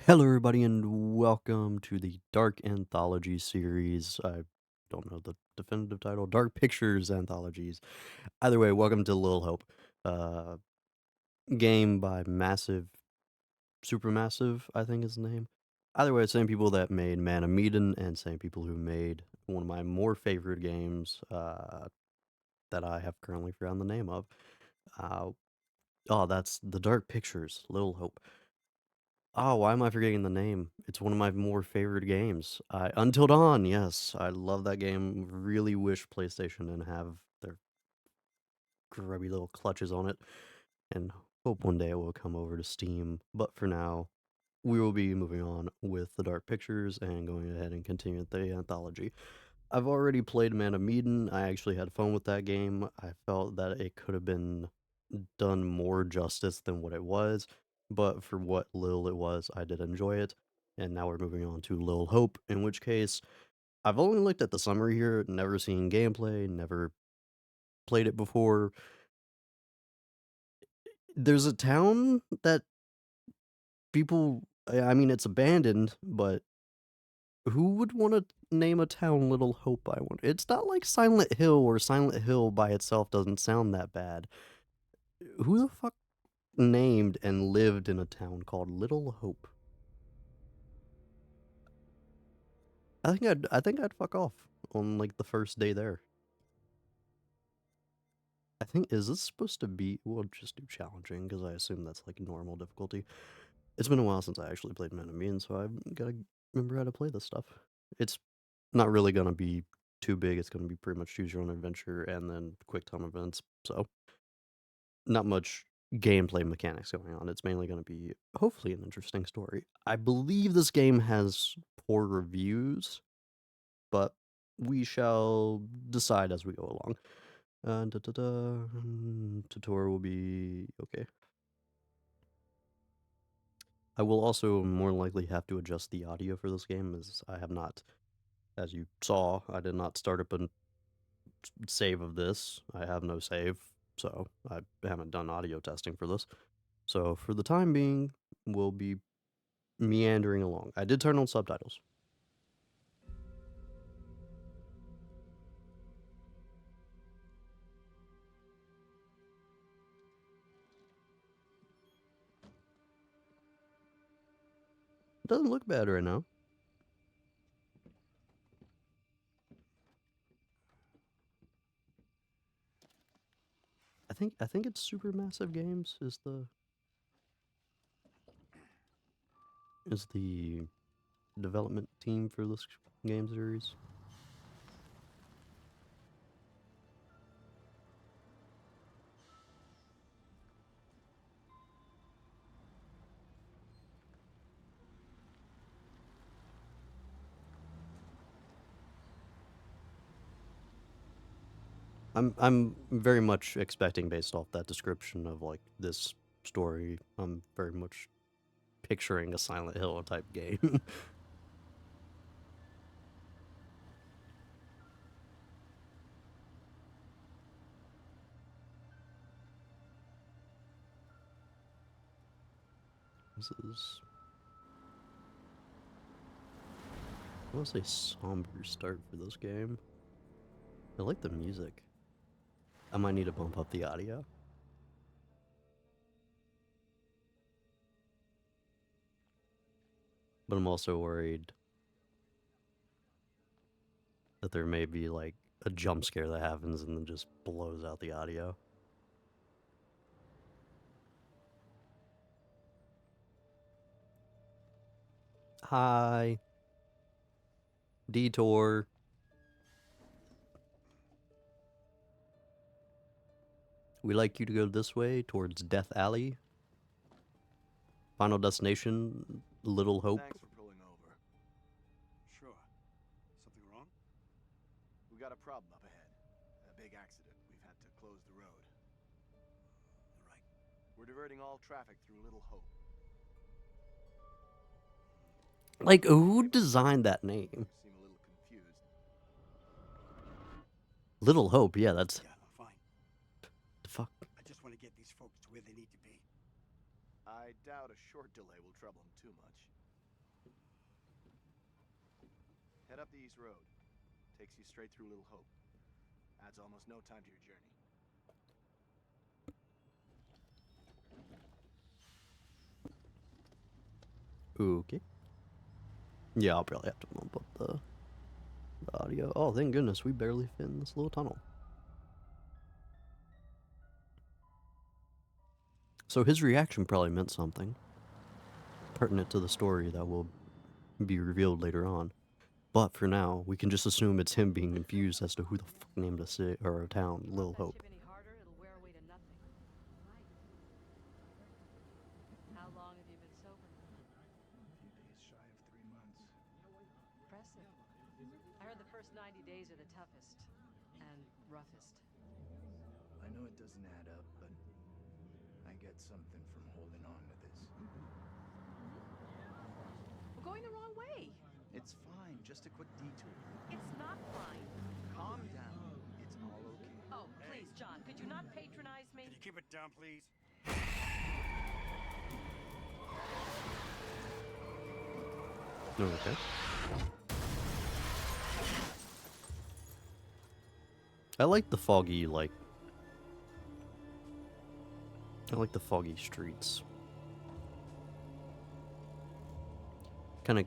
Hello, everybody, and welcome to the Dark Anthology series. I don't know the definitive title. Dark Pictures Anthologies. Either way, welcome to Lil Hope. Uh, Game by Massive, Supermassive, I think is the name. Either way, same people that made Man of Medan and same people who made one of my more favorite games that I have currently forgotten the name of. Uh, that's the Dark Pictures, Lil Hope. Oh, why am I forgetting the name? It's one of my more favorite games. Until Dawn, yes, I love that game. Really wish PlayStation didn't have their grubby little clutches on it, and hope one day it will come over to Steam. But for now, we will be moving on with the Dark Pictures and going ahead and continuing the anthology. I've already played Man of Medan. I actually had fun with that game. I felt that it could have been done more justice than what it was, but for what little it was, I did enjoy it. And now we're moving on to Lil Hope, in which case, I've only looked at the summary here, never seen gameplay, never played it before. There's a town that people, I mean, it's abandoned, but who would want to name a town Little Hope? I wonder. It's not like Silent Hill, or Silent Hill by itself doesn't sound that bad. Who the fuck named and lived in a town called Little Hope? I think I'd fuck off on like the first day there. I think is this supposed to be? We'll just do challenging because I assume that's like normal difficulty. It's been a while since I actually played Man of Medan, so I've gotta remember how to play this stuff. It's not really gonna be too big. It's gonna be pretty much choose your own adventure and then quick time events. So not much gameplay mechanics going on. It's mainly gonna be hopefully an interesting story. I believe this game has poor reviews, but we shall decide as we go along. Tutorial will be okay. I will also more likely have to adjust the audio for this game, as I have not, as you saw, I did not start up a save of this. I have no save, so I haven't done audio testing for this. So for the time being, we'll be meandering along. I did turn on subtitles. It doesn't look bad right now. I think it's Supermassive Games is the development team for this game series. I'm very much expecting, based off that description of like this story, I'm very much picturing a Silent Hill type game. This is, I want to say, somber start for this game. I like the music. I might need to bump up the audio. But I'm also worried that there may be like a jump scare that happens and then just blows out the audio. Hi, detour. We like you to go this way towards Death Alley. Final destination, Little Hope. Thanks for pulling over. Sure. Something wrong? We got a problem up ahead. A big accident. We've had to close the road. Right. We're diverting all traffic through Little Hope. Like, who designed that name? You seem a little confused. Little Hope, yeah, that's Yeah, I'm fine. the fuck. I just want to get these folks to where they need to be. I doubt a short delay will trouble him too much. Head up the East Road. Takes you straight through Little Hope. Adds almost no time to your journey. Okay. Yeah, I'll probably have to bump up the audio. Oh, thank goodness, we barely fit in this little tunnel. So his reaction probably meant something pertinent to the story that will be revealed later on. But for now, we can just assume it's him being confused as to who the fuck named a city or a town Little Hope. Chip any harder, it'll wear away to nothing. Right. How long have you been sober? A few days shy of 3 months. Impressive. I heard the first 90 days are the toughest and roughest. I know it doesn't add up, but I get something from holding on to this. We're going the wrong way. It's fine, just a quick detour. It's not fine. Calm down. It's all okay. Oh, please, John, could you not patronize me? Can you keep it down, please? Okay. I like the foggy, I like the foggy streets. Kind of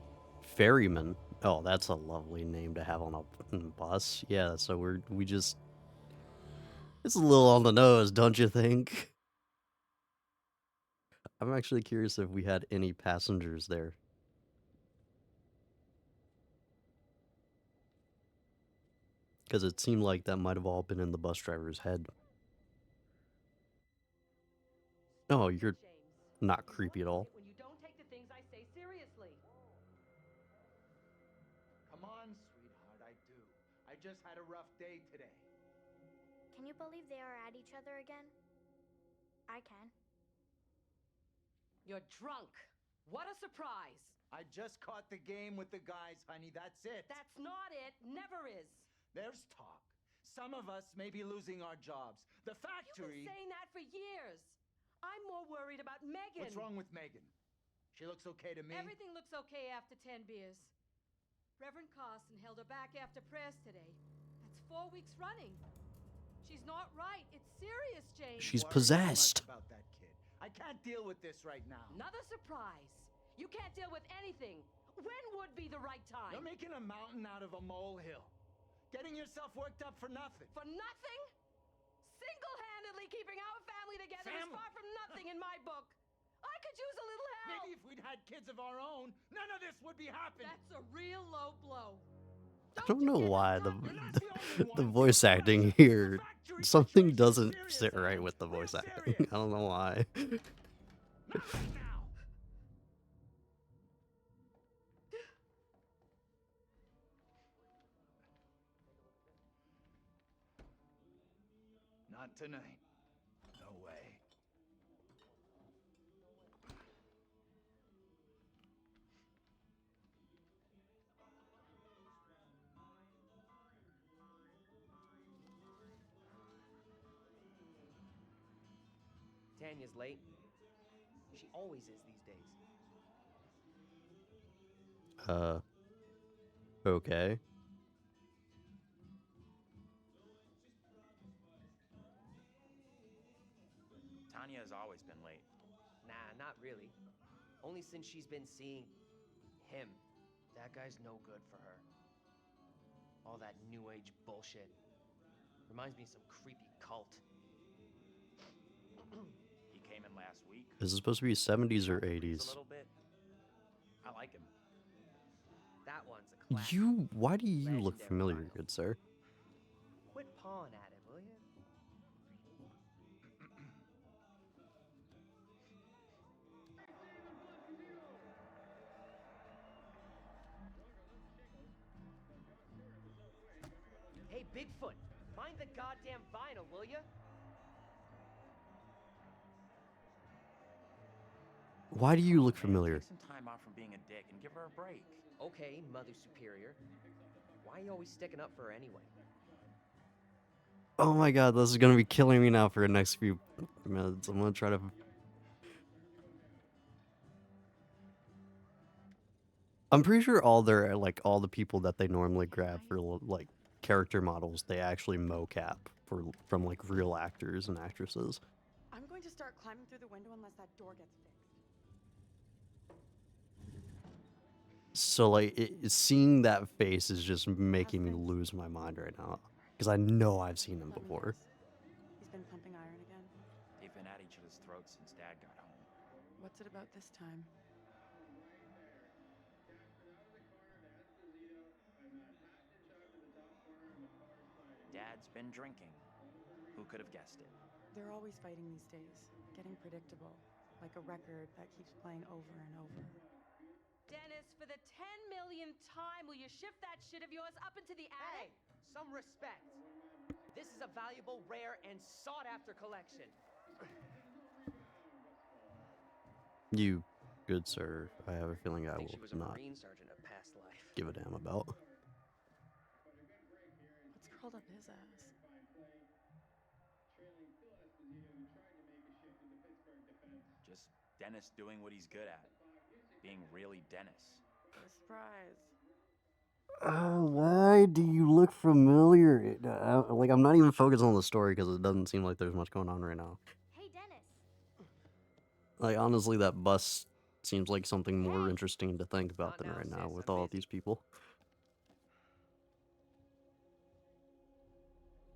ferryman. Oh, that's a lovely name to have on a bus. Yeah, so we just... It's a little on the nose, don't you think? I'm actually curious if we had any passengers there. Because it seemed like that might have all been in the bus driver's head. Oh, you're James, not creepy at all. when you don't take the things I say seriously. Come on, sweetheart, I do. I just had a rough day today. Can you believe they are at each other again? I can. You're drunk. What a surprise. I just caught the game with the guys, honey. That's it. That's not it. Never is. There's talk. Some of us may be losing our jobs. The You've factory... been saying that for years. I'm more worried about Megan. What's wrong with Megan? She looks okay to me. Everything looks okay after 10 beers. Reverend Carson held her back after prayers today. That's 4 weeks running. She's not right. It's serious, James. She's Worry too possessed. much about that kid. I can't deal with this right now. Another surprise. You can't deal with anything. When would be the right time? You're making a mountain out of a molehill. Getting yourself worked up for nothing. For nothing? Single-handedly keeping our family together is Family? far from nothing in my book. I could use a little help. Maybe if we'd had kids of our own, none of this would be happening. That's a real low blow. I don't know why the You're not the only the one. voice acting here, The factory something situation's doesn't serious, sit right Alex. with the voice We're acting. serious. I don't know why. Not right now. Not tonight. No way. Tanya's late. She always is these days. Okay. Tanya has always been late. Nah, not really. Only since she's been seeing him. That guy's no good for her. All that new age bullshit. Reminds me of some creepy cult. He came in last week. Is it supposed to be 70s or Freaks 80s? A little bit. I like him. That one's a classic. Why do you look Legendary familiar, vinyl. good sir? Quit pawing at him, will you? Hey, Bigfoot, mind the goddamn vinyl, will you? Why do you look Man, familiar? Take some time off from being a dick and give her a break. Okay, Mother Superior. Why are you always sticking up for her anyway? Oh my god, this is gonna be killing me now for the next few minutes. I'm gonna try to... I'm pretty sure all their like all the people that they normally grab for like character models, they actually mocap from like real actors and actresses. I'm going to start climbing through the window unless that door gets fixed. So like seeing that face is just making me things? lose my mind right now because I know I've seen him Let me before. guess. He's been pumping iron again. They've been at each other's throats since Dad got home. What's it about this time? Dad's been drinking. Who could have guessed it? They're always fighting these days, getting predictable, like a record that keeps playing over and over. Dennis, for the 10 millionth time, will you shift that shit of yours up into the attic? Hey, some respect. This is a valuable, rare, and sought-after collection. You, good sir, I have a feeling I I think will she was a not Marine sergeant of past life. give a damn about. What's curled up his ass? Just Dennis doing what he's good at. Being really Dennis. What a surprise. Why do you look familiar? Like I'm not even focused on the story because it doesn't seem like there's much going on right now. Hey, Dennis. Like honestly, that bus seems like something more Hey! interesting to think about Not than now, right now sis, with I'm all busy. these people.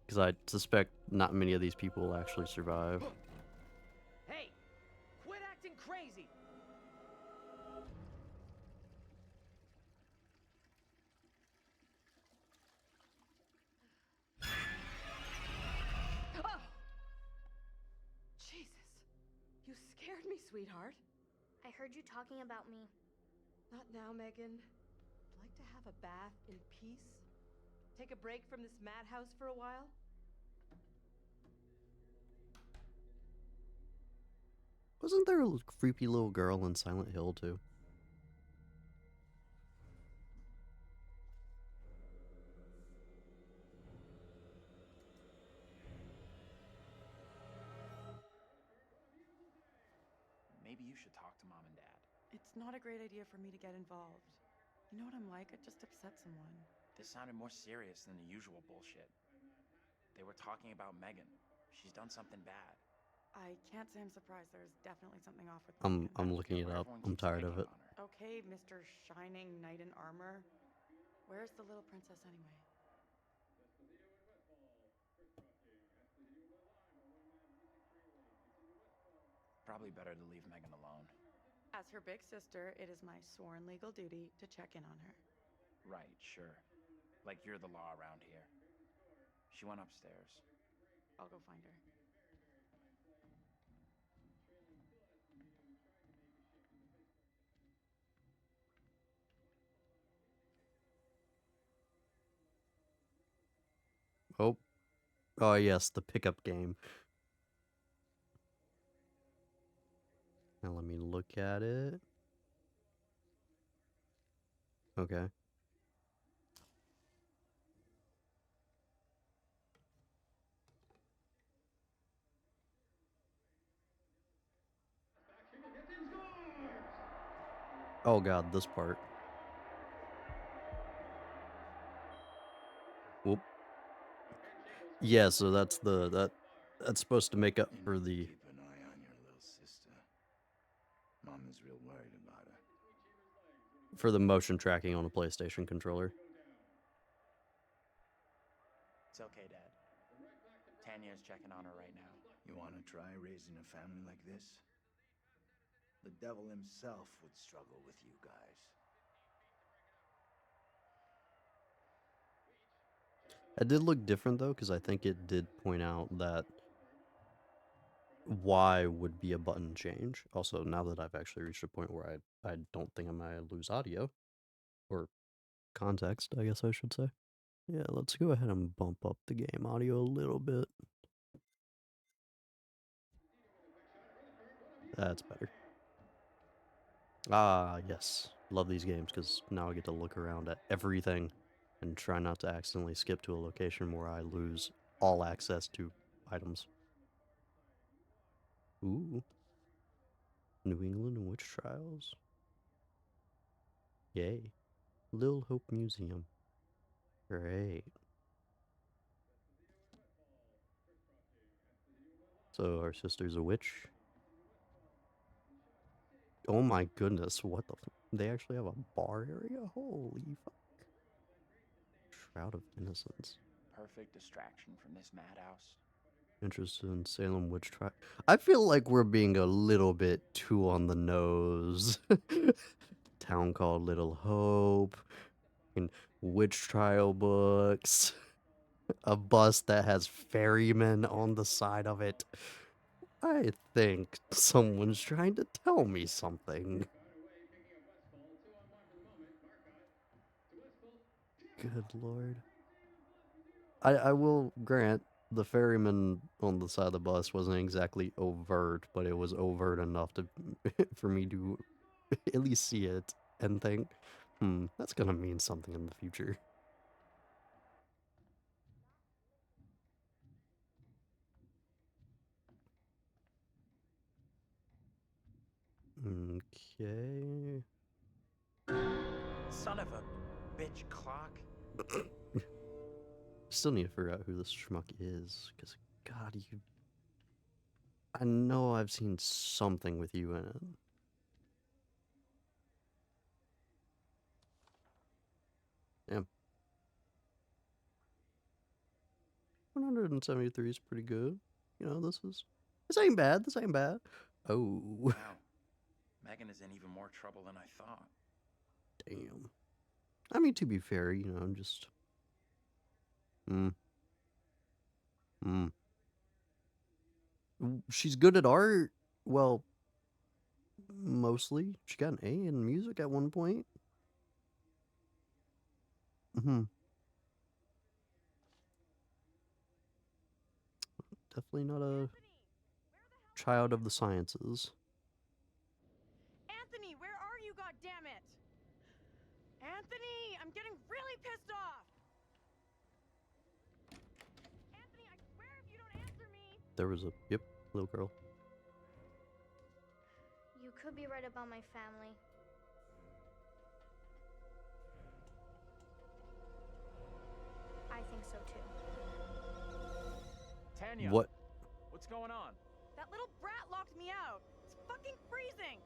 Because I suspect not many of these people will actually survive. Hey, quit acting crazy. Oh! Jesus. You scared me, sweetheart. I heard you talking about me. Not now, Megan. I'd like to have a bath in peace. Take a break from this madhouse for a while. Wasn't there a creepy little girl in Silent Hill too? Maybe you should talk to Mom and Dad. It's not a great idea for me to get involved. You know what I'm like? I'd just upset someone. This sounded more serious than the usual bullshit. They were talking about Megan. She's done something bad. I can't say I'm surprised. There's definitely something off with I'm Megan. looking Get it where up. everyone I'm keeps tired of picking it. on her. Okay, Mr. Shining Knight in Armor. Where's the little princess anyway? Probably better to leave Megan alone. As her big sister, it is my sworn legal duty to check in on her. Right, sure. Like you're the law around here. She went upstairs. I'll go find her. Oh, oh yes, the pickup game. Now let me look at it. Okay. Oh god, this part. Whoop. Yeah, so that's supposed to make up You for need to the keep an eye on your little sister. Mom is real worried about her. motion tracking on a PlayStation controller. It's okay, Dad. Tanya's checking on her right now. You want to try raising a family like this? The devil himself would struggle with you guys. It did look different though, because I think it did point out that Y would be a button change. Also, now that I've actually reached a point where I don't think I might lose audio or context, I guess I should say. Yeah, let's go ahead and bump up the game audio a little bit. That's better. Ah, yes. Love these games because now I get to look around at everything and try not to accidentally skip to a location where I lose all access to items. Ooh. New England Witch Trials. Yay. Little Hope Museum. Great. So our sister's a witch. Oh my goodness, what the they actually have a bar area? Holy fuck. Shroud of Innocence. Perfect distraction from this madhouse. Interested in Salem witch trial. I feel like we're being a little bit too on the nose. Town called Little Hope. And witch trial books. A bus that has ferrymen on the side of it. I think someone's trying to tell me something. Good lord. I will grant the ferryman on the side of the bus wasn't exactly overt, but it was overt enough to for me to at least see it and think, that's gonna mean something in the future. Okay. Son of a bitch clock. Still need to figure out who this schmuck is, because God, you. I know I've seen something with you in it. Damn. 173 is pretty good. You know, this ain't bad. This ain't bad. Oh. Wow. Megan is in even more trouble than I thought. Damn. I mean, to be fair, you know, I'm just. She's good at art. Well, mostly. She got an A in music at one point. Definitely not a child of the sciences. Anthony, where are you, goddammit? Anthony, I'm getting really pissed off. Anthony, I swear if you don't answer me. There was a little girl. You could be right about my family. I think so too. Tanya. What? What's going on? That little brat locked me out. It's fucking freezing.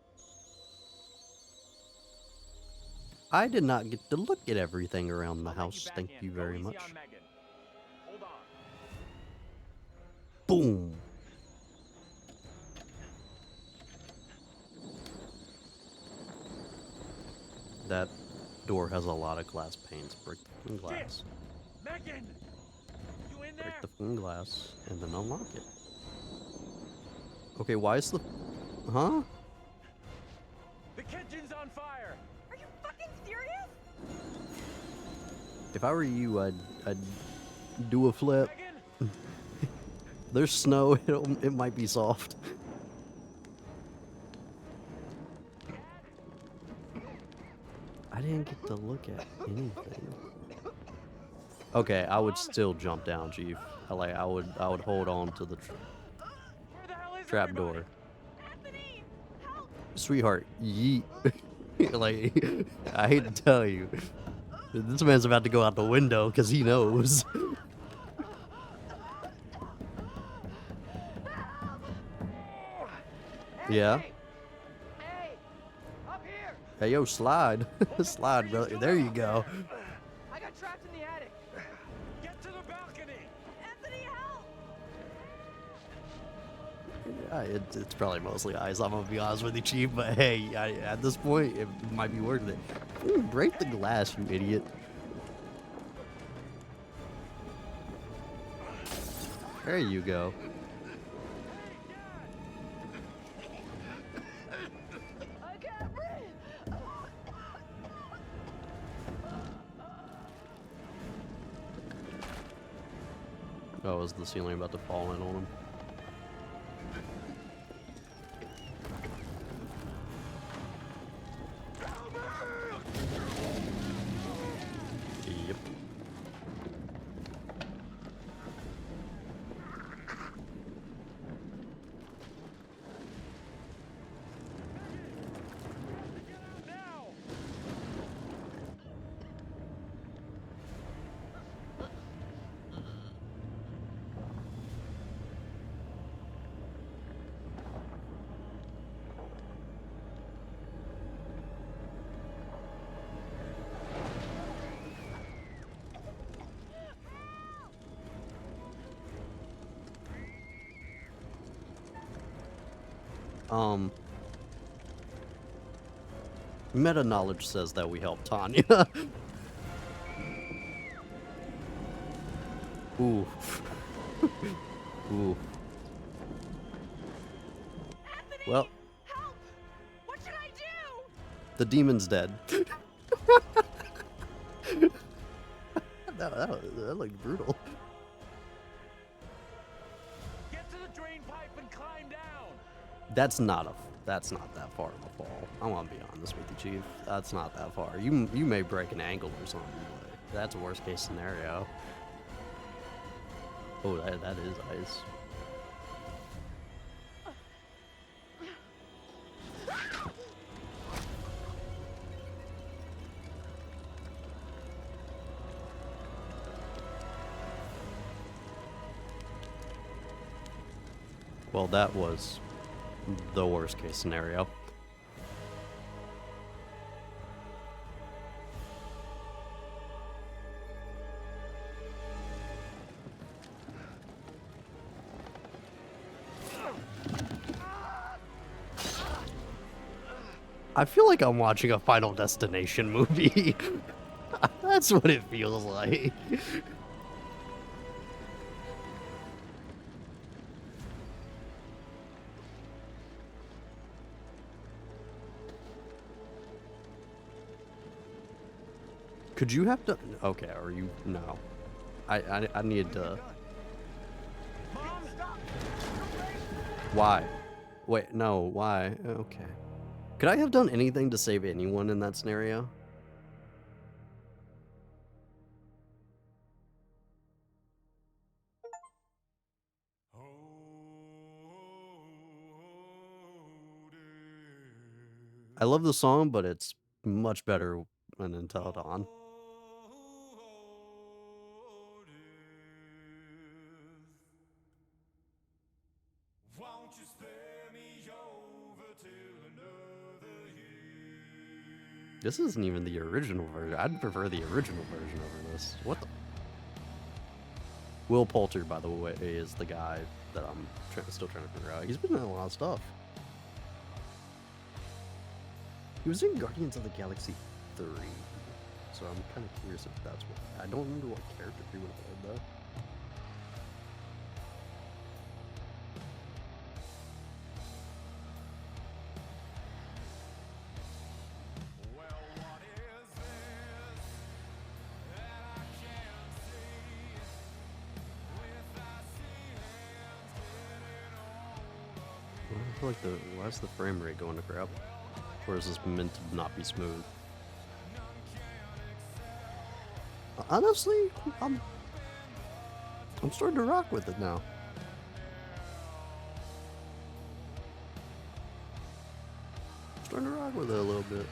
I did not get to look at everything around the I'll let house. back Thank in. you Go very easy much. on Megan. Hold on. Boom. That door has a lot of glass panes. Break the fucking glass. Megan! You in there? Break the fucking glass and then unlock it. Okay, why is the... Huh? The kitchen's on fire! Are you fucking serious? If I were you, I'd do a flip. Megan? There's snow. It might be soft. I didn't get to look at anything. Okay, I would still jump down, Chief. I would hold on to the Where the hell is trap everybody? door. Anthony, help! Sweetheart, yeet. Like, I hate to tell you, this man's about to go out the window because he knows. Yeah. Hey! Up here! Hey, yo, slide. Slide, brother. There you go. I got trapped in the attic. Get to the balcony! Anthony, help! Yeah, it's probably mostly ice, I'm gonna be honest with you, Chief, but hey, at this point, it might be worth it. Ooh, break the glass, you idiot. There you go. I can't breathe! Oh, is the ceiling about to fall in on him? Yep. Meta knowledge says that we helped Tanya. Ooh. Ooh. Anthony! Well, Help! What should I do? the demon's dead. That looked brutal. Get to the drain pipe and climb down. That's not that far of a fall. I want to be honest with you, Chief. That's not that far. You may break an ankle or something, but that's a worst case scenario. Oh, that is ice. Well, that was the worst case scenario. I feel like I'm watching a Final Destination movie. That's what it feels like. Could you have to? Okay, are you? No. I need to. Mom, stop! Why? Wait, no. Why? Okay. Could I have done anything to save anyone in that scenario? I love the song, but it's much better when Until Dawn. Won't you spare me over till another year? This isn't even the original version. I'd prefer the original version over this. What the? Will Poulter, by the way, is the guy that I'm still trying to figure out. He's been in a lot of stuff. He was in Guardians of the Galaxy 3, so I'm kind of curious if that's what. I don't remember what character he would have played though. I feel like why is the frame rate going to crap? Or is this meant to not be smooth? Honestly, I'm starting to rock with it now. Starting to rock with it a little bit.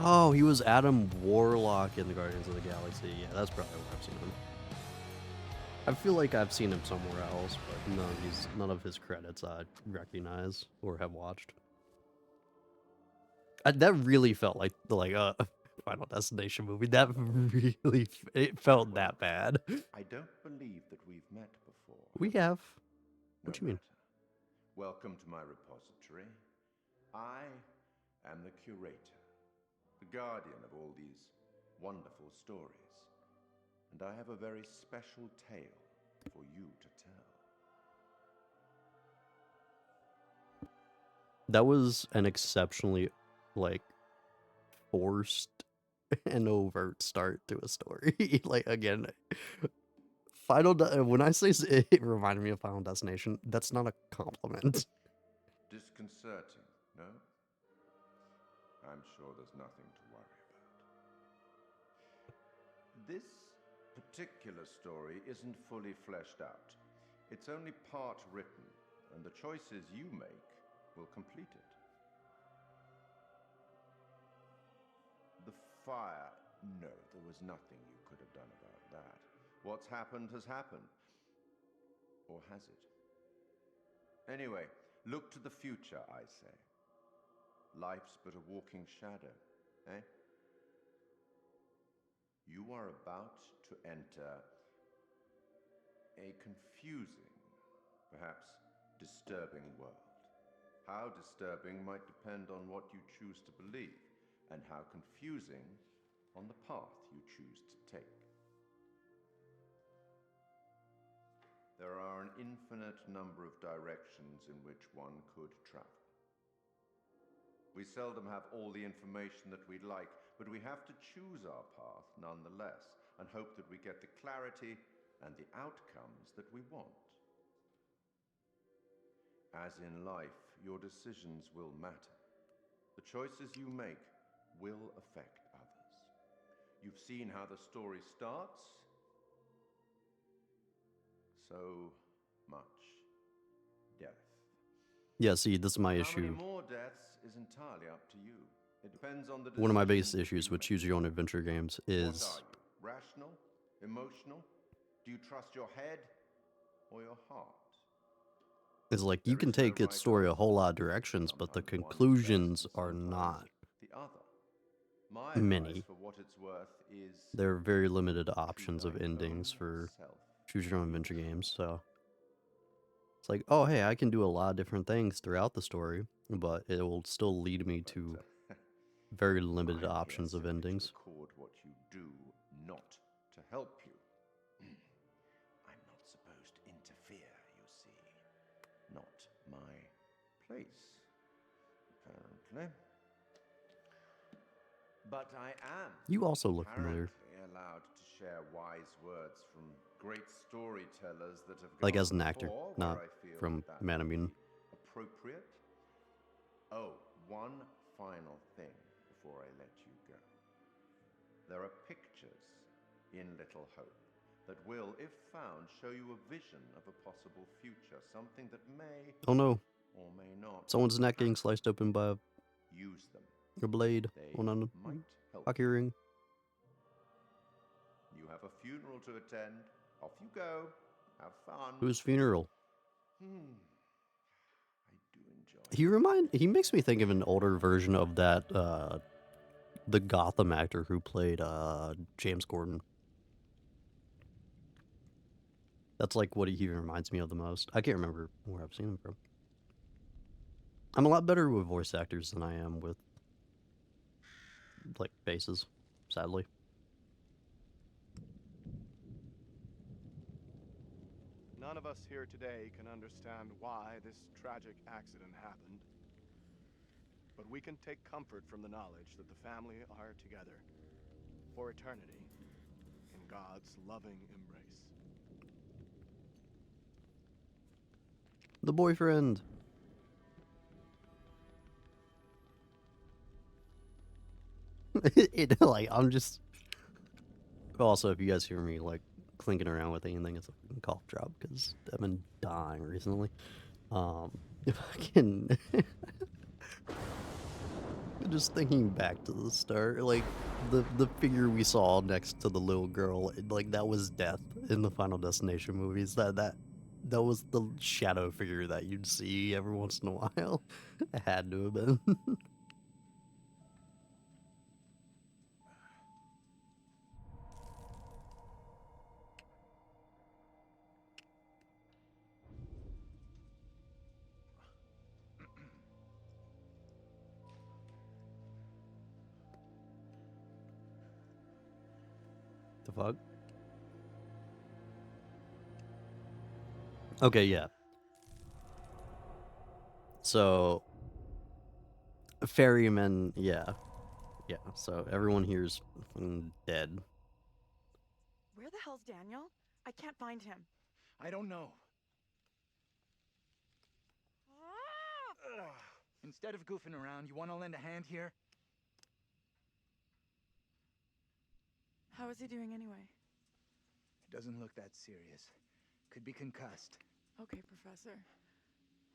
Oh, he was Adam Warlock in the Guardians of the Galaxy. Yeah, that's probably where I've seen him. I feel like I've seen him somewhere else, but none of his credits I recognize or have watched. That really felt like a Final Destination movie. That really it felt that bad. I don't believe that we've met before. We have. What No do you mean? matter. Welcome to my repository. I am the curator, the guardian of all these wonderful stories. And I have a very special tale for you to tell. That was an exceptionally, forced and overt start to a story. Again, when I say it reminded me of Final Destination, that's not a compliment. Disconcerting, no? I'm sure there's nothing to worry about. This particular story isn't fully fleshed out. It's only part written, and the choices you make will complete it. The fire. No, there was nothing you could have done about that. What's happened has happened. Or has it? Anyway, look to the future, I say. Life's but a walking shadow, eh? You are about to enter a confusing, perhaps disturbing world. How disturbing might depend on what you choose to believe, and how confusing on the path you choose to take. There are an infinite number of directions in which one could travel. We seldom have all the information that we'd like, but we have to choose our path nonetheless, and hope that we get the clarity and the outcomes that we want. As in life, your decisions will matter. The choices you make will affect others. You've seen how the story starts. So much death. Yeah, see, this is my How many issue. more deaths is entirely up to you. It depends on the One of my biggest decisions issues you with make. choose your own adventure games What is are you? Rational? Emotional? Do you trust your head or your heart? like you There can is no take its right story a answer. whole lot of directions, but the Sometimes one is best conclusions and are sometimes not the other. My advice, many. for what it's worth, is There are very limited to options of thine endings own for self choose your own be adventure games, true. so it's like, oh hey, I can do a lot of different things throughout the story, but it will still lead me to But very limited I'm here options of simply to endings. record what you do, not to help you. I'm not supposed to interfere, you see. Not my place, apparently. But I am You also look familiar, apparently allowed to share wise words from great storytellers that have like gone as an actor, before, where not I feel from that would Manamune. be appropriate. Oh, one final thing before I let you go. There are pictures in Little Hope that will, if found, show you a vision of a possible future, something that may Oh no, or may not someone's neck getting happen. sliced open by Use them. a blade They on a might help hockey you. ring. You have a funeral to attend. Off you go. Have fun. Whose funeral? I do enjoy He makes me think of an older version of that the Gotham actor who played James Gordon. That's like what he reminds me of the most. I can't remember where I've seen him from. I'm a lot better with voice actors than I am with like faces, sadly. None of us here today can understand why this tragic accident happened. But we can take comfort from the knowledge that the family are together for eternity in God's loving embrace. The boyfriend. Like I'm just. Also, if you guys hear me like clinking around with anything, it's a cough drop because I've been dying recently. If I can. Just thinking back to the start, like the figure we saw next to the little girl, like that was death in the Final Destination movies. That was the shadow figure that you'd see every once in a while. It had to have been. The fuck? Okay, yeah. So ferryman, yeah, yeah. So everyone here's dead. Where the hell's Daniel? I can't find him. I don't know. Ah! Instead of goofing around, you want to lend a hand here? How is he doing anyway? It doesn't look that serious. Could be concussed. Okay, Professor.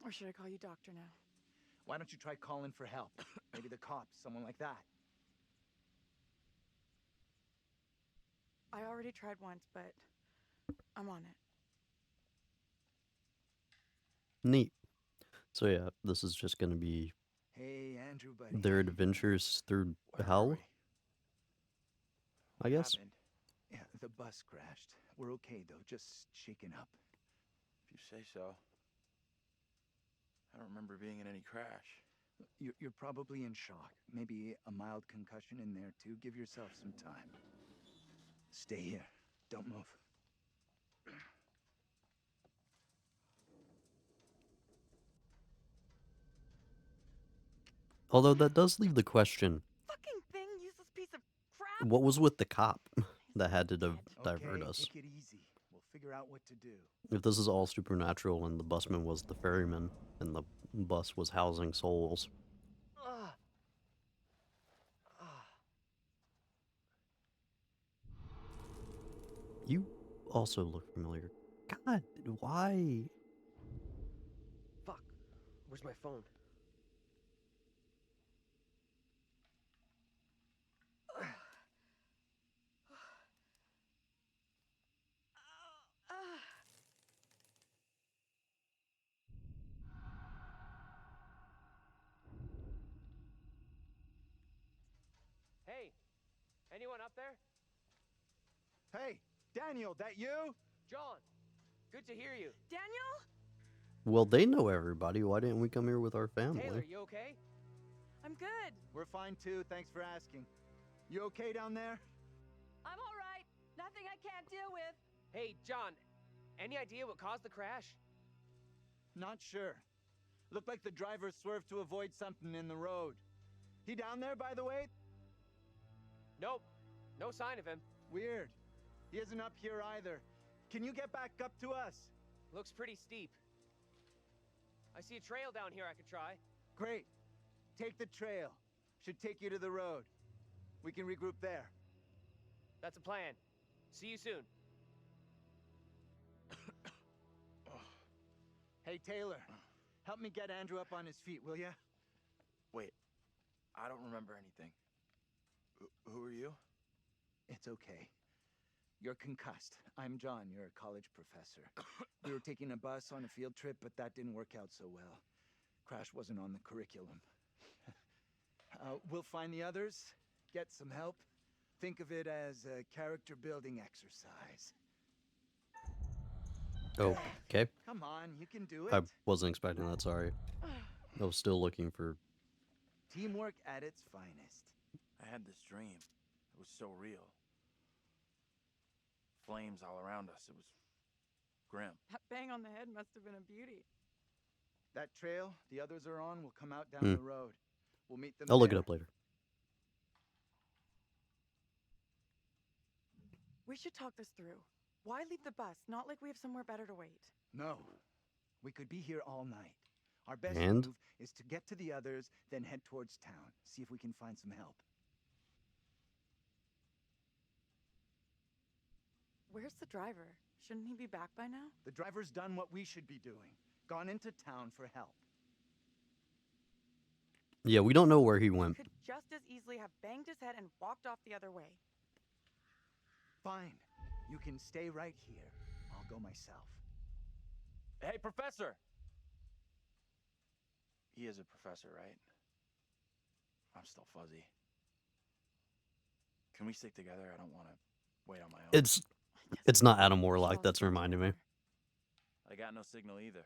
Or should I call you doctor now? Why don't you try calling for help? Maybe the cops, someone like that. I already tried once, but I'm on it. Neat. So yeah, this is just gonna be Hey, Andrew, buddy. their adventures through Where are we? hell, I What guess. happened? Yeah, the bus crashed. We're okay, though. Just shaken up. If you say so. I don't remember being in any crash. You're probably in shock. Maybe a mild concussion in there, too. Give yourself some time. Stay here. Don't move. Although that does leave the question, Fucking thing, useless piece of crap! what was with the cop that had to Dead. divert Okay, us? take it easy. We'll figure out what to do. If this is all supernatural and the busman was the ferryman and the bus was housing souls, Ugh. Ugh. you also look familiar. God, why? Fuck. Where's my phone? Hey, anyone up there? Hey, Daniel, that you? John, good to hear you. Daniel? Well, they know everybody. Why didn't we come here with our family? Taylor, you okay? I'm good. We're fine, too. Thanks for asking. You okay down there? I'm all right. Nothing I can't deal with. Hey, John, any idea what caused the crash? Not sure. Looked like the driver swerved to avoid something in the road. He down there, by the way? Nope, no sign of him. Weird. He isn't up here either. Can you get back up to us? Looks pretty steep. I see a trail down here I could try. Great. Take the trail. Should take you to the road. We can regroup there. That's a plan. See you soon. Hey, Taylor. Help me get Andrew up on his feet, will ya? Wait, I don't remember anything. Who are you? It's okay. You're concussed. I'm John. You're a college professor. We were taking a bus on a field trip, but that didn't work out so well. Crash wasn't on the curriculum. We'll find the others, get some help. Think of it as a character building exercise. Oh, okay. Come on, you can do it. I wasn't expecting that, sorry. I was still looking for... Teamwork at its finest. I had this dream. It was so real. Flames all around us. It was grim. That bang on the head must have been a beauty. That trail the others are on will come out down the road. We'll meet them I'll look it there. up later. We should talk this through. Why leave the bus? Not like we have somewhere better to wait. No. We could be here all night. Our best And? move is to get to the others, then head towards town. See if we can find some help. Where's the driver? Shouldn't he be back by now? The driver's done what we should be doing. Gone into town for help. Yeah, we don't know where he went. Could just as easily have banged his head and walked off the other way. Fine. You can stay right here. I'll go myself. Hey, Professor! He is a professor, right? I'm still fuzzy. Can we stick together? I don't want to wait on my own. It's not Adam We should Warlock all that's stick reminding me. together. I got no signal either.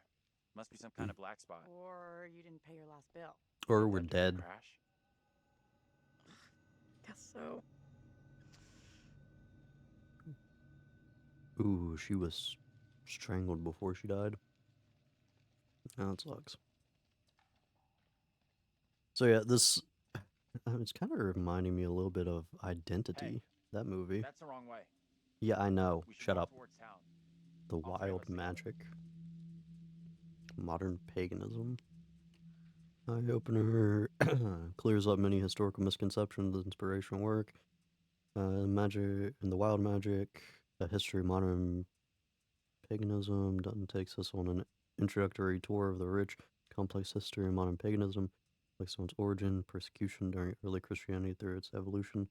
Must be some kind of black spot. Or you didn't pay your last bill. Or Like we're that during dead. the crash? Guess so. Ooh, she was strangled before she died. Oh, that sucks. So yeah, this... it's kind of reminding me a little bit of Identity, Hey, that movie. That's the wrong way. Yeah, I know. We should Shut go up. towards town. The All three of wild us together. magic. Modern paganism. Eye opener. Clears up many historical misconceptions of inspirational work. Magic and the wild magic. A history of modern paganism. Dutton takes us on an introductory tour of the rich, complex history of modern paganism, like someone's origin, persecution during early Christianity through its evolution,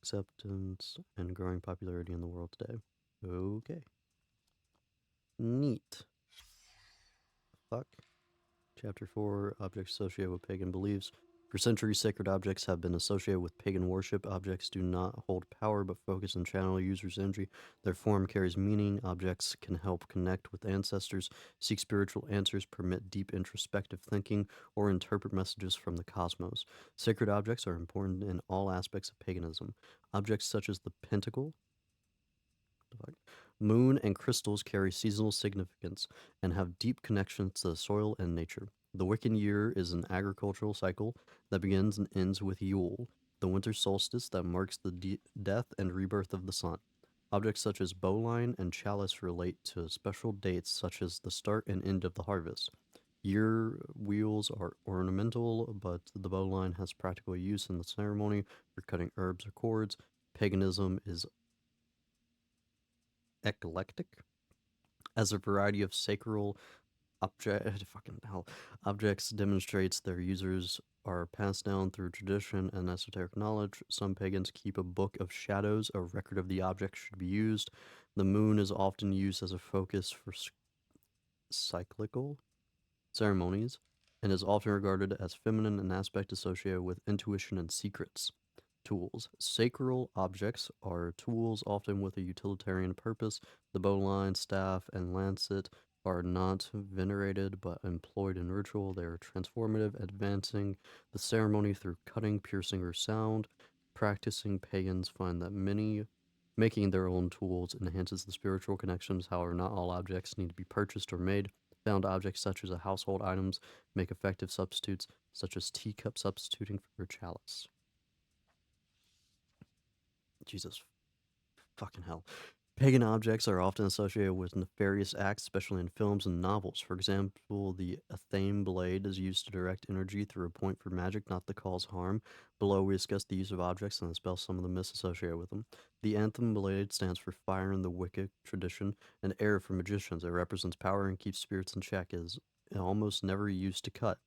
acceptance, and growing popularity in the world today. Okay. Neat. Fuck. Chapter 4 Objects associated with pagan beliefs. For centuries, sacred objects have been associated with pagan worship. Objects do not hold power but focus and channel users' energy. Their form carries meaning. Objects can help connect with ancestors, seek spiritual answers, permit deep introspective thinking, or interpret messages from the cosmos. Sacred objects are important in all aspects of paganism. Objects such as the pentacle, moon, and crystals carry seasonal significance and have deep connections to the soil and nature. The Wiccan year is an agricultural cycle that begins and ends with Yule, the winter solstice that marks the death and rebirth of the sun. Objects such as bowline and chalice relate to special dates such as the start and end of the harvest. Year wheels are ornamental, but the bowline has practical use in the ceremony for cutting herbs or cords. Paganism is eclectic, as a variety of sacral fucking hell, objects demonstrates their users are passed down through tradition and esoteric knowledge. Some pagans keep a book of shadows, a record of the objects should be used. The moon is often used as a focus for cyclical ceremonies and is often regarded as feminine, an aspect associated with intuition and secrets. Tools. Sacral objects are tools often with a utilitarian purpose. The bowline, staff, and lancet are not venerated but employed in ritual. They are transformative, advancing the ceremony through cutting, piercing, or sound. Practicing pagans find that many making their own tools enhances the spiritual connections. However, not all objects need to be purchased or made. Found objects such as household items make effective substitutes, such as teacup substituting for a chalice. Jesus fucking hell. Pagan objects are often associated with nefarious acts, especially in films and novels. For example, the Athame blade is used to direct energy through a point for magic, not to cause harm. Below, we discuss the use of objects and dispel some of the myths associated with them. The Anthem blade stands for fire in the Wicca tradition, and air for magicians. It represents power and keeps spirits in check. It is almost never used to cut.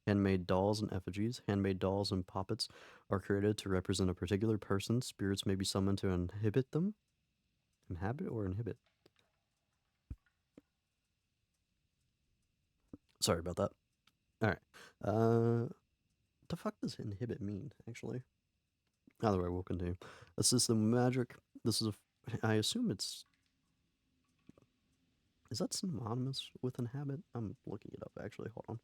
Handmade dolls and effigies. Handmade dolls and puppets are created to represent a particular person. Spirits may be summoned to inhibit them. Inhabit or inhibit? Sorry about that. Alright. What the fuck does inhibit mean, actually? Either way, we'll continue. Assist them with magic. This is I assume it's... Is that synonymous with inhabit? I'm looking it up, actually. Hold on.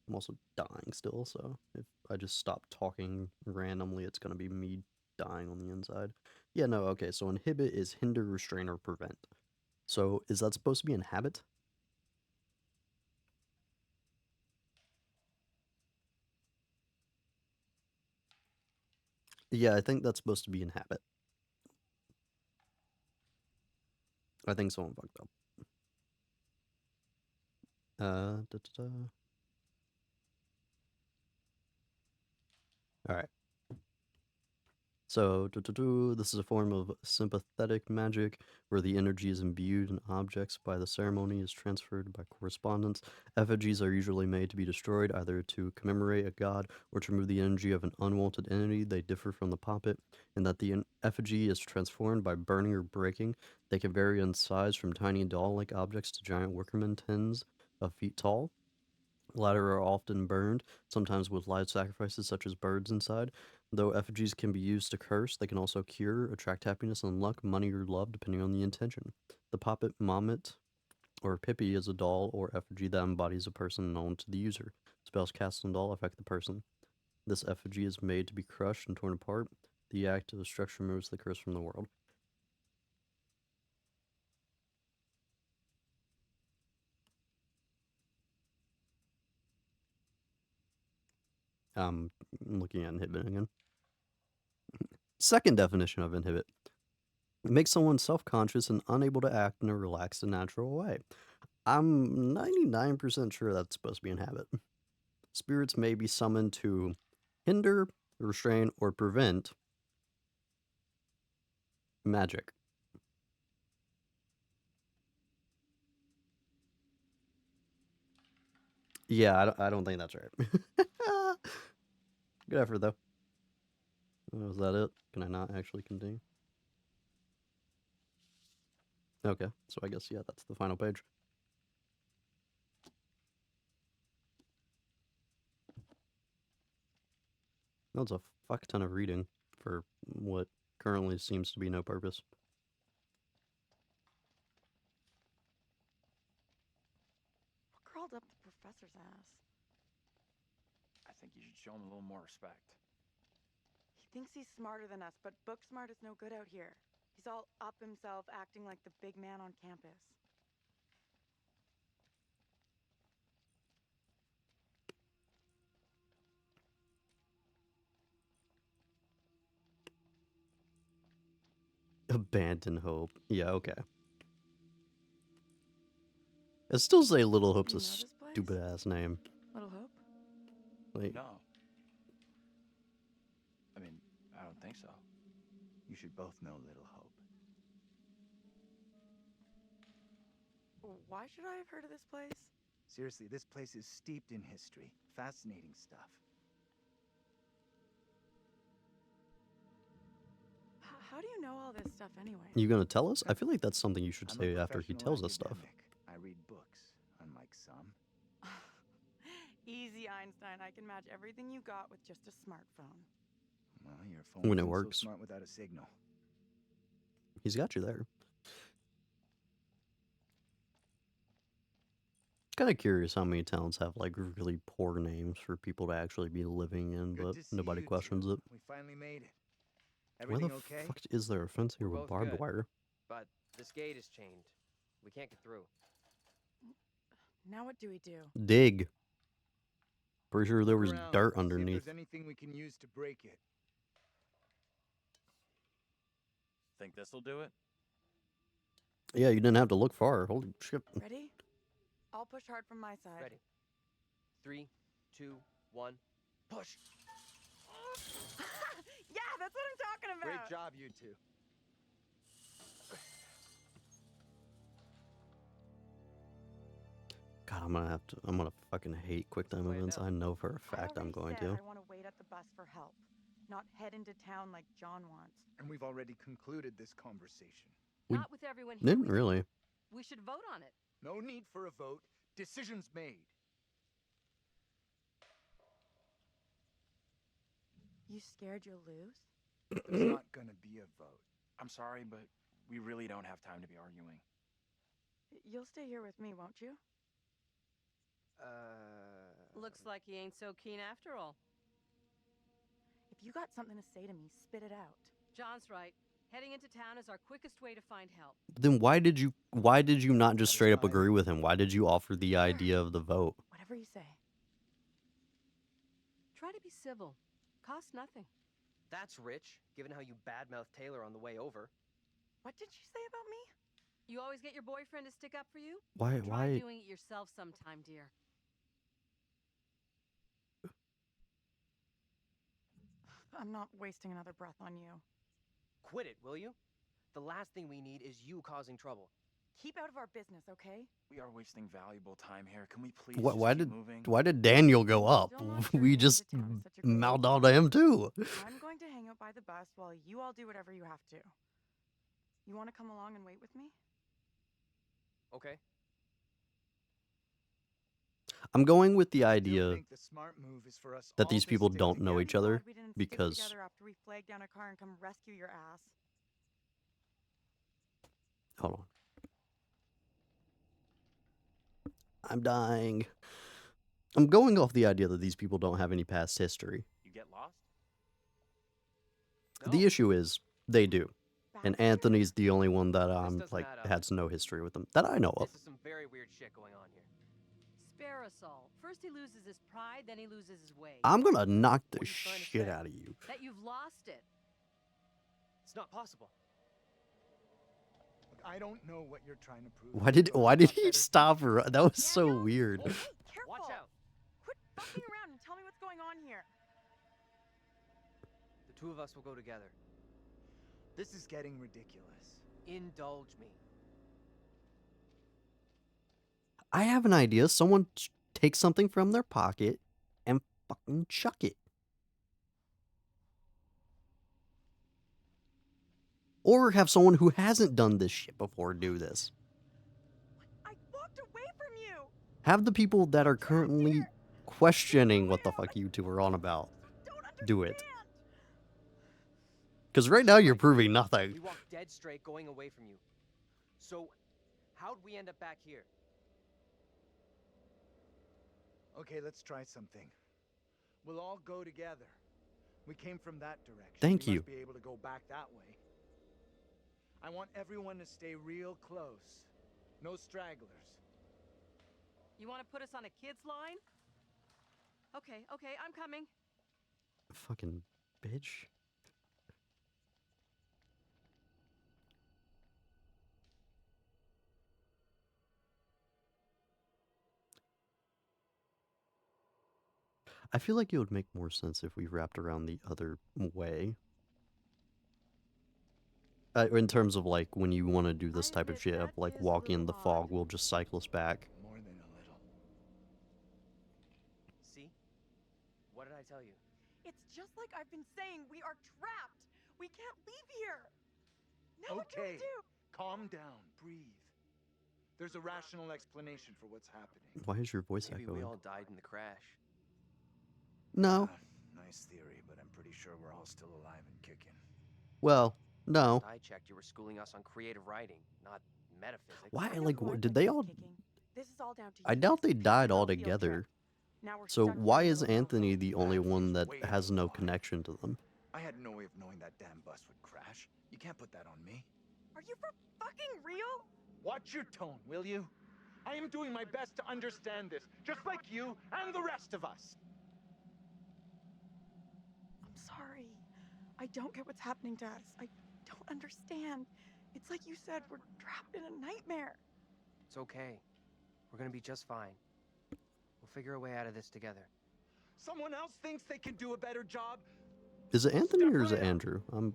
I'm also dying still, so if I just stop talking randomly, it's gonna be me dying on the inside. Yeah, no, okay, so inhibit is hinder, restrain, or prevent. So, is that supposed to be inhabit? Yeah, I think that's supposed to be inhabit. I think someone fucked up. Da, da, da. Alright. So, this is a form of sympathetic magic where the energy is imbued in objects by the ceremony is transferred by correspondence. Effigies are usually made to be destroyed, either to commemorate a god or to remove the energy of an unwanted entity. They differ from the puppet in that the effigy is transformed by burning or breaking. They can vary in size from tiny doll-like objects to giant workman tens of feet tall. The latter are often burned, sometimes with live sacrifices such as birds inside. Though effigies can be used to curse, they can also cure, attract happiness and luck, money, or love, depending on the intention. The puppet Mamet or Pippi is a doll or effigy that embodies a person known to the user. Spells cast on doll affect the person. This effigy is made to be crushed and torn apart. The act of destruction removes the curse from the world. I'm looking at inhibit again. Second definition of inhibit. It makes someone self-conscious and unable to act in a relaxed and natural way. I'm 99% sure that's supposed to be inhabit. Spirits may be summoned to hinder, restrain, or prevent magic. Yeah, I don't think that's right. Good effort, though. Was that it? Can I not actually continue? Okay, so I guess, yeah, that's the final page. That's a fuck ton of reading for what currently seems to be no purpose. What crawled up the professor's ass? I think you should show him a little more respect. He thinks he's smarter than us, but book smart is no good out here. He's all up himself, acting like the big man on campus. Abandon hope. Yeah, okay. I still say Little Hope's You a know this place? stupid ass name. Little Hope? Like, No. I mean, I don't think so. You should both know Little Hope. Why should I have heard of this place? Seriously, this place is steeped in history. Fascinating stuff. How do you know all this stuff anyway? you gonna tell us? I feel like that's something you should I'm say a after he professional tells us stuff. academic. I read books, unlike some. Easy, Einstein. I can match everything you got with just a smartphone. Well, your phone When it isn't works. so smart without a signal. He's got you there. Kind of curious how many towns have like really poor names for people to actually be living in, Good but to see nobody you questions two. it. We finally made it. Why Everything the okay? fuck is there a fence here We're with both barbed good. wire? But this gate is chained. We can't get through. Now what do we do? Dig. Pretty sure there Look was around. dirt See if underneath. there's anything we can use to break it. Think this'll do it? Yeah, you didn't have to look far. Holy shit. Ready? I'll push hard from my side. Ready. 3, 2, 1, push! Yeah, that's what I'm talking about! Great job, you two. God, I'm gonna fucking hate quick time play it events. now. I know for a I fact I'm already going said to. I want to wait at the bus for help, not head into town like John wants. And we've already concluded this conversation. We Not with everyone here. Didn't really. We should vote on it. No need for a vote. Decision's made. You scared you'll lose? There's not gonna be a vote. I'm sorry, but we really don't have time to be arguing. You'll stay here with me, won't you? Looks like he ain't so keen after all. If you got something to say to me, spit it out. John's right. Heading into town is our quickest way to find help. Then why did you not just That is straight up fine. agree with him? Why did you offer the idea of the vote? Whatever you say. Try to be civil. Costs nothing. That's rich, given how you badmouthed Taylor on the way over. What did you say about me? You always get your boyfriend to stick up for you? Why Try doing it yourself sometime, dear. I'm not wasting another breath on you. Quit it, will you? The last thing we need is you causing trouble. Keep out of our business, okay? We are wasting valuable time here. Can we please Why, just why keep did moving? why did Daniel go up? Still not sure We heading just to town is such a great mouthed idea. on to him too. I'm going to hang out by the bus while you all do whatever you have to. You want to come along and wait with me? Okay? I'm going with the Still idea think the smart move is for us that all these to people stick don't know together. each other Glad we didn't because stick together after we flagged down a car and come rescue your ass. hold on. I'm dying. I'm going off the idea that these people don't have any past history. You get lost? The No, issue is they do. And Baxter? Anthony's the only one that doesn't like add up. has no history with them that I know of. This is some very weird shit going on here. Spare us all. First he loses his pride, then he loses his way. I'm gonna knock the What are you trying to shit say? out of you. That you've lost it. It's not possible. Look, I don't know what you're trying to prove. Why did but we've got he better stop her? That was so Daniel? weird. Oh, Hey, careful! watch out. Quit fucking around and tell me what's going on here. The two of us will go together. This is getting ridiculous. Indulge me. I have an idea. Someone take something from their pocket and fucking chuck it. Or have someone who hasn't done this shit before do this. I walked away from you. Have the people that are currently questioning what the fuck you two are on about do it. Because right now you're proving nothing. We walked dead straight going away from you. So, how'd we end up back here? Okay, let's try something. We'll all go together. We came from that direction. Thank we you. must be able to go back that way. I want everyone to stay real close. No stragglers. You want to put us on a kid's line? Okay, I'm coming. Fucking bitch. I feel like it would make more sense if we wrapped around the other way. In terms of like when you want to do this type of shit, of like walking in the fog, we'll just cycle us back. More than a little. See? What did I tell you? It's just like I've been saying. We are trapped. We can't leave here. Now what do we Okay, do? calm down, breathe. There's a rational explanation for what's happening. Why is your voice Maybe echoing? we all died in the crash. No. Nice theory, but I'm pretty sure we're all still alive and kicking. Well, no. Last I checked, you were schooling us on creative writing, not metaphysics. Why? I know Like, who I did think they is all? kicking. This is all down to I you doubt guys. they Pissing died on all a field together. trip. Now we're So stuck here why in the is middle of Anthony nowhere. the only one that has no connection to them? I had no way of knowing that damn bus would crash. You can't put that on me. Are you for fucking real? Watch your tone, will you? I am doing my best to understand this, just like you and the rest of us. I'm sorry. I don't get what's happening to us. I don't understand. It's like you said, we're trapped in a nightmare. It's okay. We're gonna be just fine. We'll figure a way out of this together. Someone else thinks they can do a better job. Is it Anthony or is it Andrew? I'm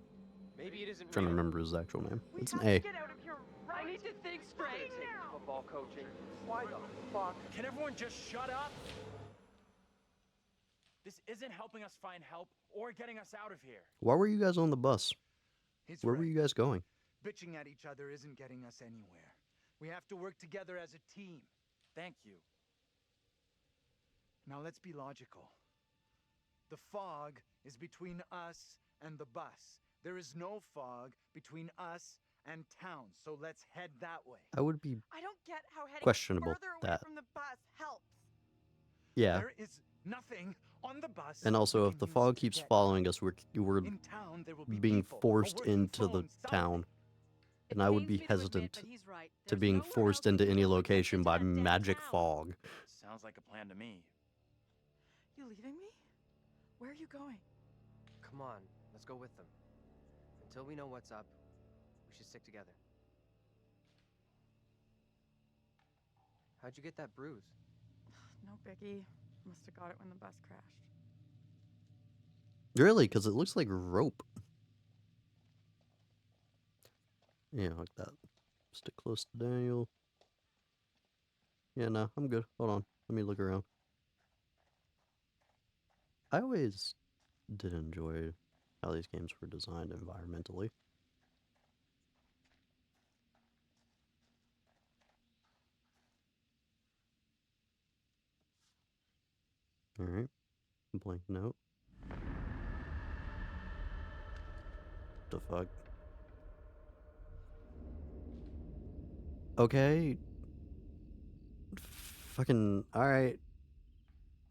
Maybe it isn't trying to real. remember his actual name. We It's an have A. to get out of here right I need to think straight. now. Football coaching. Why the fuck? Can everyone just shut up? This isn't helping us find help or getting us out of here. Why were you guys on the bus? He's Where right. were you guys going? Bitching at each other isn't getting us anywhere. We have to work together as a team. Thank you. Now let's be logical. The fog is between us and the bus. There is no fog between us and town, so let's head that way. I would be I don't get how heading questionable further away that. from the bus helps. Yeah. There is nothing on the bus. And also, we if can the use fog to keeps get following us, we're in town, there will be being people, a forced working into the phone, something. town. It And I would pains be me to admit, hesitant but he's right. to There's being nowhere forced else we into can any go but just location into by that damn magic town. fog. Sounds like a plan to me. You leaving me? Where are you going? Come on, let's go with them. Until we know what's up, we should stick together. How'd you get that bruise? No biggie. Must have got it when the bus crashed. Really? Because it looks like rope. Yeah, like that. Stick close to Daniel. Yeah, no, I'm good. Hold on. Let me look around. I always did enjoy how these games were designed environmentally. Alright. Blank note. The fuck? Okay. Fucking, alright.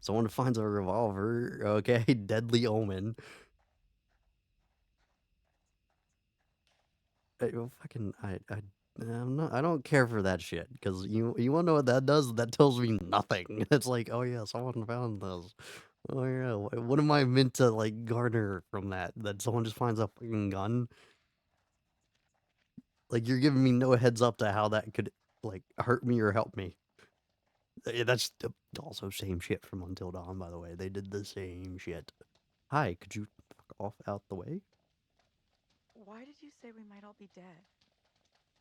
Someone finds a revolver. Okay, deadly omen. Fucking, I'm not, I don't care for that shit, because you wanna know what that does? That tells me nothing. It's like, oh yeah, someone found this. Oh yeah, what am I meant to, like, garner from that? That someone just finds a fucking gun? Like, you're giving me no heads up to how that could, like, hurt me or help me. That's also same shit from Until Dawn, by the way. They did the same shit. Hi, could you fuck off out the way? Why did you say we might all be dead?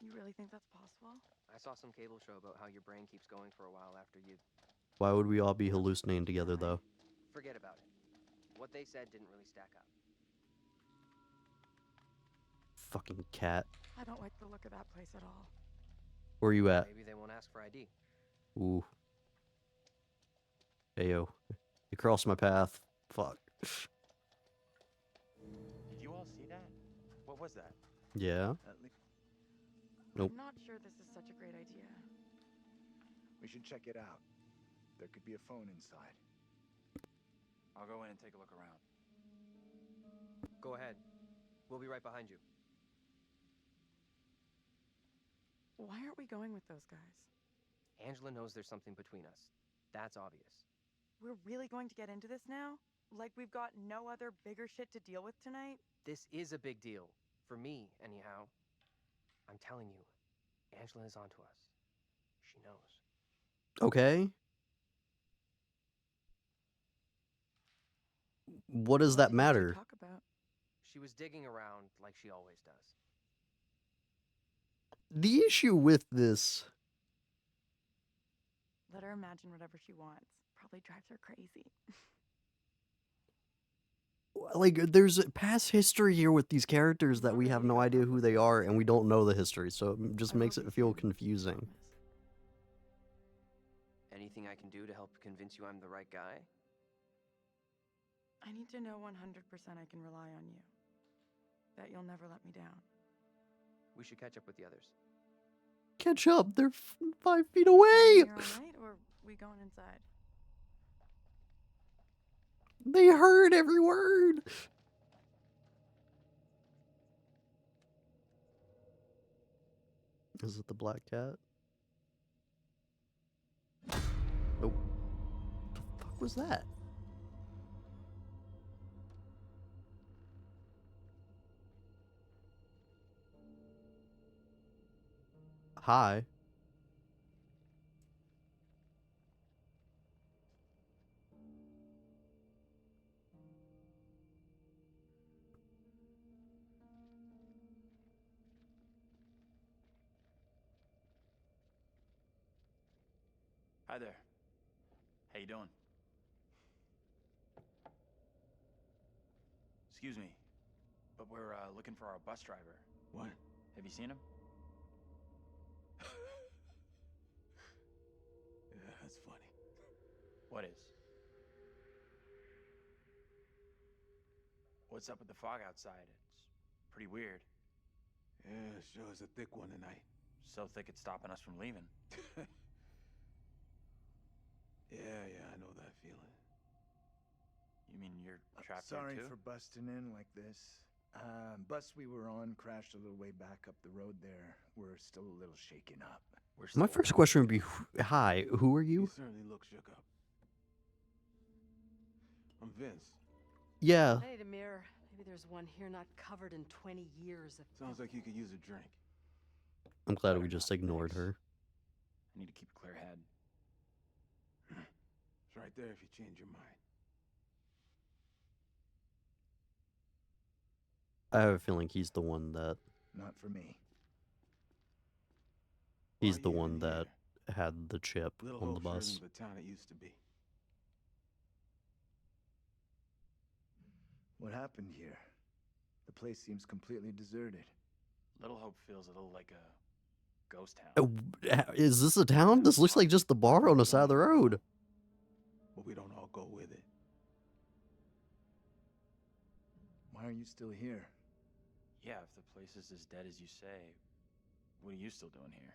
You really think that's possible? I saw some cable show about how your brain keeps going for a while after you Why would we all be hallucinating together, though? Forget about it. What they said didn't really stack up. Fucking cat. I don't like the look of that place at all. Where you at? Maybe they won't ask for ID. Ooh. Ayo. You crossed my path. Fuck. Did you all see that? What was that? Yeah? Nope. I'm not sure this is such a great idea. We should check it out. There could be a phone inside. I'll go in and take a look around. Go ahead. We'll be right behind you. Why aren't we going with those guys? Angela knows there's something between us. That's obvious. We're really going to get into this now? Like we've got no other bigger shit to deal with tonight? This is a big deal. For me, anyhow. I'm telling you, Angela is onto us. She knows. Okay. What does that What did you two matter? talk about? She was digging around like she always does. The issue with this... Let her imagine whatever she wants. Probably drives her crazy. Like, there's past history here with these characters that we have no idea who they are, and we don't know the history, so it just I makes will it be feel soon, confusing. promise. Anything I can do to help convince you I'm the right guy? I need to know 100% I can rely on you. That you'll never let me down. We should catch up with the others. Catch up, they're 5 feet Staying away! here all night, or we going inside? They heard every word! Is it the black cat? Nope. What the fuck was that? Hi. Hi there. How you doing? Excuse me, but we're looking for our bus driver. What? Have you seen him? Yeah, that's funny. What is? What's up with the fog outside? It's pretty weird. Yeah, sure is a thick one tonight. So thick it's stopping us from leaving. Yeah, I know that feeling. You mean you're trapped Sorry here too? for busting in like this. Bus we were on crashed a little way back up the road there. We're still a little shaken up. We're My still first question would be, hi, who are You you? certainly look shook up. I'm Vince. Yeah. I need a mirror. Maybe there's one here not covered in 20 years of... Sounds like you could use a drink. I'm glad Better we just not, ignored thanks. her. I need to keep a clear head. It's right there if you change your mind. I have a feeling he's the one that... Not for me. He's Why the you one even that here? had the chip Little on the Hope sure bus. isn't the town it used to be. What happened here? The place seems completely deserted. Little Hope feels a little like a ghost town. Is this a town? This looks like just the bar on the side of the road. But we don't all go with it. Why are you still here? Yeah, if the place is as dead as you say, what are you still doing here?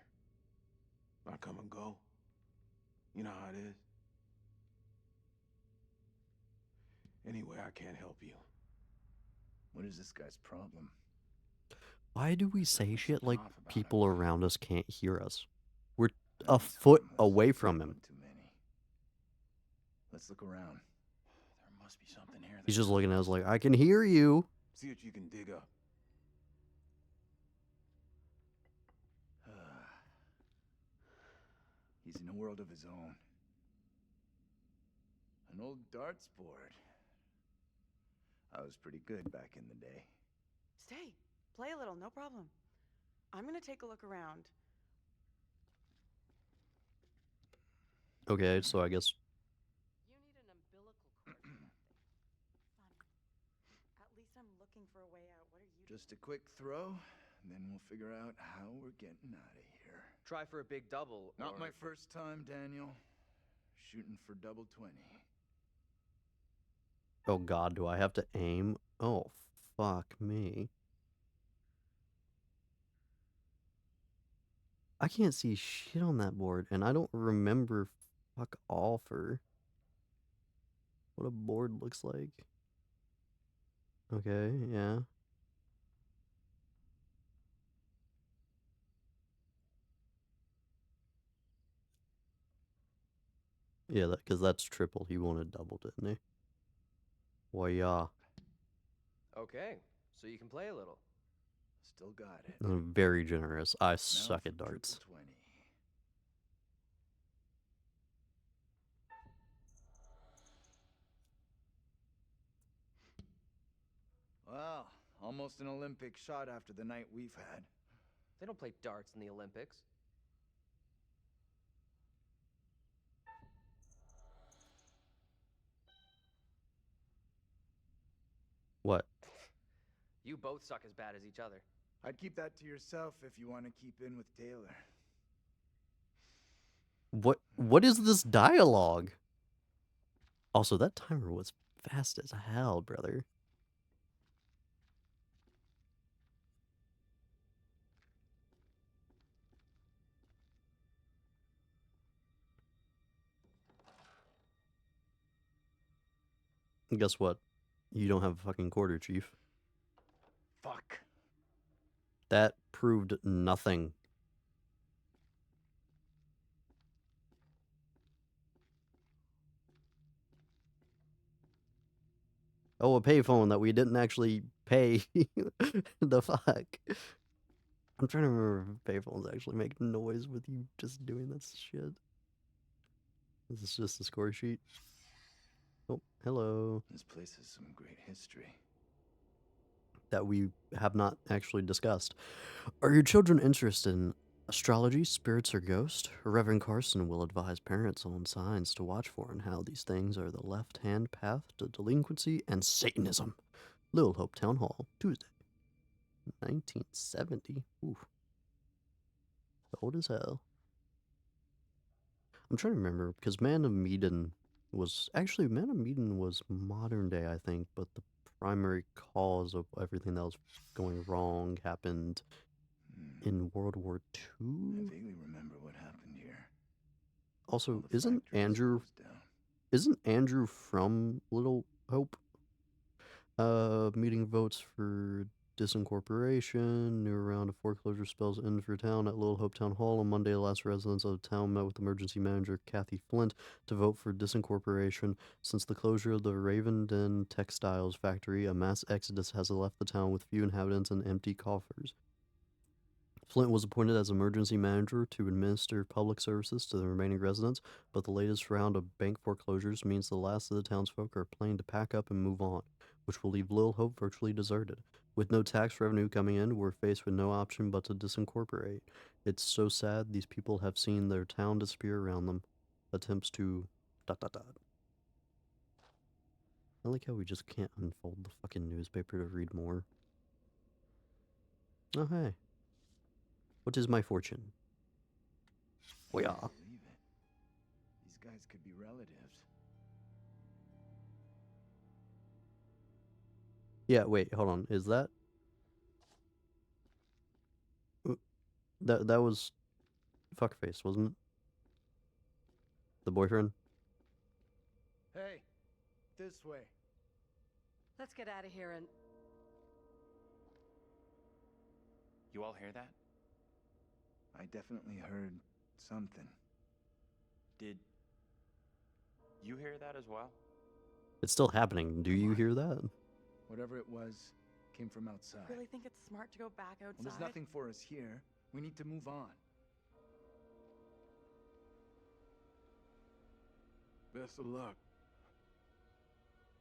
I come and go. You know how it is. Anyway, I can't help you. What is this guy's problem? Why do we say shit something like off about people him. around us can't hear us? We're That a means foot harmless. away from One him. too many. Let's look around. There must be something here. He's that just we're looking at us supposed like, to- I can hear you. See what you can dig up. He's in a world of his own. An old darts board. I was pretty good back in the day. Stay. Play a little, no problem. I'm gonna take a look around. Okay, so I guess... You need an umbilical cord for that thing. At least I'm looking for a way out. What are you Just a quick throw, and then we'll figure out how we're getting out of here. Try for a big double, Not or... my first time, Daniel. Shooting for double 20. Oh god, do I have to aim? Oh, fuck me. I can't see shit on that board, and I don't remember fuck all for what a board looks like. Okay, yeah. Yeah, because that's triple. He wanted double, didn't he? Well, yeah. Okay, so you can play a little. Still got it. Very generous. I Now suck for at darts. triple 20. Well, almost an Olympic shot after the night we've had. They don't play darts in the Olympics. What? You both suck as bad as each other. I'd keep that to yourself if you want to keep in with Taylor. What is this dialogue? Also, that timer was fast as hell, brother. And guess what? You don't have a fucking quarter, Chief. Fuck. That proved nothing. Oh, a payphone that we didn't actually pay. The fuck? I'm trying to remember if payphones actually make noise with you just doing this shit. Is this just a score sheet? Oh, hello. This place has some great history. That we have not actually discussed. Are your children interested in astrology, spirits, or ghosts? Reverend Carson will advise parents on signs to watch for and how these things are the left-hand path to delinquency and Satanism. Little Hope Town Hall, Tuesday, 1970. Ooh, old as hell. I'm trying to remember because Man of Medan was modern day, I think, but the primary cause of everything that was going wrong happened in World War I II. vaguely remember what happened here. Also, All the isn't factories closed down. Andrew from Little Hope? Meeting votes for disincorporation. New round of foreclosure spells end for town at Little Hope Town Hall on Monday. The last residents of the town met with emergency manager Kathy Flint to vote for disincorporation. Since the closure of the Raven Den textiles factory, a mass exodus has left the town with few inhabitants and empty coffers. Flint was appointed as emergency manager to administer public services to the remaining residents, but the latest round of bank foreclosures means the last of the townsfolk are planning to pack up and move on, which will leave Little Hope virtually deserted. With no tax revenue coming in, we're faced with no option but to disincorporate. It's so sad these people have seen their town disappear around them. Attempts to... ... I like how we just can't unfold the fucking newspaper to read more. Oh, hey. What is my fortune? Oh, yeah. Believe it. These guys could be relatives. Yeah, wait, hold on. Is that... That was Fuckface, wasn't it? The boyfriend? Hey, this way. Let's get out of here and... You all hear that? I definitely heard something. Did you hear that as well? It's still happening. Do Come you on. hear that? Whatever it was came from outside. really think it's smart to go back outside? Well, there's nothing for us here. We need to move on. Best of luck.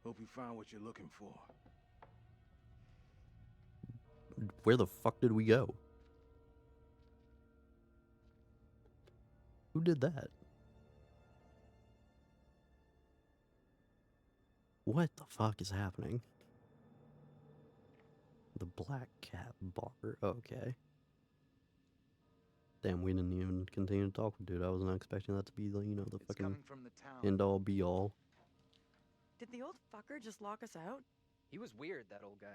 Hope you find what you're looking for. Where the fuck did we go? Who did that? What the fuck is happening? The Black Cat Bar. Okay. Damn, we didn't even continue to talk with dude. I wasn't expecting that to be the, you know, the It's fucking coming from the town. end all be all. Did the old fucker just lock us out? He was weird, that old guy.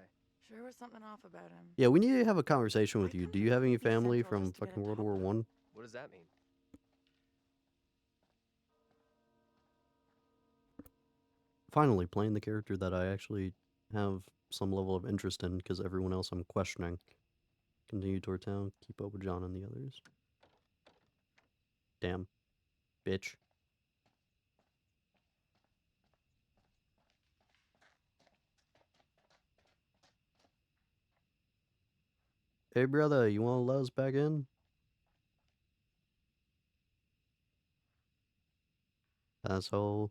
Sure was something off about him. Yeah, we need to have a conversation with I you. couldn't Do you have any believe he sent family all from this to get fucking into World War Uptown. One? What does that mean? Finally, playing the character that I actually have some level of interest in, because everyone else I'm questioning. Continue toward town, keep up with John and the others. Damn. Bitch. Hey brother, you wanna let us back in? Asshole.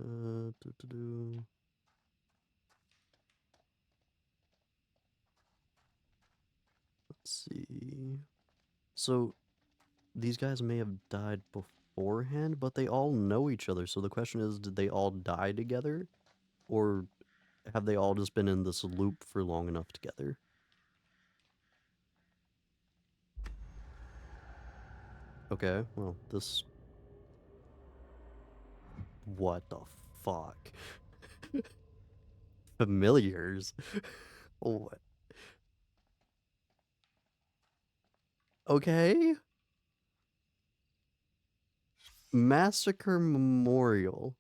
Doo-doo-doo. Let's see. So, these guys may have died beforehand, but they all know each other. So the question is, did they all die together? Or have they all just been in this loop for long enough together? Okay, well, this... What the fuck? Familiars? What? Okay. Massacre Memorial.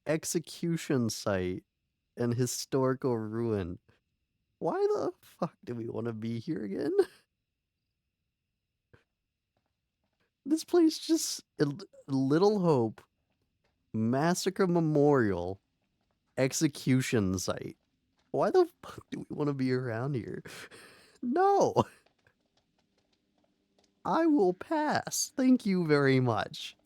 Execution site and historical ruin. Why the fuck do we want to be here again? This place just... Little Hope. Massacre Memorial. Execution site. Why the fuck do we want to be around here? No! I will pass. Thank you very much.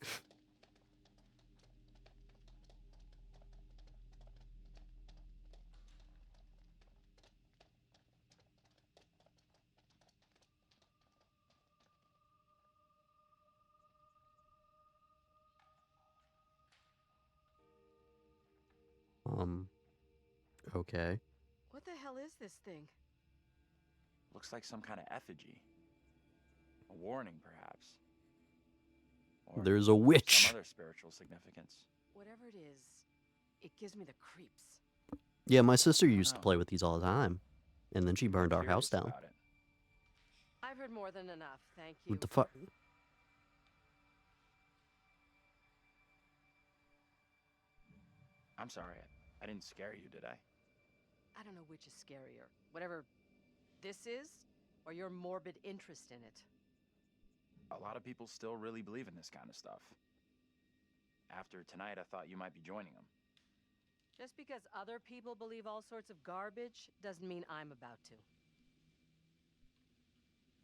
Okay. What the hell is this thing? Looks like some kind of effigy. A warning, perhaps. Or There's a witch. some other spiritual significance. Whatever it is, it gives me the creeps. Yeah, my sister used to play with these all the time. And then she burned our house down. I've heard more than enough, thank you. What the fuck? I'm sorry, I didn't scare you, did I? I don't know which is scarier. Whatever this is, or your morbid interest in it. A lot of people still really believe in this kind of stuff. After tonight, I thought you might be joining them. Just because other people believe all sorts of garbage doesn't mean I'm about to.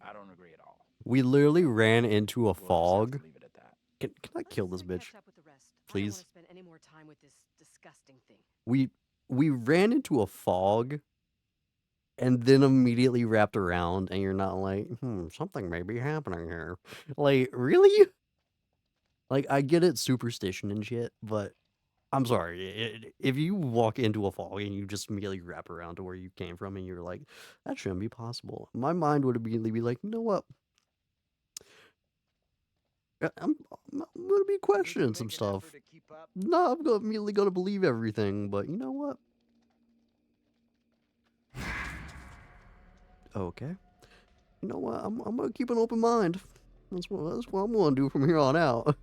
I don't agree at all. We literally ran into a We'll just have fog. to leave it at that. Can I kill this bitch? Catch up with the rest. Please? I don't want to spend any more time with this disgusting thing. We ran into a fog and then immediately wrapped around, and you're not like, something may be happening here. Like, really? Like, I get it, superstition and shit, but I'm sorry. If you walk into a fog and you just immediately wrap around to where you came from and you're like, that shouldn't be possible, my mind would immediately be like, you know what? I'm gonna be questioning some stuff. No, I'm immediately gonna believe everything, but you know what? Okay. You know what? I'm gonna keep an open mind. That's what I'm gonna do from here on out.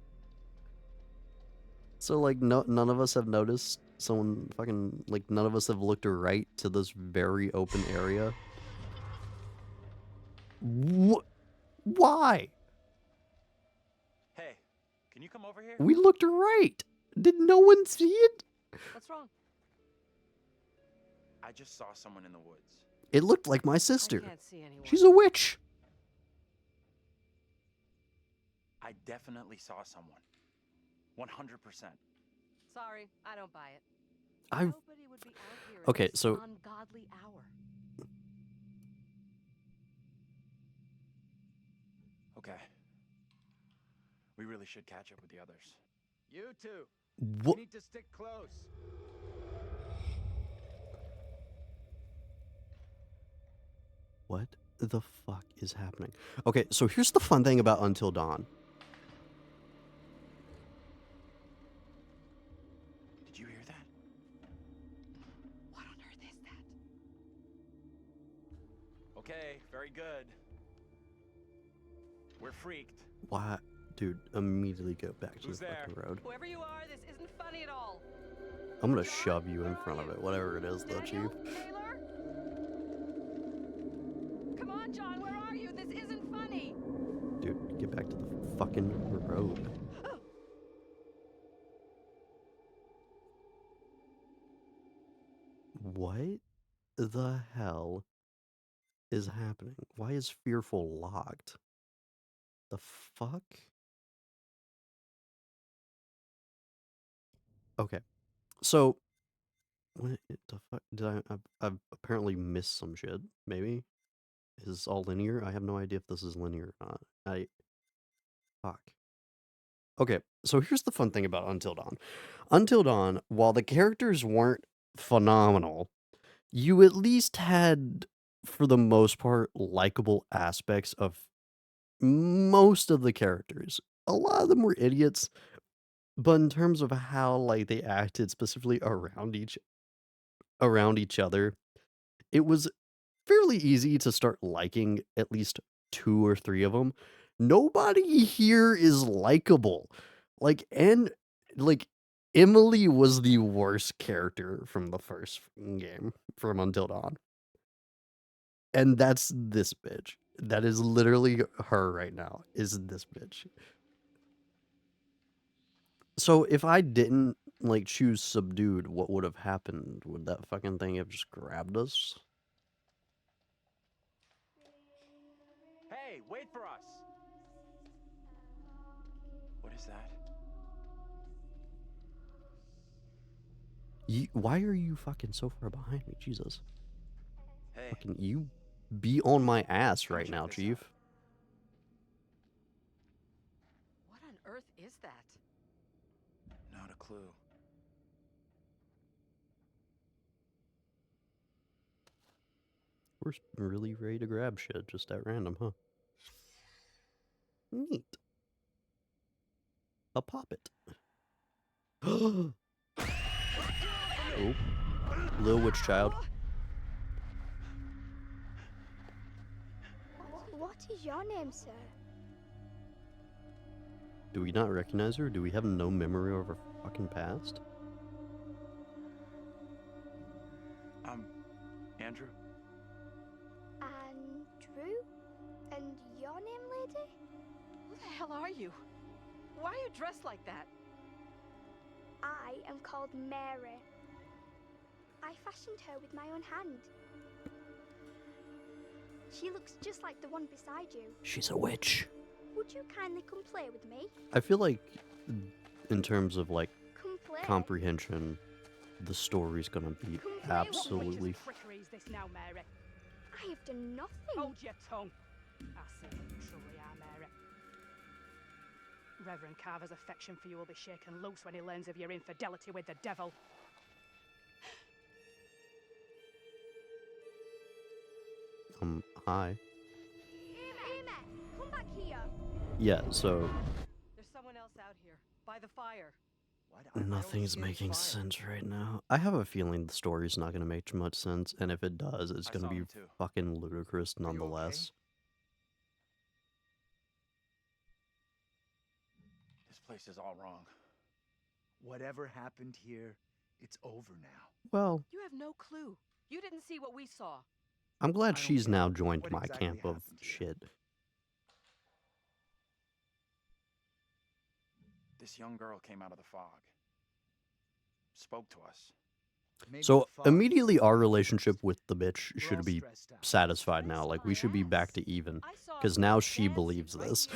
So like, none of us have noticed someone fucking, like, none of us have looked right to this very open area. What? Why? Hey, can you come over here? We looked right. Did no one see it? What's wrong? I just saw someone in the woods. It looked like my sister. I can't see anyone. She's a witch. I definitely saw someone. 100%. Sorry, I don't buy it. I. Nobody would be out here Okay, at this so ungodly hour. Okay. We really should catch up with the others. You two. What? You need to stick close. What the fuck is happening? Okay, so here's the fun thing about Until Dawn. Did you hear that? What on earth is that? Okay, very good. We're freaked. Why? Dude, immediately go back to Who's the fucking there? road. Whoever you are, this isn't funny at all. I'm gonna shove you in front of it, whatever it is, though, Daniel? Chief. Taylor? Come on, John, where are you? This isn't funny. Dude, get back to the fucking road. What the hell is happening? Why is Fearful locked? The fuck? Okay, so what the fuck did I've apparently missed some shit. Maybe is this all linear? I have no idea if this is linear or not. Fuck. Okay, so here's the fun thing about Until Dawn. Until Dawn, while the characters weren't phenomenal, you at least had, for the most part, likable aspects of most of the characters. A lot of them were idiots, but in terms of how like they acted specifically around each other, it was fairly easy to start liking at least 2 or 3 of them. Nobody here is likable. And like, Emily was the worst character from the first game, from Until Dawn. And that's this bitch. That is literally her right now, is this bitch. So if I didn't, like, choose Subdued, what would have happened? Would that fucking thing have just grabbed us? Hey, wait for us! What is that? Why are you fucking so far behind me? Jesus. Hey. Fucking, you be on my ass Come right check now, this Chief. out. What on earth is that? Not a clue. We're really ready to grab shit just at random, huh? Neat. A poppet. Oh, Lil Witch Child. What is your name, sir? Do we not recognize her? Do we have no memory of her fucking past? Andrew? Andrew? And your name, lady? Who the hell are you? Why are you dressed like that? I am called Mary. I fashioned her with my own hand. She looks just like the one beside you. She's a witch. Would you kindly come play with me? I feel like, in terms of, like, Come play. comprehension, the story's gonna be absolutely... What trickery is this now, Mary? I have done nothing. Hold your tongue. I see what you truly are, Mary. Reverend Carver's affection for you will be shaken loose when he learns of your infidelity with the devil. Hi. Amy, come back here. Yeah, so... There's someone else out here, by the fire. What? Nothing's making sense right now. I have a feeling the story's not gonna make much sense, and if it does, it's gonna saw be him too. fucking ludicrous you okay? nonetheless. This place is all wrong. Whatever happened here, it's over now. Well, You have no clue. You didn't see what we saw. I'm glad I don't she's get now it. joined What my exactly camp of happened here? shit. This young girl came out of the fog. Spoke to us. Maybe So the fog immediately is our the relationship past. with the bitch We're all should be stressed out. satisfied now. Like, we should be back to even. Because now she believes this.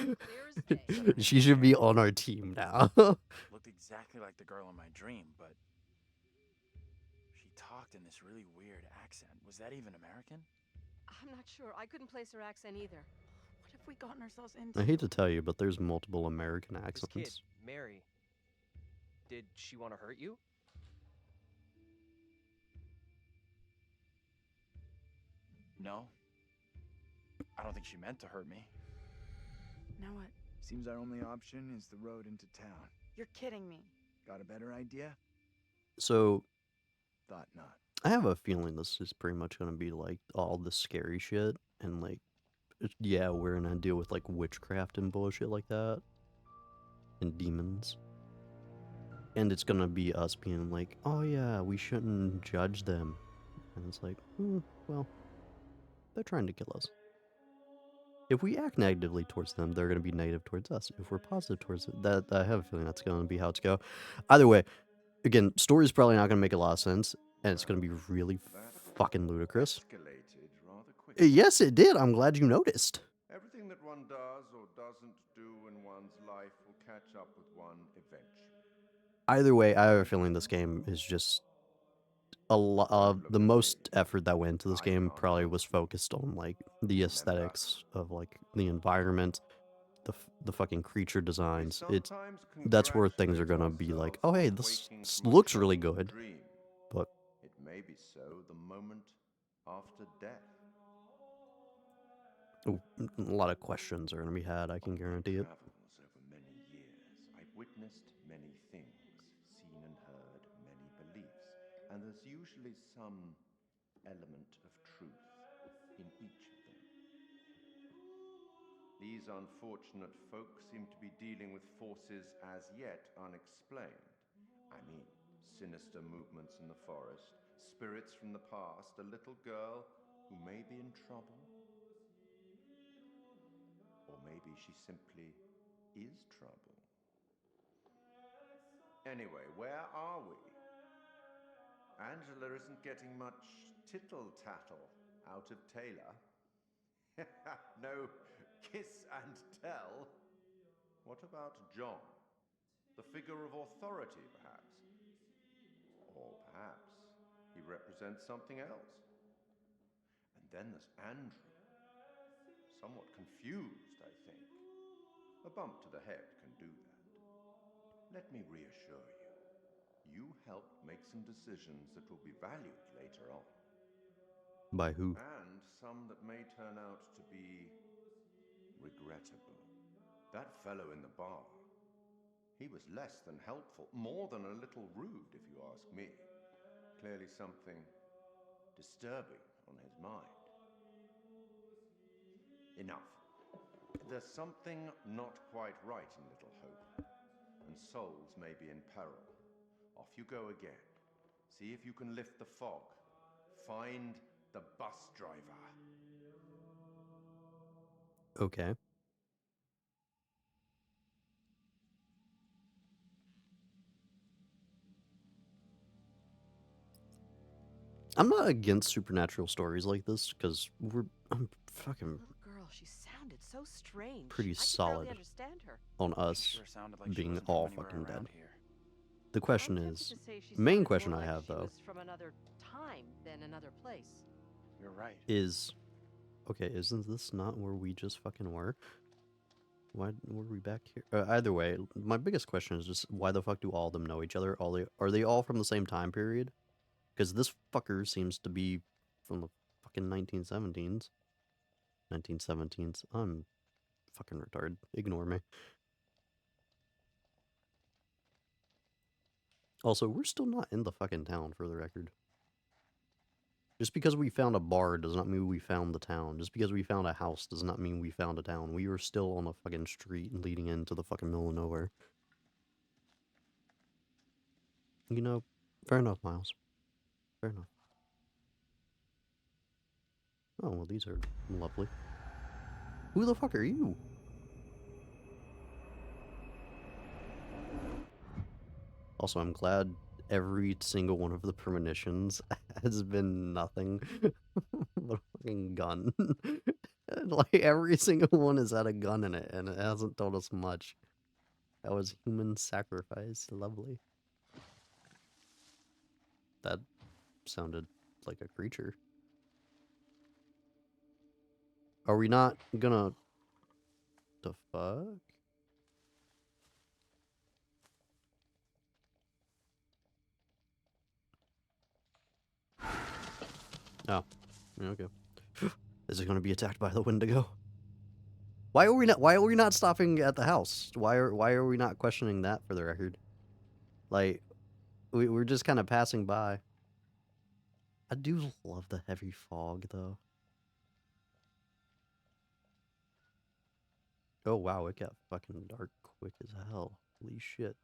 She should be on our team now. Looked exactly like the girl in my dream, but she talked in this really weird accent. Was that even American? I'm not sure. I couldn't place her accent either. What if have we gotten ourselves into? I hate to tell you, but there's multiple American This kid, accents. Mary, did she want to hurt you? No. I don't think she meant to hurt me. Now what? Seems our only option is the road into town. You're kidding me. Got a better idea? So, Thought not. I have a feeling this is pretty much gonna be like all the scary shit, and like, yeah, we're gonna deal with like witchcraft and bullshit like that, and demons. And it's gonna be us being like, oh yeah, we shouldn't judge them. And it's like, well, they're trying to kill us. If we act negatively towards them, they're going to be negative towards us. If we're positive towards it, that I have a feeling that's going to be how it's go. Either way, again, story's probably not going to make a lot of sense, and it's going to be really fucking ludicrous. Escalated rather quickly. Yes, it did. I'm glad you noticed. Everything that one does or doesn't do in one's life will catch up with one eventually. Either way, I have a feeling this game is just a lot. The most effort that went into this game probably was focused on like the aesthetics of like the environment, the fucking creature designs. That's where things are gonna be like, oh hey, this looks really good, but it may be so the moment after death. Ooh, a lot of questions are gonna be had. I can guarantee it. Travels over many years, I've witnessed many things, seen and heard many beliefs, and there's usually some element of truth in each of them. These unfortunate folk seem to be dealing with forces as yet unexplained. I mean, sinister movements in the forest, spirits from the past, a little girl who may be in trouble. Or maybe she simply is trouble. Anyway, where are we? Angela isn't getting much tittle-tattle out of Taylor. No kiss and tell. What about John? The figure of authority, perhaps? Or perhaps he represents something else. And then there's Andrew. Somewhat confused, I think. A bump to the head can do that. Let me reassure you. You helped make some decisions that will be valued later on. By who? And some that may turn out to be regrettable. That fellow in the bar, he was less than helpful, more than a little rude, if you ask me. Clearly something disturbing on his mind. Enough. There's something not quite right in Little Hope, and souls may be in peril. Off you go again. See if you can lift the fog. Find the bus driver. Okay. I'm not against supernatural stories like this because I'm fucking Little girl, she sounded so strange. pretty I could solid barely understand her. on us Sure sounded like she being wasn't all from anywhere fucking dead. around here. The question I'm is, tempted to say she main sounded question more I like have she though was from another time than another place. You're right. is, okay, isn't this not where we just fucking were? Why were we back here? Either way, my biggest question is just why the fuck do all of them know each other? Are they all from the same time period? Because this fucker seems to be from the fucking 1917s. 1917s. I'm fucking retarded. Ignore me. Also, we're still not in the fucking town, for the record. Just because we found a bar does not mean we found the town. Just because we found a house does not mean we found a town. We were still on a fucking street leading into the fucking middle of nowhere. You know, fair enough, Miles. Fair enough. Oh, well, these are lovely. Who the fuck are you? Also, I'm glad every single one of the premonitions has been nothing but a fucking gun. Like, every single one has had a gun in it, and it hasn't told us much. That was human sacrifice. Lovely. That sounded like a creature. Are we not gonna The fuck? Oh, okay. Is it going to be attacked by the Wendigo? Why are we not stopping at the house? Why are we not questioning that for the record? Like, we're just kind of passing by. I do love the heavy fog though. Oh wow, it got fucking dark quick as hell. Holy shit.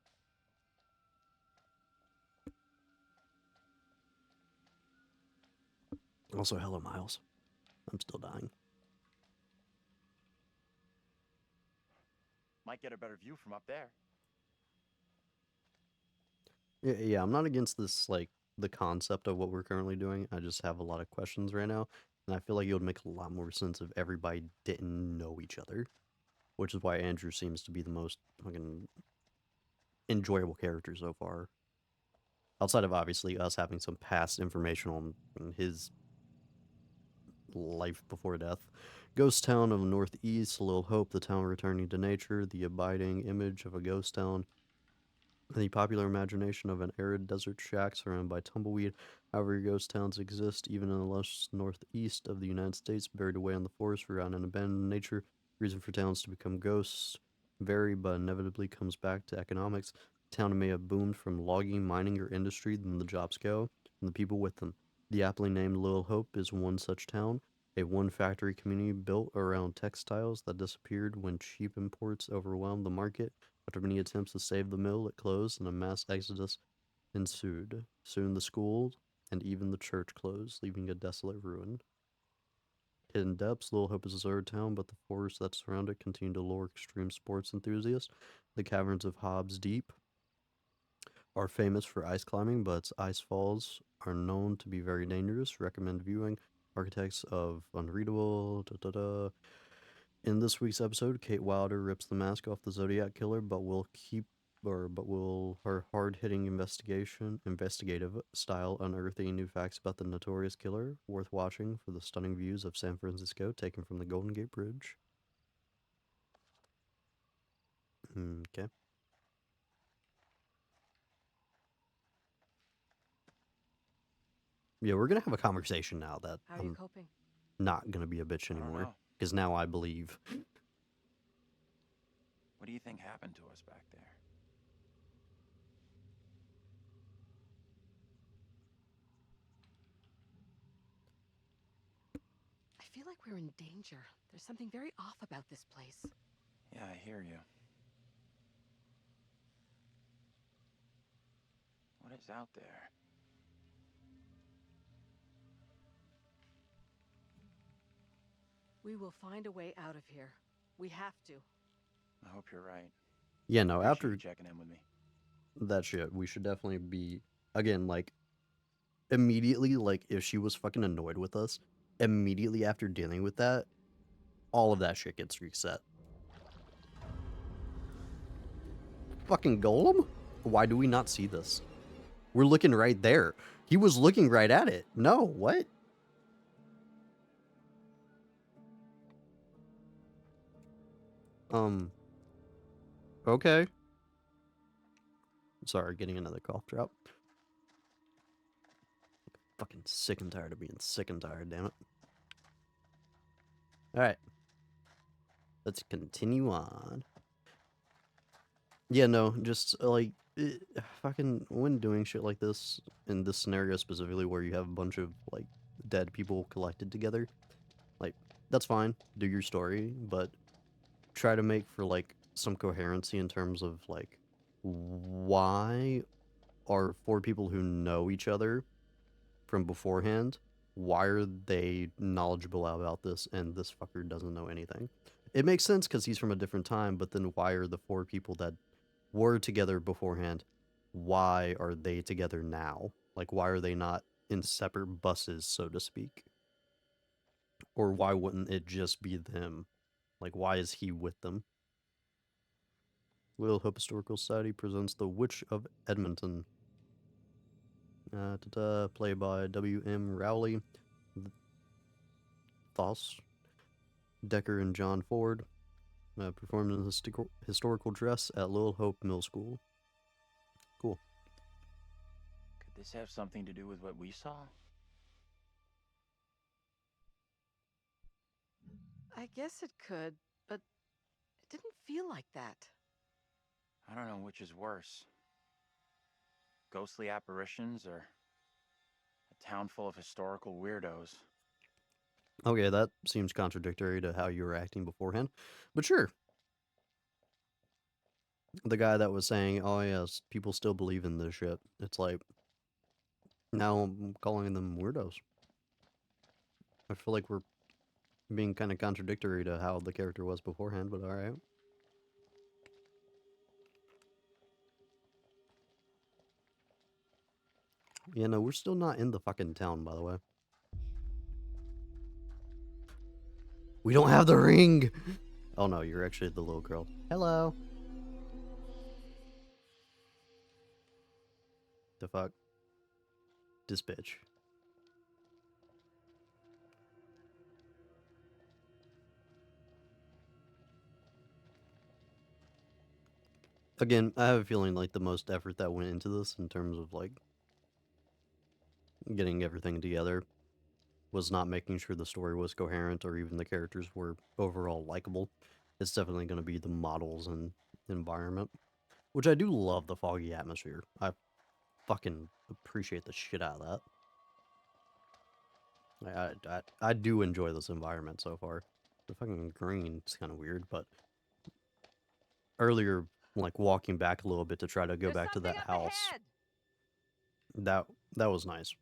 Also, hello Miles. I'm still dying. Might get a better view from up there. Yeah, I'm not against this, like, the concept of what we're currently doing. I just have a lot of questions right now, and I feel like it would make a lot more sense if everybody didn't know each other, which is why Andrew seems to be the most fucking enjoyable character so far. Outside of obviously us having some past information on his life before death. Ghost town of Northeast, Little Hope, the town returning to nature, the abiding image of a ghost town, the popular imagination of an arid desert shack surrounded by tumbleweed. However, ghost towns exist even in the lush northeast of the United States, buried away in the forest, forgotten and abandoned nature. Reason for towns to become ghosts vary, but inevitably comes back to economics. The town may have boomed from logging, mining, or industry, then the jobs go, and the people with them. The aptly named Little Hope is one such town, a one-factory community built around textiles that disappeared when cheap imports overwhelmed the market. After many attempts to save the mill, it closed and a mass exodus ensued. Soon the school and even the church closed, leaving a desolate ruin. Hidden depths, Little Hope is a deserted town, but the forests that surround it continue to lure extreme sports enthusiasts. The caverns of Hobbs Deep are famous for ice climbing, but its ice falls are known to be very dangerous. Recommend viewing. Architects of Unreadable. In this week's episode, Kate Wilder rips the mask off the Zodiac killer, but will her hard-hitting investigative style unearth any new facts about the notorious killer? Worth watching for the stunning views of San Francisco taken from the Golden Gate Bridge. Okay. Yeah, we're gonna have a conversation now that How are you coping? not gonna be a bitch I don't anymore. know. Because now I believe. What do you think happened to us back there? I feel like we're in danger. There's something very off about this place. Yeah, I hear you. What is out there? We will find a way out of here. We have to. I hope you're right. Yeah, no, Appreciate after you checking in with me. that shit, we should definitely be, again, like, immediately, like, if she was fucking annoyed with us, immediately after dealing with that, all of that shit gets reset. Fucking golem? Why do we not see this? We're looking right there. He was looking right at it. No, what? Okay. Sorry, getting another cough drop. Fucking sick and tired of being sick and tired, damn it. Alright. Let's continue on. Yeah, no, just, like, fucking, when doing shit like this, in this scenario specifically, where you have a bunch of, like, dead people collected together, like, that's fine, do your story, but try to make for, like, some coherency in terms of, like, why are four people who know each other from beforehand, why are they knowledgeable about this and this fucker doesn't know anything? It makes sense because he's from a different time, but then why are the four people that were together beforehand, why are they together now? Like, why are they not in separate buses, so to speak? Or why wouldn't it just be them? Like, why is he with them? Little Hope Historical Society presents The Witch of Edmonton. Played by W.M. Rowley, Thos, Decker, and John Ford. Performed in the historical dress at Little Hope Middle School. Cool. Could this have something to do with what we saw? I guess it could, but it didn't feel like that. I don't know which is worse. Ghostly apparitions or a town full of historical weirdos. Okay, that seems contradictory to how you were acting beforehand, but sure. The guy that was saying, "Oh yes, people still believe in this shit." It's like now I'm calling them weirdos. I feel like we're being kind of contradictory to how the character was beforehand, but all right. Yeah, no, we're still not in the fucking town, by the way. We don't have the ring! Oh no, you're actually the little girl. Hello! The fuck? This bitch. Again, I have a feeling like the most effort that went into this in terms of like getting everything together was not making sure the story was coherent or even the characters were overall likable. It's definitely going to be the models and environment, which I do love the foggy atmosphere. I fucking appreciate the shit out of that. I do enjoy this environment so far. The fucking green is kind of weird, but earlier, like walking back a little bit to try to go There's back to something that up house, ahead. that was nice.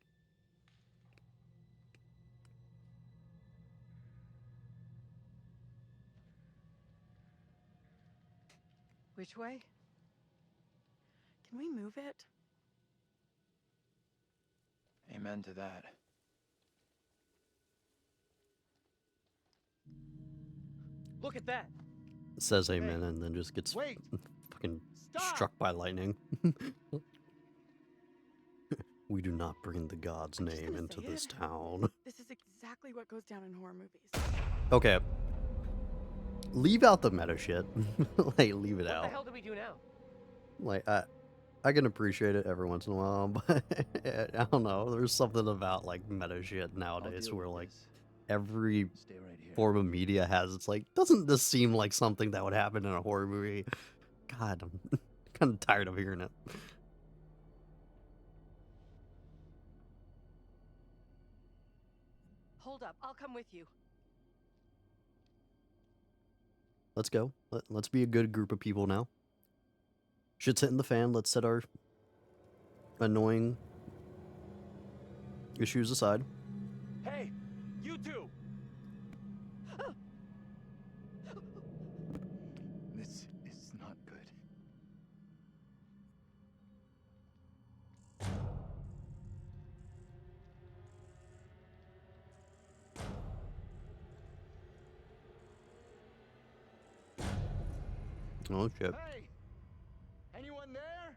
Which way? Can we move it? Amen to that. Look at that. Says amen and then just gets Wait! fucking Stop! struck by lightning. We do not bring the god's I'm just name gonna into say this it. town. This is exactly what goes down in horror movies. Okay. Leave out the meta shit. Like, leave it What out. the hell do we do now? Like, I can appreciate it every once in a while, but I don't know. There's something about, like, meta shit nowadays where, like, every form of media has, it's like, doesn't this seem like something that would happen in a horror movie? God, I'm kind of tired of hearing it. Hold up, I'll come with you. Let's go. Let's be a good group of people now. Shit's hitting the fan. Let's set our annoying issues aside. Hey, you two! This is not good. Oh, shit. Hey! Anyone there?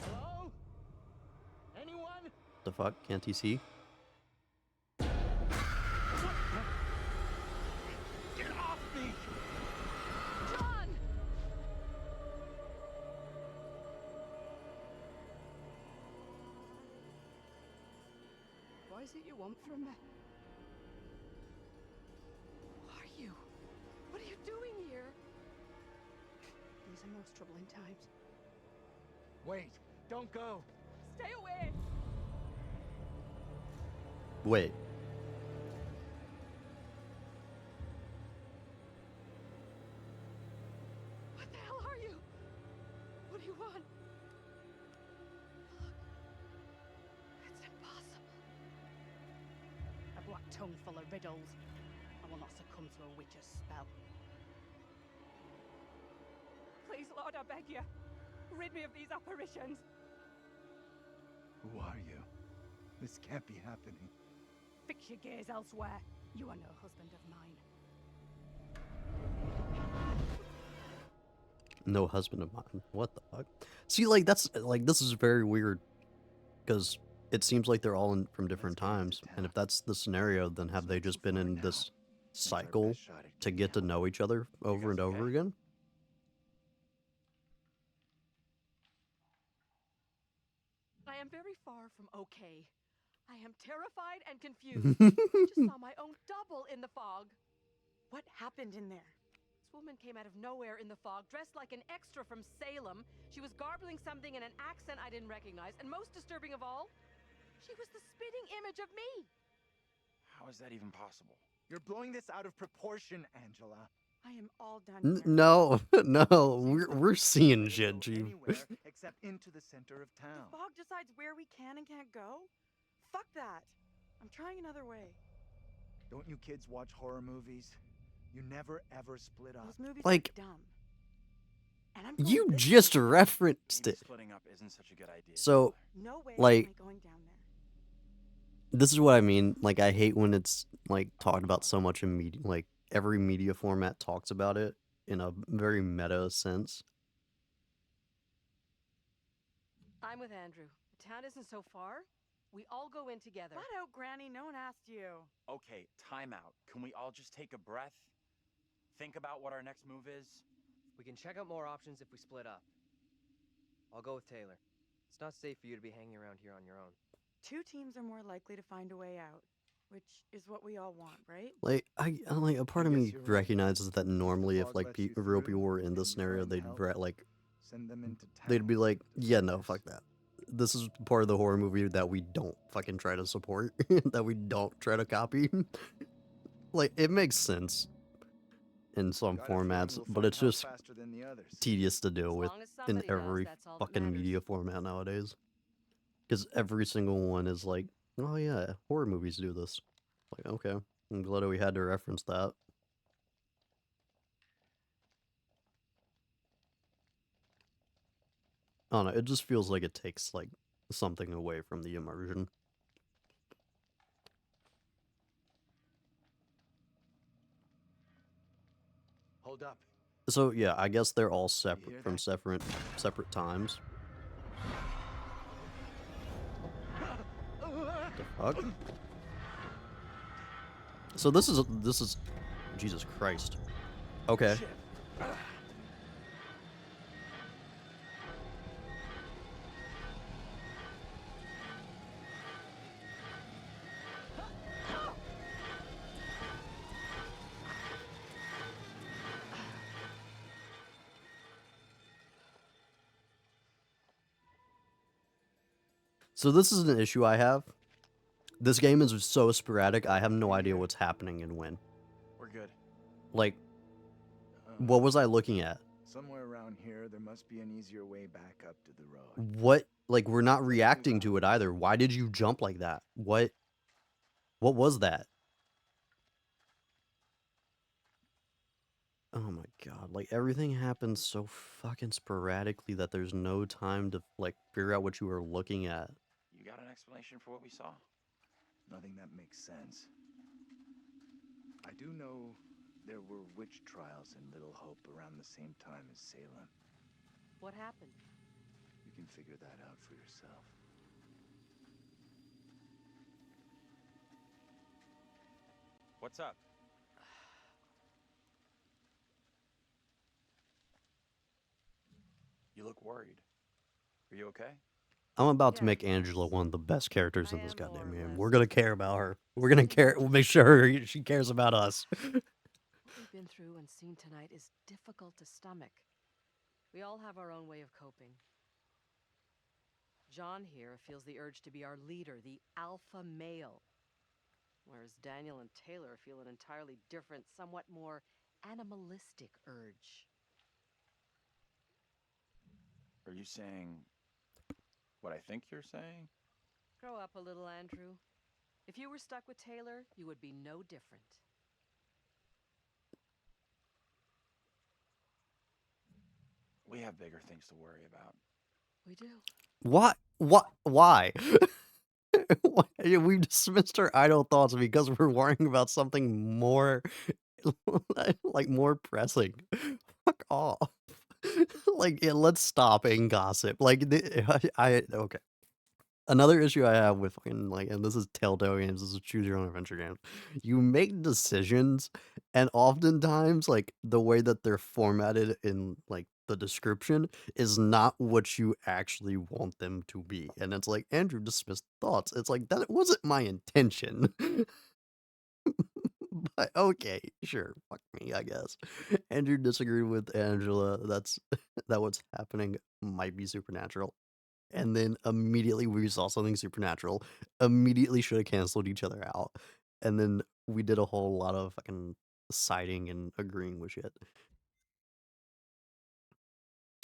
Hello? Anyone? The fuck? Can't he see? Get off me! John! What is it you want from me? Who are you? What are you doing here? These are most troubling times. Wait, don't go. Stay away! Wait. What the hell are you? What do you want? Look. It's impossible. A black tongue full of riddles. I will not succumb to a witch's spell. Please, Lord, I beg you. Rid me of these apparitions. Who are you? This can't be happening. Fix your gaze elsewhere. You are no husband of mine. No husband of mine. What the fuck? See, like, that's, like, this is very weird. Because it seems like they're all from different times. And if that's the scenario, then have they just been in this cycle to get to know each other over and over again. I am very far from okay. I am terrified and confused. I just saw my own double in the fog. What happened in there? This woman came out of nowhere in the fog, dressed like an extra from Salem. She was garbling something in an accent I didn't recognize, and most disturbing of all, she was the spitting image of me. How is that even possible? You're blowing this out of proportion, Angela. I am all done here. No, no, Seems like we're we seeing can't shit, go Chief. anywhere except into the center of town. The fog decides where we can and can't go? Fuck that. I'm trying another way. Don't you kids watch horror movies? You never ever split up. Those movies Like, are dumb. And I'm going you this just way. referenced Maybe it. splitting up isn't such a good idea. So, No way like, am I going down there. this is what I mean. Like, I hate when it's like talked about so much in media. Like, every media format talks about it in a very meta sense. I'm with Andrew. The town isn't so far. We all go in together. Flat out, Granny. No one asked you. Okay, time out. Can we all just take a breath? Think about what our next move is? We can check out more options if we split up. I'll go with Taylor. It's not safe for you to be hanging around here on your own. 2 teams are more likely to find a way out, which is what we all want, right? Like, I like a part of guess me you're right. recognizes that normally, if fog like lets you real through, people were in and this you scenario, find they'd help, like Send them into town. they'd be like, to yeah, no, disperse. fuck that. This is part of the horror movie that we don't fucking try to support, that we don't try to copy. Like, it makes sense in some Got a feeling formats, we'll but find it's help just faster than the others. tedious to deal As with long as in somebody does, every that's all that fucking matters. media format nowadays. Because every single one is like, oh yeah, horror movies do this. Like, okay, I'm glad we had to reference that. I don't know, it just feels like it takes like something away from the immersion. Hold up. So yeah, I guess they're all hear separate from that? separate times. The fuck? So this is Jesus Christ. Okay. Shit. So this is an issue I have. This game is so sporadic, I have no idea what's happening and when. We're good. Like, what was I looking at? Somewhere around here, there must be an easier way back up to the road. What? Like, we're not reacting to it either. Why did you jump like that? What was that? Oh my god, like, everything happens so fucking sporadically that there's no time to, like, figure out what you were looking at. You got an explanation for what we saw? Nothing that makes sense. I do know there were witch trials in Little Hope around the same time as Salem. What happened? You can figure that out for yourself. What's up? You look worried. Are you okay? I'm about to Yeah, make Angela one of the best characters in I this am more goddamn or game. less. We're gonna care about her. We're gonna care. We'll make sure she cares about us. What we've been through and seen tonight is difficult to stomach. We all have our own way of coping. John here feels the urge to be our leader, the alpha male. Whereas Daniel and Taylor feel an entirely different, somewhat more animalistic urge. Are you saying what I think you're saying? Grow up a little, Andrew. If you were stuck with Taylor, you would be no different. We have bigger things to worry about. We do. What? Why? We've dismissed our idle thoughts because we're worrying about something more, like, more pressing. Fuck off. Like, yeah, let's stop and gossip. Like, okay. Another issue I have with fucking, like, and this is Telltale games, this is choose your own adventure games. You make decisions, and oftentimes, like, the way that they're formatted in, like, the description is not what you actually want them to be. And it's like, Andrew dismissed thoughts. It's like, that wasn't my intention. But okay, sure, fuck me, I guess. Andrew disagreed with Angela. That's that what's happening might be supernatural. And then immediately we saw something supernatural. Immediately should have canceled each other out. And then we did a whole lot of fucking siding and agreeing with shit.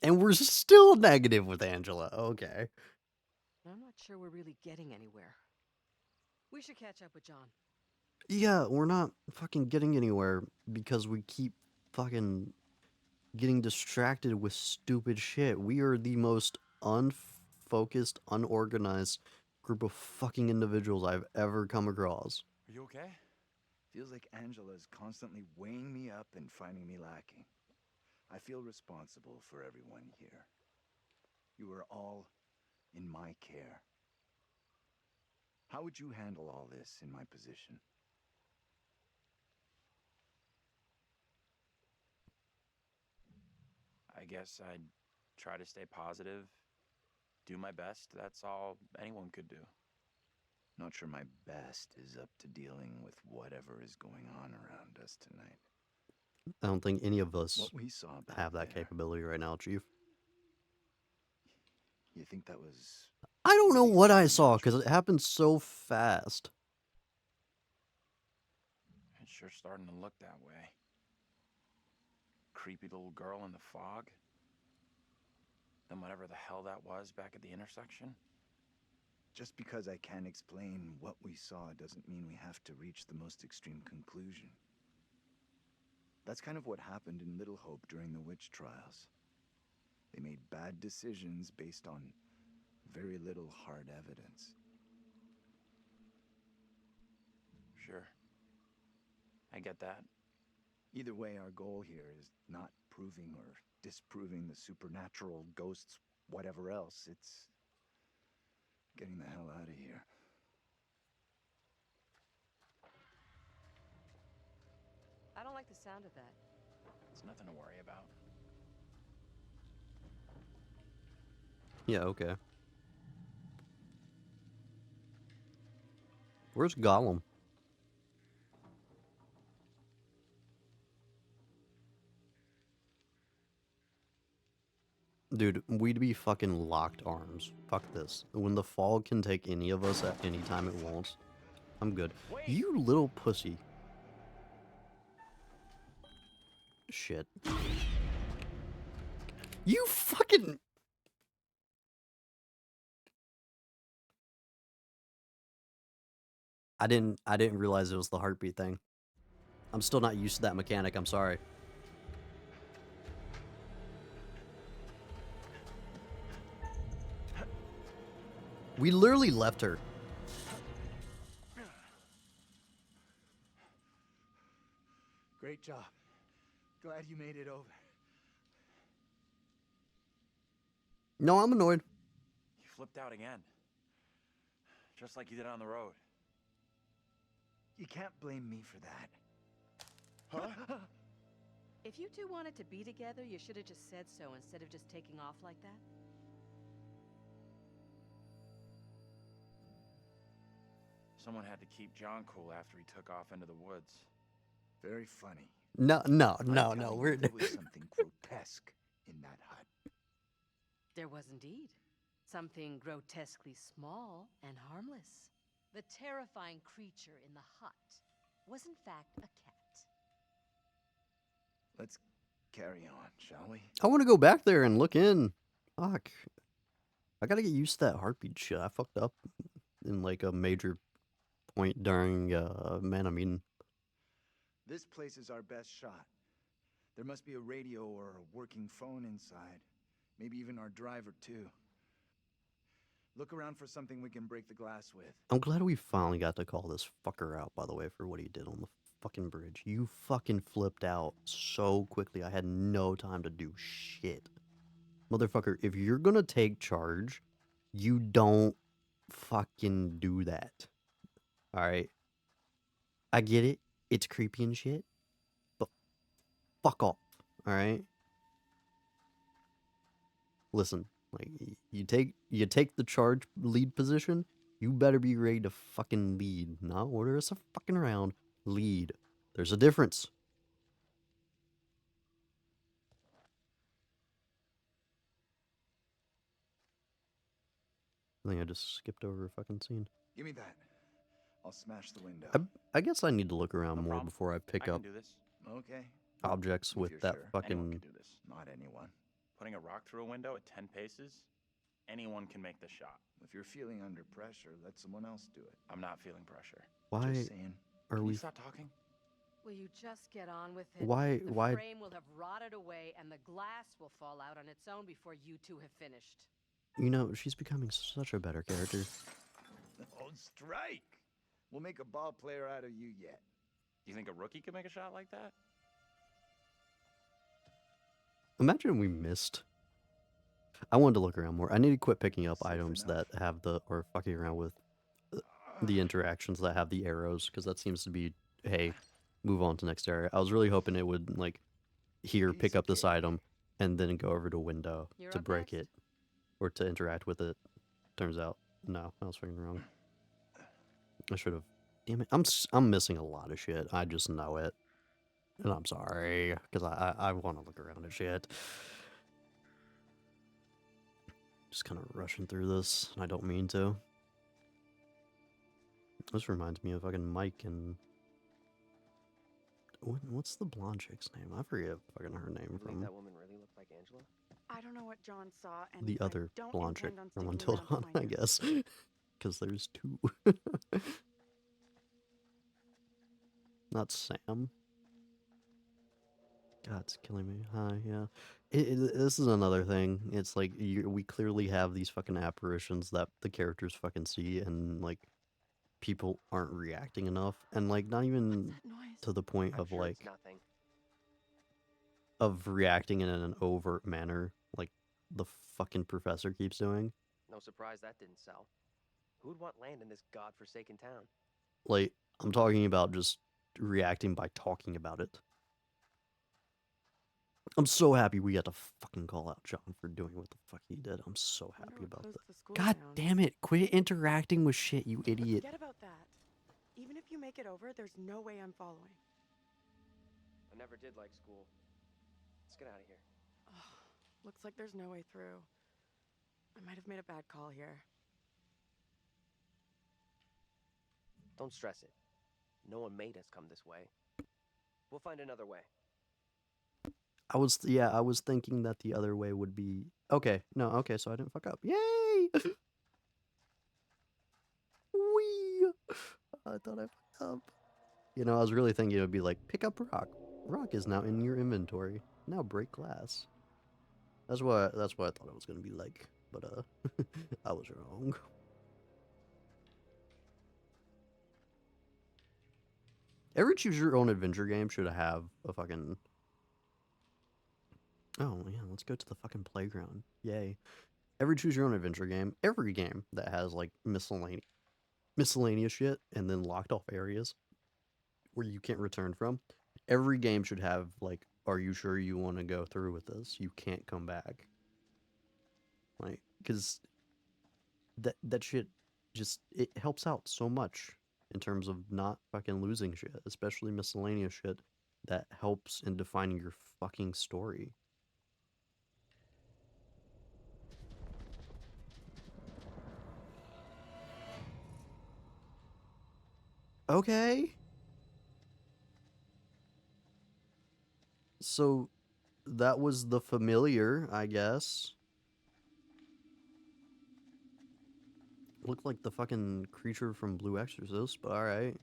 And we're still negative with Angela. Okay. I'm not sure we're really getting anywhere. We should catch up with John. Yeah, we're not fucking getting anywhere because we keep fucking getting distracted with stupid shit. We are the most unfocused, unorganized group of fucking individuals I've ever come across. Are you okay? Feels like Angela's constantly weighing me up and finding me lacking. I feel responsible for everyone here. You are all in my care. How would you handle all this in my position? I guess I'd try to stay positive, do my best. That's all anyone could do. Not sure my best is up to dealing with whatever is going on around us tonight. I don't think any of us What we saw back have that there, capability right now, Chief. you think that was I don't know really what I saw because supernatural? it happened so fast. It's sure starting to look that way. Creepy little girl in the fog. Then whatever the hell that was back at the intersection. Just because I can't explain what we saw doesn't mean we have to reach the most extreme conclusion. That's kind of what happened in Little Hope during the witch trials. They made bad decisions based on very little hard evidence. Sure. I get that. Either way, our goal here is not proving or disproving the supernatural, ghosts, whatever else. It's getting the hell out of here. I don't like the sound of that. It's nothing to worry about. Yeah, okay. Where's Gollum? Dude, we'd be fucking locked arms. Fuck this. When the fog can take any of us at any time it wants, I'm good. Wait. You little pussy. Shit. You fucking... I didn't realize it was the heartbeat thing. I'm still not used to that mechanic, I'm sorry. We literally left her. Great job. Glad you made it over. No, I'm annoyed. You flipped out again. Just like you did on the road. You can't blame me for that. Huh? If you two wanted to be together, you should have just said so instead of just taking off like that. Someone had to keep John cool after he took off into the woods. Very funny. No. We're there was something grotesque in that hut. There was indeed. Something grotesquely small and harmless. The terrifying creature in the hut was in fact a cat. Let's carry on, shall we? I want to go back there and look in. Fuck. I gotta get used to that heartbeat shit. I fucked up in like a major point during Man, I mean. This place is our best shot. There must be a radio or a working phone inside. Maybe even our driver, too. Look around for something we can break the glass with. I'm glad we finally got to call this fucker out, by the way, for what he did on the fucking bridge. You fucking flipped out so quickly. I had no time to do shit. Motherfucker, if you're gonna take charge, you don't fucking do that. Alright? I get it. It's creepy and shit. But fuck off. Alright? Listen, like you take the charge lead position, you better be ready to fucking lead. Not order us a fucking round. Lead. There's a difference. I think I just skipped over a fucking scene. Give me that. I'll smash the window. I guess I need to look around No more problem. before I pick I can up do this. Okay. objects If with you're that sure. Anyone fucking. can do this. Not anyone. Putting a rock through a window at 10 paces? Anyone can make the shot. If you're feeling under pressure, let someone else do it. I'm not feeling pressure. Why Just saying. are Can we? you stop talking? Will you just get on with it? Why? The Why? frame will have rotted away and the glass will fall out on its own before you two have finished. You know, she's becoming such a better character. Oh, strike! We'll make a ball player out of you yet. You think a rookie could make a shot like that? Imagine we missed. I wanted to look around more. I need to quit picking up Safe items enough. that have the, or fucking around with the interactions that have the arrows, because that seems to be, hey, move on to next area. I was really hoping it would, like, here, pick Piece of up this cake. item, and then go over to window You're to up break next. it, or to interact with it. Turns out, no, I was fucking wrong. I should have. Damn it, I'm missing a lot of shit. I just know it, and I'm sorry, because I want to look around at shit. Just kind of rushing through this, and I don't mean to. This reminds me of fucking Mike and what's the blonde chick's name? I forget fucking her name You think from that woman really looked like Angela? I don't know what John saw, and the other I don't blonde chick intend on from sticking Until around to Dawn, find I out. guess, because there's two. Not Sam. God, it's killing me. Hi, yeah. This is another thing. It's like we clearly have these fucking apparitions that the characters fucking see, and like people aren't reacting enough, and like not even That noise. to the point I'm of sure it's like nothing. of reacting in an overt manner, like the fucking professor keeps doing. No surprise that didn't sell. Who'd want land in this godforsaken town? Like I'm talking about just reacting by talking about it. I'm so happy we got to fucking call out John for doing what the fuck he did. I'm so Wonder happy what about closed that. the school God down. damn it! Quit interacting with shit, you But idiot. forget about that. Even if you make it over, there's no way I'm following. I never did like school. Let's get out of here. Looks like there's no way through. I might have made a bad call here. Don't stress it. No one made us come this way. We'll find another way. I was thinking that the other way would be okay. No, okay, so I didn't fuck up. Yay! Wee! I thought I fucked up. You know, I was really thinking it would be like pick up rock. Rock is now in your inventory. Now break glass. That's what I thought it was gonna be like, but I was wrong. Every choose your own adventure game should have a fucking. Oh yeah, let's go to the fucking playground. Yay! Every choose your own adventure game, every game that has like miscellaneous shit and then locked off areas where you can't return from. Every game should have like, are you sure you want to go through with this? You can't come back. Like, because that shit just it helps out so much in terms of not fucking losing shit, especially miscellaneous shit that helps in defining your fucking story. Okay. So that was the familiar, I guess. Looked like the fucking creature from Blue Exorcist, but alright.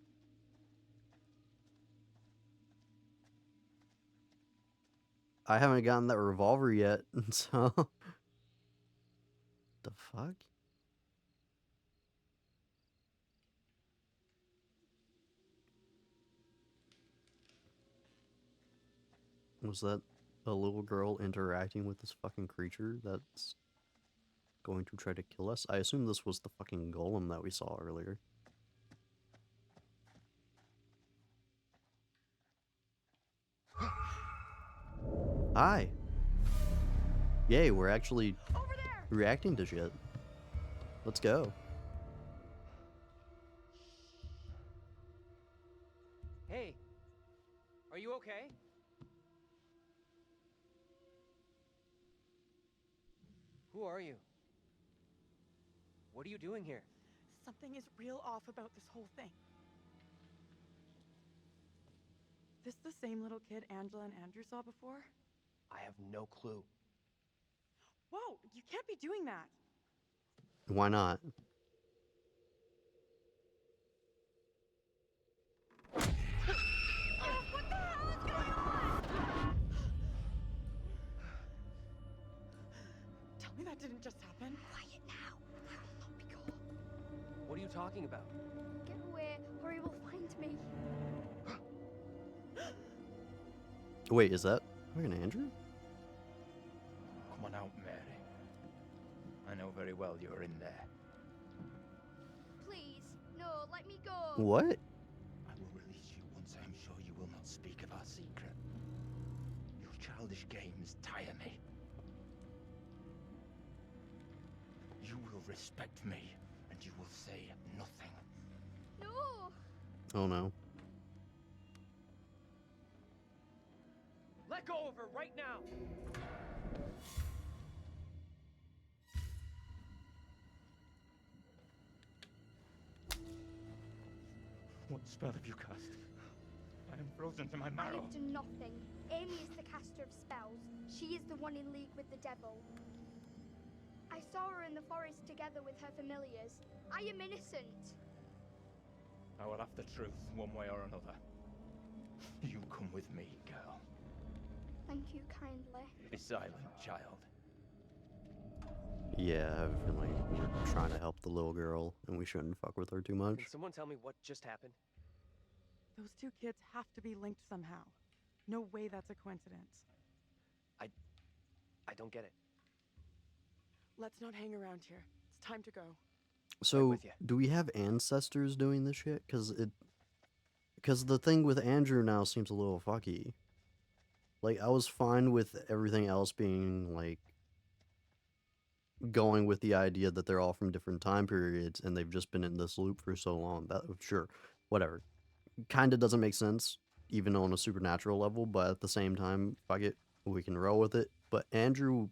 I haven't gotten that revolver yet, so. The fuck? Was that a little girl interacting with this fucking creature? That's going to try to kill us? I assume this was the fucking golem that we saw earlier. Hi. Yay, we're actually reacting to shit. Let's go. Hey, are you okay? Who are you? What are you doing here? Something is real off about this whole thing. This the same little kid Angela and Andrew saw before? I have no clue. Whoa, you can't be doing that. Why not? What the hell is going on? Tell me that didn't just happen. Quiet now. That will not be cool. What are you talking about? Get away, or he will find me. Wait, is that fucking Andrew? Come on out, Mary. I know very well you're in there. Please, no, let me go. What? I will release you once I am sure you will not speak of our secret. Your childish games tire me. You will respect me, and you will say nothing. No. Oh no. Let go of her right now! What spell have you cast? I am frozen to my I marrow. have done nothing. Amy is the caster of spells. She is the one in league with the devil. I saw her in the forest together with her familiars. I am innocent. I will have the truth one way or another. You come with me, girl. Thank you kindly. Be silent, child. Yeah, I have a feeling we're trying to help the little girl, and we shouldn't fuck with her too much. Can someone tell me what just happened? Those two kids have to be linked somehow. No way that's a coincidence. I don't get it. Let's not hang around here. It's time to go. So, with ya. do we have ancestors doing this shit? Because the thing with Andrew now seems a little fucky. Like, I was fine with everything else being, like, going with the idea that they're all from different time periods, and they've just been in this loop for so long. That, sure, whatever. Kinda doesn't make sense, even on a supernatural level, but at the same time, fuck it, we can roll with it. But Andrew,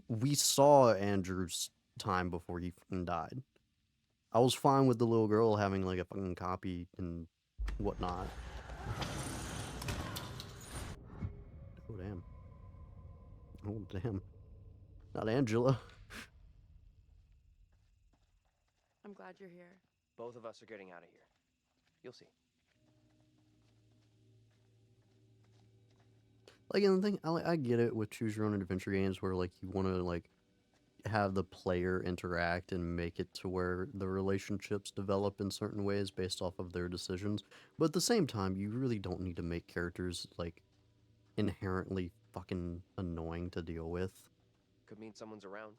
we saw Andrew's time before he fucking died. I was fine with the little girl having like a fucking copy and whatnot. Oh damn. Oh damn. Not Angela. I'm glad you're here. Both of us are getting out of here. You'll see. Like, and the thing, I get it with choose your own adventure games where like you want to like have the player interact and make it to where the relationships develop in certain ways based off of their decisions. But at the same time, you really don't need to make characters like inherently fucking annoying to deal with. Could mean someone's around.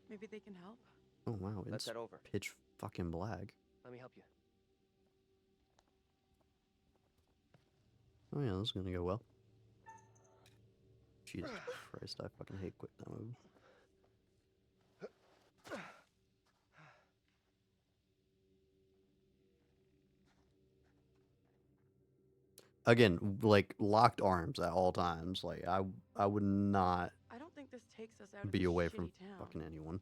Maybe they can help. Oh wow, Let's it's head over. pitch fucking black. Let me help you. Oh yeah, this is gonna go well. Jesus Christ, I fucking hate quick time move. Again, like locked arms at all times. Like I would not I don't think this takes us out of be this away shitty from town. fucking anyone.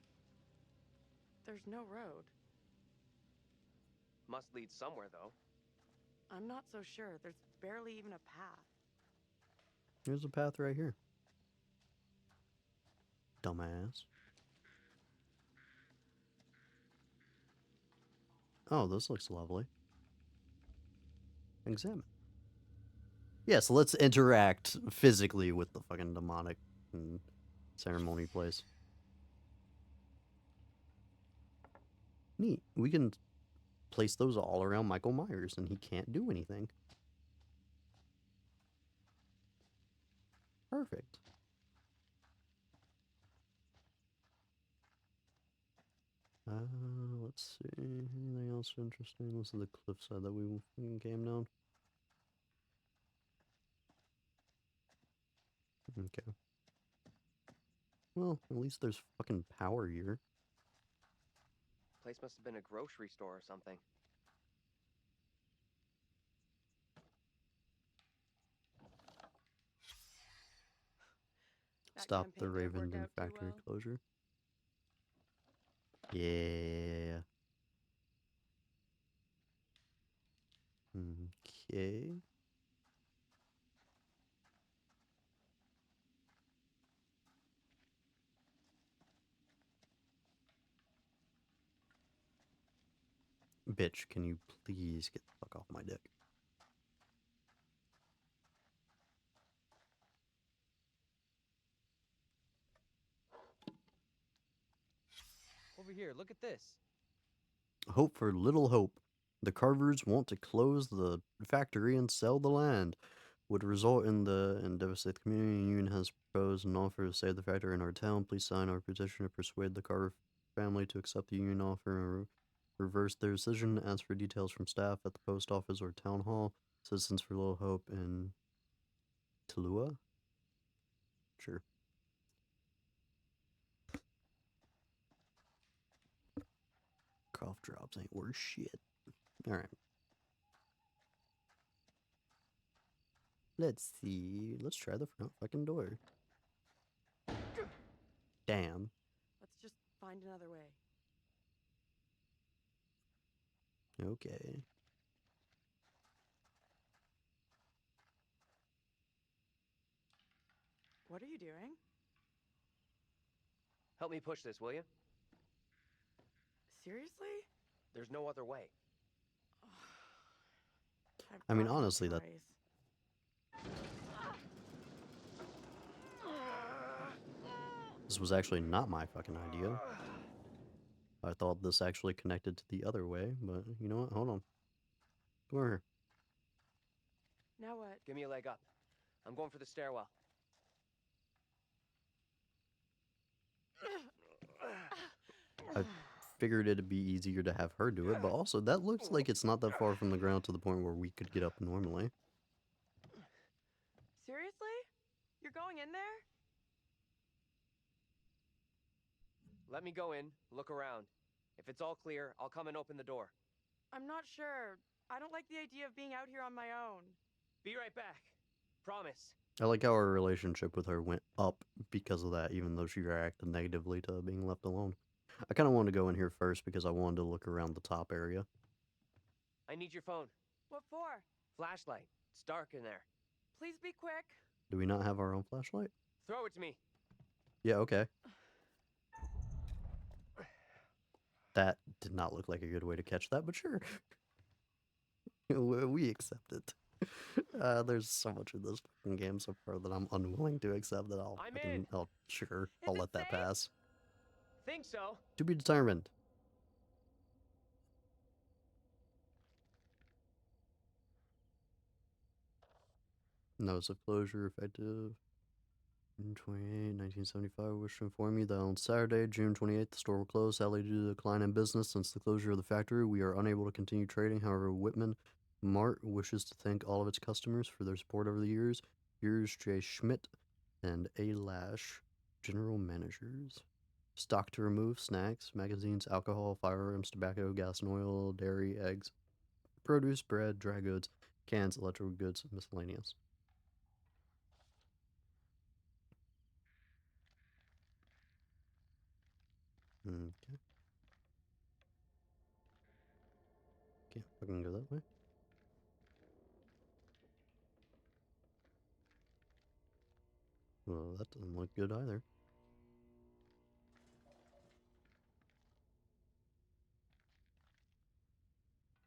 There's no road. Must lead somewhere, though. I'm not so sure. There's barely even a path. There's a path right here. Dumbass. Oh, this looks lovely. Examine. Yeah, so let's interact physically with the fucking demonic ceremony place. Neat. We can place those all around Michael Myers and he can't do anything. Perfect. Let's see. Anything else interesting? This is the cliffside that we came down. Okay. Well, at least there's fucking power here. Place must have been a grocery store or something. That Stop the campaign didn't work Ravenden out too factory well. closure. Yeah. Okay. Bitch, can you please get the fuck off my dick? Over here, look at this. Hope for little hope. The Carvers want to close the factory and sell the land. Would result in devastate the community. Union has proposed an offer to save the factory in our town. Please sign our petition to persuade the Carver family to accept the union offer and reverse their decision. Ask for details from staff at the post office or town hall. Citizens for Little Hope in Tulua? Sure. Cough drops ain't worth shit. Alright. Let's see. Let's try the front fucking door. Damn. Let's just find another way. Okay. What are you doing? Help me push this, will you? Seriously? There's no other way. I mean, honestly, that... This was actually not my fucking idea. I thought this actually connected to the other way, but you know what? Hold on. Come over here. Now what? Give me a leg up. I'm going for the stairwell. I figured it'd be easier to have her do it, but also that looks like it's not that far from the ground to the point where we could get up normally. Seriously? You're going in there? Let me go in, look around. If it's all clear, I'll come and open the door. I'm not sure. I don't like the idea of being out here on my own. Be right back. Promise. I like how our relationship with her went up because of that, even though she reacted negatively to being left alone. I kind of wanted to go in here first because I wanted to look around the top area. I need your phone. What for? Flashlight. It's dark in there. Please be quick. Do we not have our own flashlight? Throw it to me. Yeah, okay. That did not look like a good way to catch that, but sure. We accept it. There's so much in this fucking game so far that I'm unwilling to accept that I'll let that pass. Think so. To be determined. Notice of closure effective June 28, 1975. Wish to inform you that on Saturday, June 28th, the store will close, sadly due to the decline in business since the closure of the factory. We are unable to continue trading. However, Whitman Mart wishes to thank all of its customers for their support over the years. Here's J. Schmidt and A. Lash, general managers. Stock to remove: snacks, magazines, alcohol, firearms, tobacco, gas and oil, dairy, eggs, produce, bread, dry goods, cans, electrical goods, miscellaneous. Okay. Can't fucking go that way. Well, that doesn't look good either.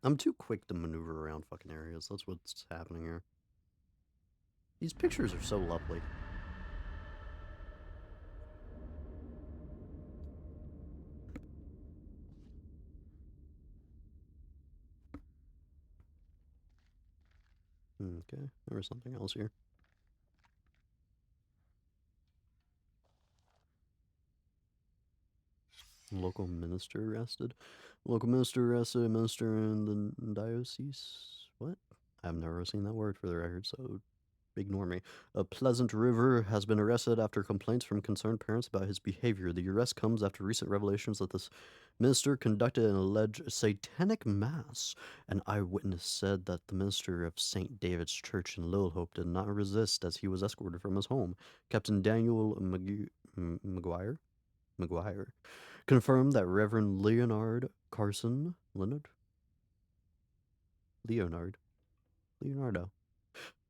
I'm too quick to maneuver around fucking areas. That's what's happening here. These pictures are so lovely. Okay, there was something else here. Local minister arrested. Local minister arrested a minister in the diocese. What? I've never seen that word for the record, so ignore me. A Pleasant River has been arrested after complaints from concerned parents about his behavior. The arrest comes after recent revelations that this minister conducted an alleged satanic mass. An eyewitness said that the minister of St. David's Church in Little Hope did not resist as he was escorted from his home. Captain Daniel McGuire confirmed that Reverend Leonardo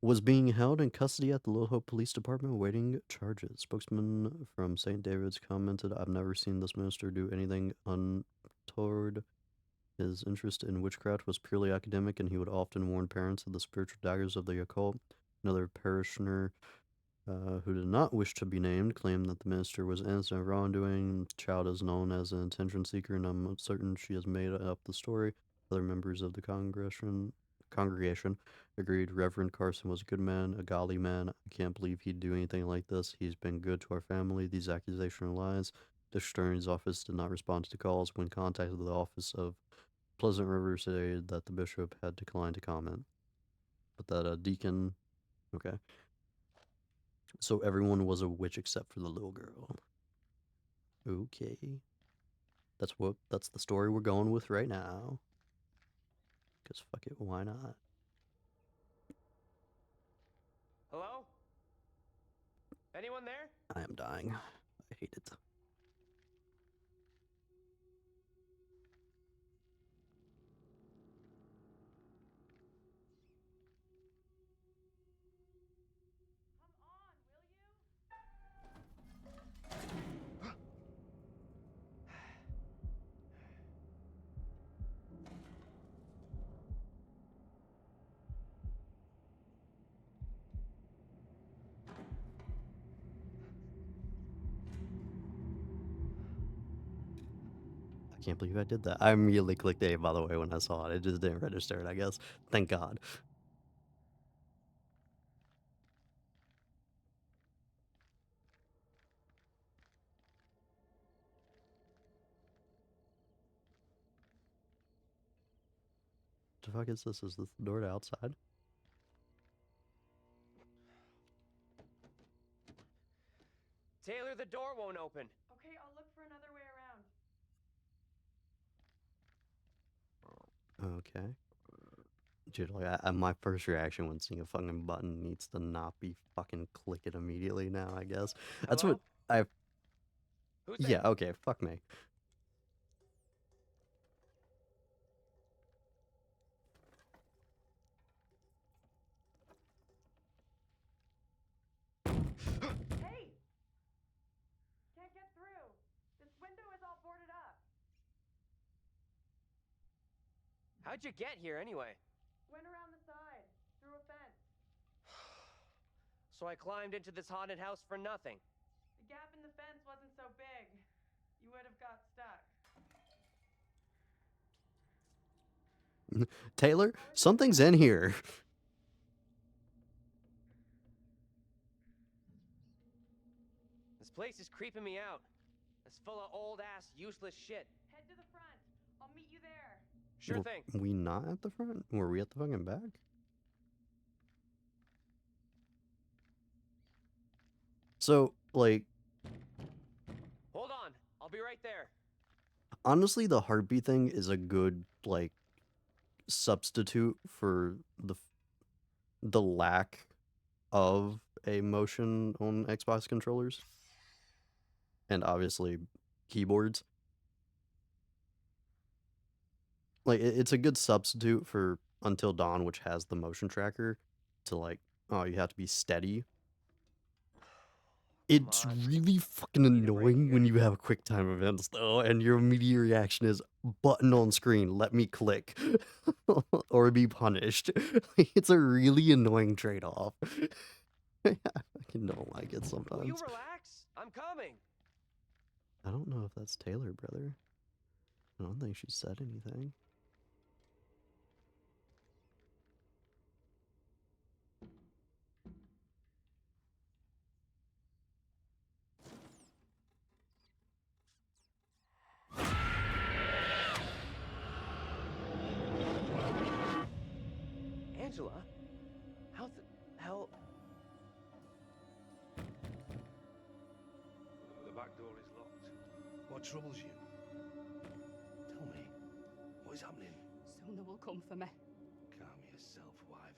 was being held in custody at the Little Hope Police Department awaiting charges. Spokesman from St. David's commented, I've never seen this minister do anything untoward. His interest in witchcraft was purely academic, and he would often warn parents of the spiritual daggers of the occult. Another parishioner who did not wish to be named, claimed that the minister was innocent of wrongdoing. The child is known as an attention seeker, and I'm certain she has made up the story. Other members of the congregation agreed Reverend Carson was a good man, a godly man. I can't believe he'd do anything like this. He's been good to our family. These accusations are lies. The attorney's office did not respond to calls. When contacted the office of Pleasant River, stated that the bishop had declined to comment. But that a deacon, okay. So everyone was a witch except for the little girl. Okay. That's the story we're going with right now. Cause fuck it, why not? Hello? Anyone there? I am dying. I hate it. I can't believe I did that. I immediately clicked A, by the way, when I saw it. It just didn't register it, I guess. Thank God. What the fuck is this? Is this the door to outside? Taylor, the door won't open. Okay, I'll look for another way around. Okay. Dude, like, my first reaction when seeing a fucking button needs to not be fucking click it immediately now, I guess. That's what Hello? I... Who's Yeah, there? okay, fuck me. Hey! Can't get through. This window is all boarded up. How'd you get here anyway? Went around the side, through a fence. So I climbed into this haunted house for nothing. The gap in the fence wasn't so big. You would have got stuck. Taylor, something's in here. This place is creeping me out. It's full of old-ass, useless shit. Head to the front. I'll meet you there. Sure Were thing. we not at the front? Were we at the fucking back? So, like... Hold on. I'll be right there. Honestly, the heartbeat thing is a good, like, substitute for the lack of a motion on Xbox controllers. And obviously, keyboards. Like, it's a good substitute for Until Dawn, which has the motion tracker to, like, oh, you have to be steady. It's really fucking annoying when you have quick time events, though, and your immediate reaction is button on screen, let me click, or be punished. It's a really annoying trade-off. I fucking don't like it sometimes. Will you relax? I'm coming. I don't know if that's Taylor, brother. I don't think she said anything. Angela? How the hell? The back door is locked. What troubles you? Tell me, what is happening? Soon they will come for me. Calm yourself, wife.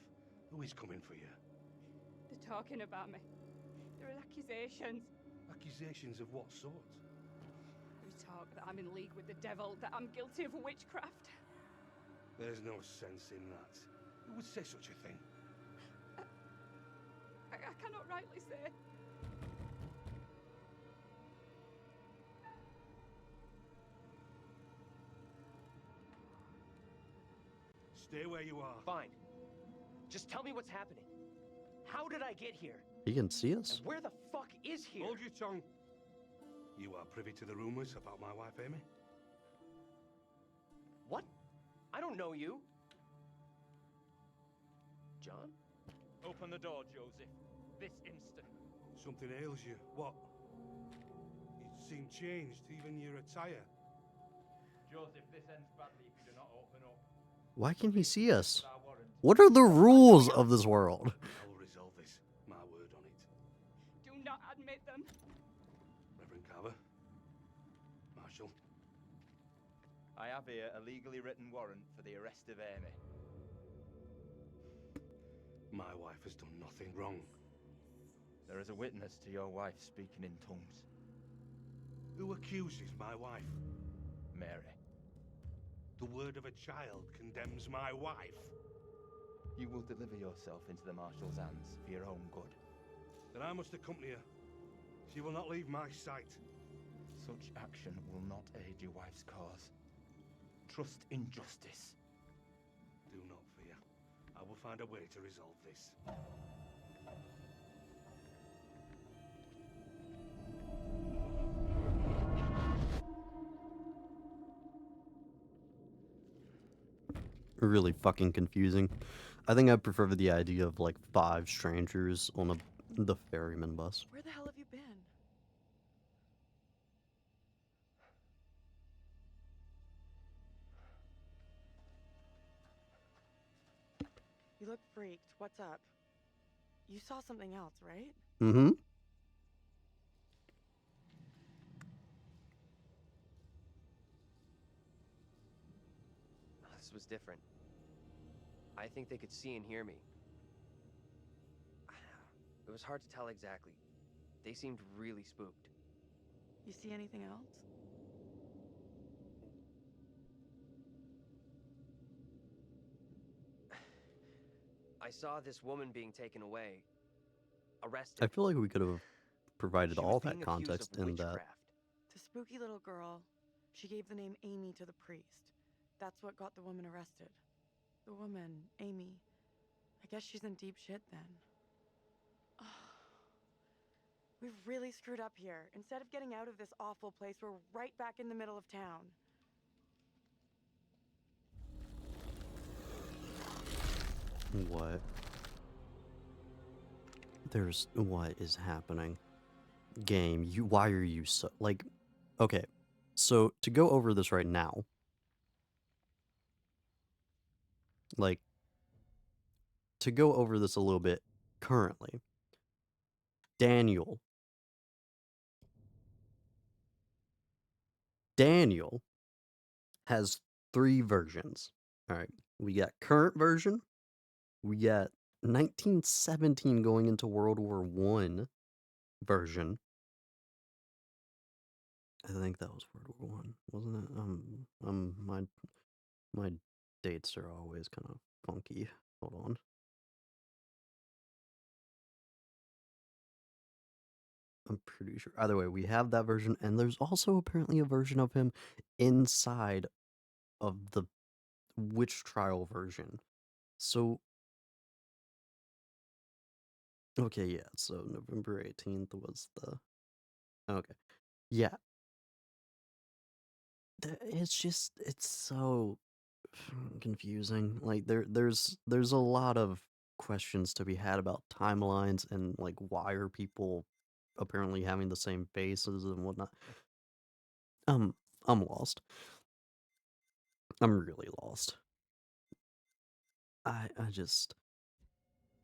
Who is coming for you? They're talking about me. There are accusations. Accusations of what sort? They talk that I'm in league with the devil, that I'm guilty of witchcraft. There's no sense in that. Who would say such a thing? I cannot rightly say. Stay where you are. Fine. Just tell me what's happening. How did I get here? He can see us? And where the fuck is here? Hold your tongue. You are privy to the rumors about my wife, Amy? What? I don't know you. John? Open the door, Joseph. This instant. Something ails you. What? You seem changed, even your attire. Joseph, this ends badly if you do not open up. Why can he see us? What are the rules of this world? I will resolve this. My word on it. Do not admit them. Reverend Carver. Marshal. I have here a legally written warrant for the arrest of Amy. My wife has done nothing wrong. There is a witness to your wife speaking in tongues. Who accuses my wife? Mary. The word of a child condemns my wife. You will deliver yourself into the Marshal's hands for your own good. Then I must accompany her. She will not leave my sight. Such action will not aid your wife's cause. Trust in justice. Do not fear. I will find a way to resolve this. Really fucking confusing. I think I prefer the idea of like 5 strangers on the ferryman bus. Where the hell have you been? You look freaked. What's up? You saw something else, right? Mm-hmm. This was different. I think they could see and hear me. It was hard to tell exactly. They seemed really spooked. You see anything else? I saw this woman being taken away. Arrested. I feel like we could have provided She was all that being accused context of in that. witchcraft. The spooky little girl. She gave the name Amy to the priest. That's what got the woman arrested. The woman, Amy. I guess she's in deep shit then. We've really screwed up here. Instead of getting out of this awful place, we're right back in the middle of town. What? What is happening? Game, why are you so, like, okay, so to go over this right now, like, to go over this a little bit currently, Daniel has 3 versions. All right, we got current version, we got 1917 going into World War I version. I think that was World War One, wasn't it? My dates are always kind of funky. Hold on. I'm pretty sure. Either way, we have that version, and there's also apparently a version of him inside of the witch trial version. So, okay, yeah. So November 18th was the. Okay, yeah. It's so confusing. Like there's a lot of questions to be had about timelines and like why are people apparently having the same faces and whatnot. Um, I'm lost. I'm really lost. I just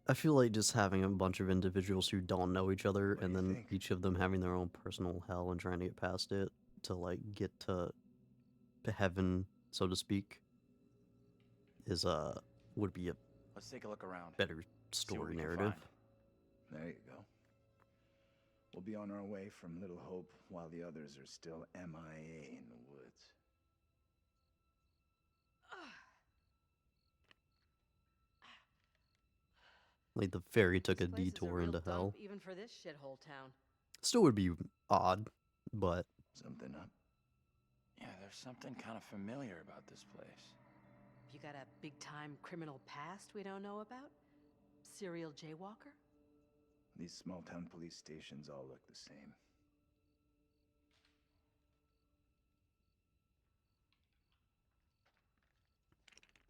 I feel like just having a bunch of individuals who don't know each other What do and you then think? each of them having their own personal hell and trying to get past it to like get to heaven, so to speak, is would be a Let's take a look around. better See what story we can narrative. find. There you go. We'll be on our way from Little Hope while the others are still MIA in the woods. Like the ferry took This a place is a detour real into dump, hell. even for this shithole town. Still would be odd, but Something up? Yeah, there's something kind of familiar about this place. You got a big-time criminal past we don't know about? Serial jaywalker? These small-town police stations all look the same.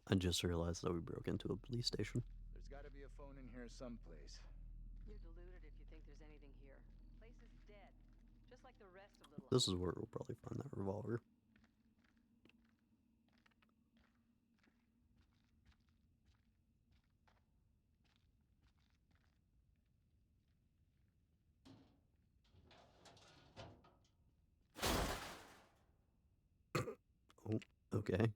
I just realized that we broke into a police station. There's gotta be a phone in here someplace. You're deluded if you think there's anything here. Place is dead, just like the rest of Little This Hope. is where we'll probably find that revolver. Oh, okay.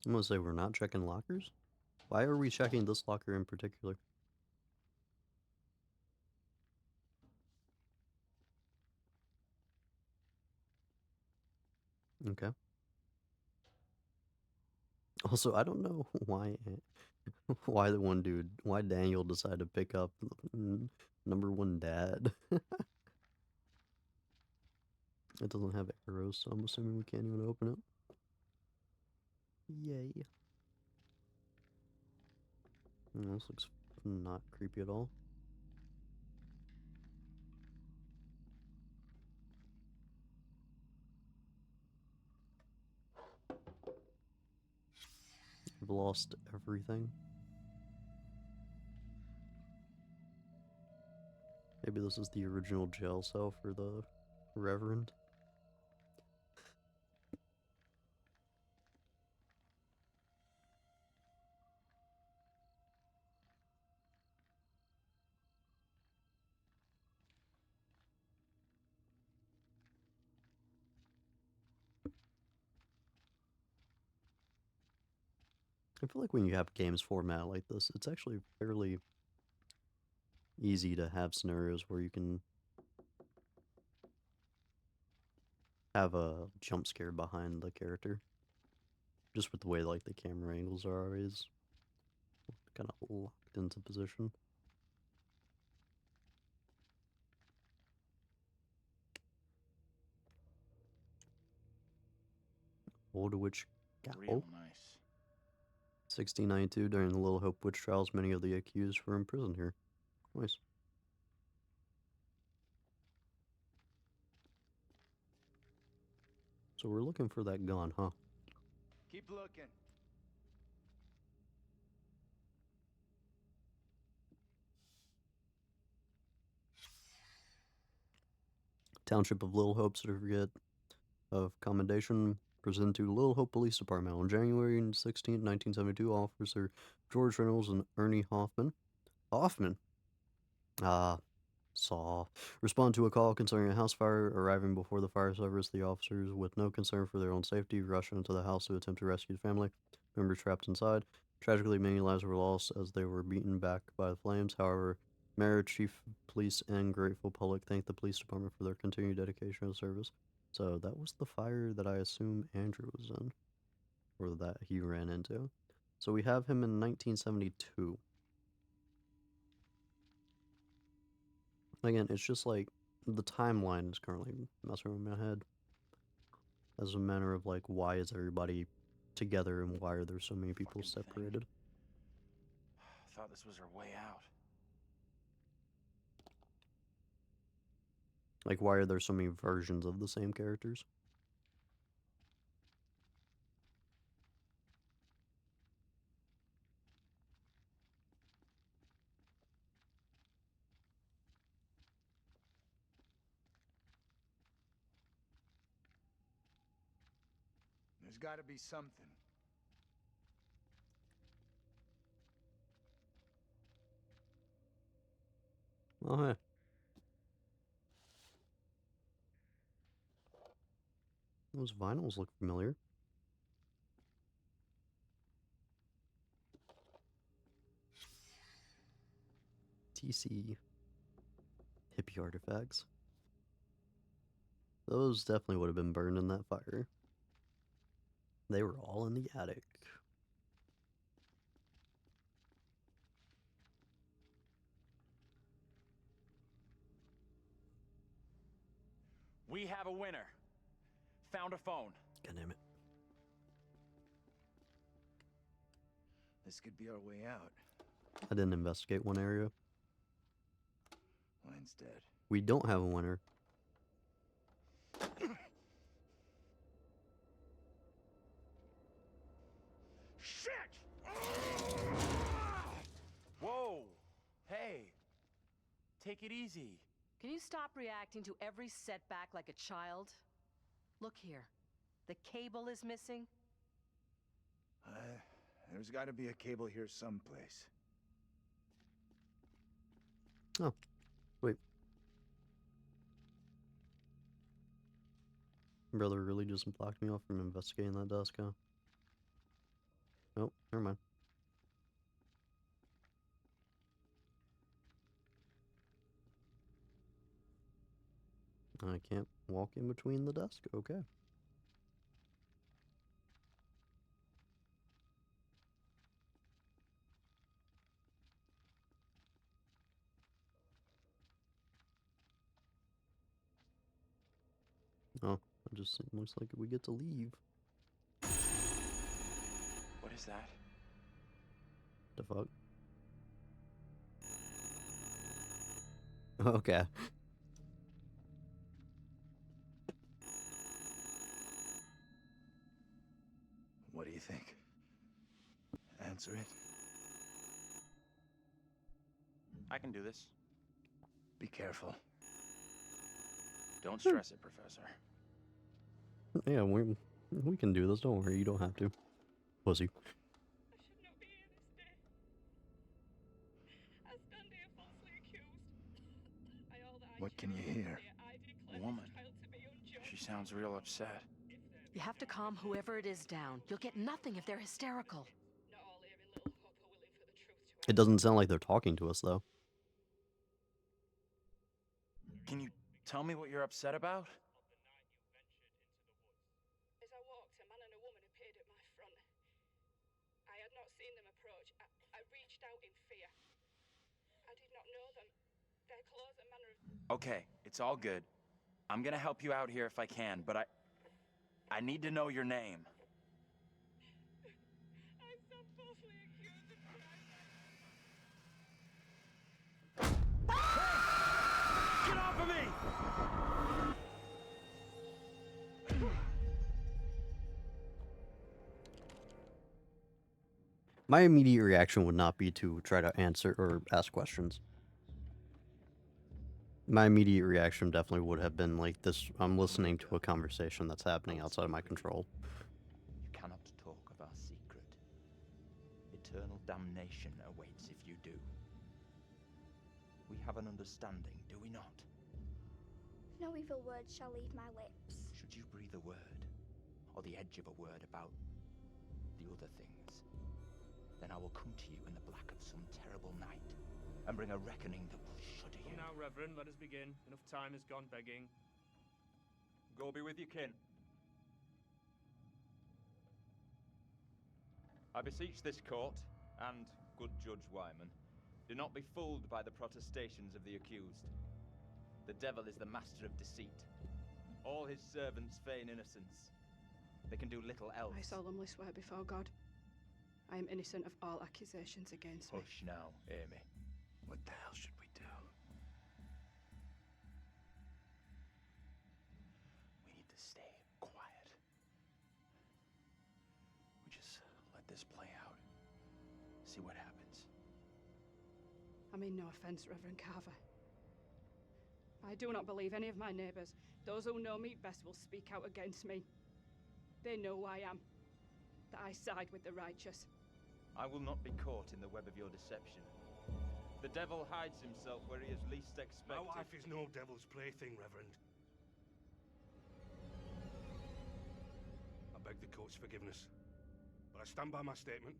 I'm gonna say we're not checking lockers. Why are we checking this locker in particular? Okay. Also, I don't know why why the one dude, why Daniel decided to pick up number one dad. It doesn't have arrows, so I'm assuming we can't even open it. Yay. This looks not creepy at all. I've lost everything. Maybe this is the original jail cell for the Reverend. I feel like when you have games format like this, it's actually fairly easy to have scenarios where you can have a jump scare behind the character. Just with the way like the camera angles are always kind of locked into position. Old Witch Real Gal. nice. 1692, during the Little Hope witch trials, many of the accused were imprisoned here. Nice. So we're looking for that gun, huh? Keep looking. Township of Little Hope Certificate of Commendation presented to Little Hope Police Department on January 16, 1972. Officer George Reynolds and Ernie Hoffman. Saw. Respond to a call concerning a house fire. Arriving before the fire service, the officers, with no concern for their own safety, rushed into the house to attempt to rescue the family members trapped inside. Tragically, many lives were lost as they were beaten back by the flames. However, Mayor, Chief of Police, and grateful public thanked the police department for their continued dedication and service. So that was the fire that I assume Andrew was in, or that he ran into. So we have him in 1972. Again, it's just like the timeline is currently messing with my head as a matter of like, why is everybody together and why are there so many people Fucking thing. separated? thought this was her way out. Like, why are there so many versions of the same characters? There's gotta be something. Oh, yeah. Those vinyls look familiar. TC. Hippie artifacts. Those definitely would have been burned in that fire. They were all in the attic. We have a winner. Found a phone. God damn it. This could be our way out. I didn't investigate one area. Line's dead. We don't have a winner. Shit! Whoa! Hey! Take it easy. Can you stop reacting to every setback like a child? Look here. The cable is missing. There's gotta be a cable here someplace. Oh, wait. Brother really just blocked me off from investigating that desk, huh? Oh, never mind. I can't walk in between the desk? Okay. Oh, it just looks like we get to leave. What is that? The fuck? Okay. What do you think? Answer it. I can do this. Be careful. Don't stress it, Professor. Yeah, we can do this. Don't worry, you don't have to. Pussy. What can you hear? Woman. She sounds real upset. You have to calm whoever it is down. You'll get nothing if they're hysterical. It doesn't sound like they're talking to us, though. Can you tell me what you're upset about? As I walked, a man and a woman appeared at my front. I had not seen them approach. I reached out in fear. I did not know them. Their clothes and manner of... Okay, it's all good. I'm gonna help you out here if I can, but I need to know your name. I so falsely accused of crime. Get off of me! My immediate reaction would not be to try to answer or ask questions. My immediate reaction definitely would have been like this, I'm listening to a conversation that's happening outside of my control. You cannot talk of our secret. Eternal damnation awaits if you do. We have an understanding, do we not? No evil word shall leave my lips. Should you breathe a word, or the edge of a word about the other things, then I will come to you in the black of some terrible night, and bring a reckoning that will shudder you. Now, Reverend, let us begin. Enough time has gone begging. Go be with your kin. I beseech this court, and good Judge Wyman, do not be fooled by the protestations of the accused. The devil is the master of deceit. All his servants feign innocence. They can do little else. I solemnly swear before God. I am innocent of all accusations against me. Hush now, Amy. What the hell should we do? We need to stay quiet. We just let this play out. See what happens. I mean no offense, Reverend Carver. I do not believe any of my neighbors. Those who know me best will speak out against me. They know who I am. That I side with the righteous. I will not be caught in the web of your deception. The devil hides himself where he is least expected. My wife is no devil's plaything, Reverend. I beg the court's forgiveness, but I stand by my statement.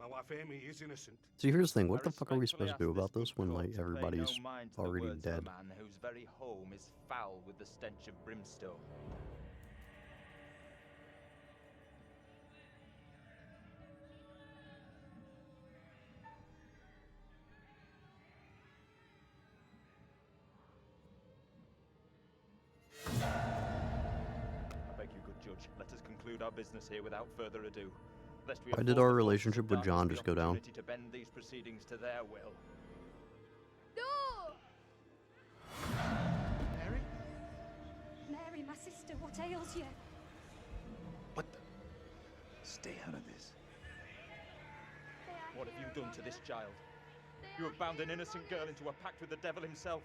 My wife Amy is innocent. So here's the thing, what I the fuck are we respectfully supposed to do ask about this this good when, court like, to pay everybody's no mind to the already words of a dead? man whose very home is foul with the stench of brimstone. I beg you, good judge, let us conclude our business here without further ado, lest we Why afford did the our forces of relationship with darkness John the just go down? opportunity to bend these proceedings to their will. No! Mary? Mary, my sister, what ails you? What the? Stay out of this. What have you done to this child? You have bound an innocent girl into a pact with the devil himself.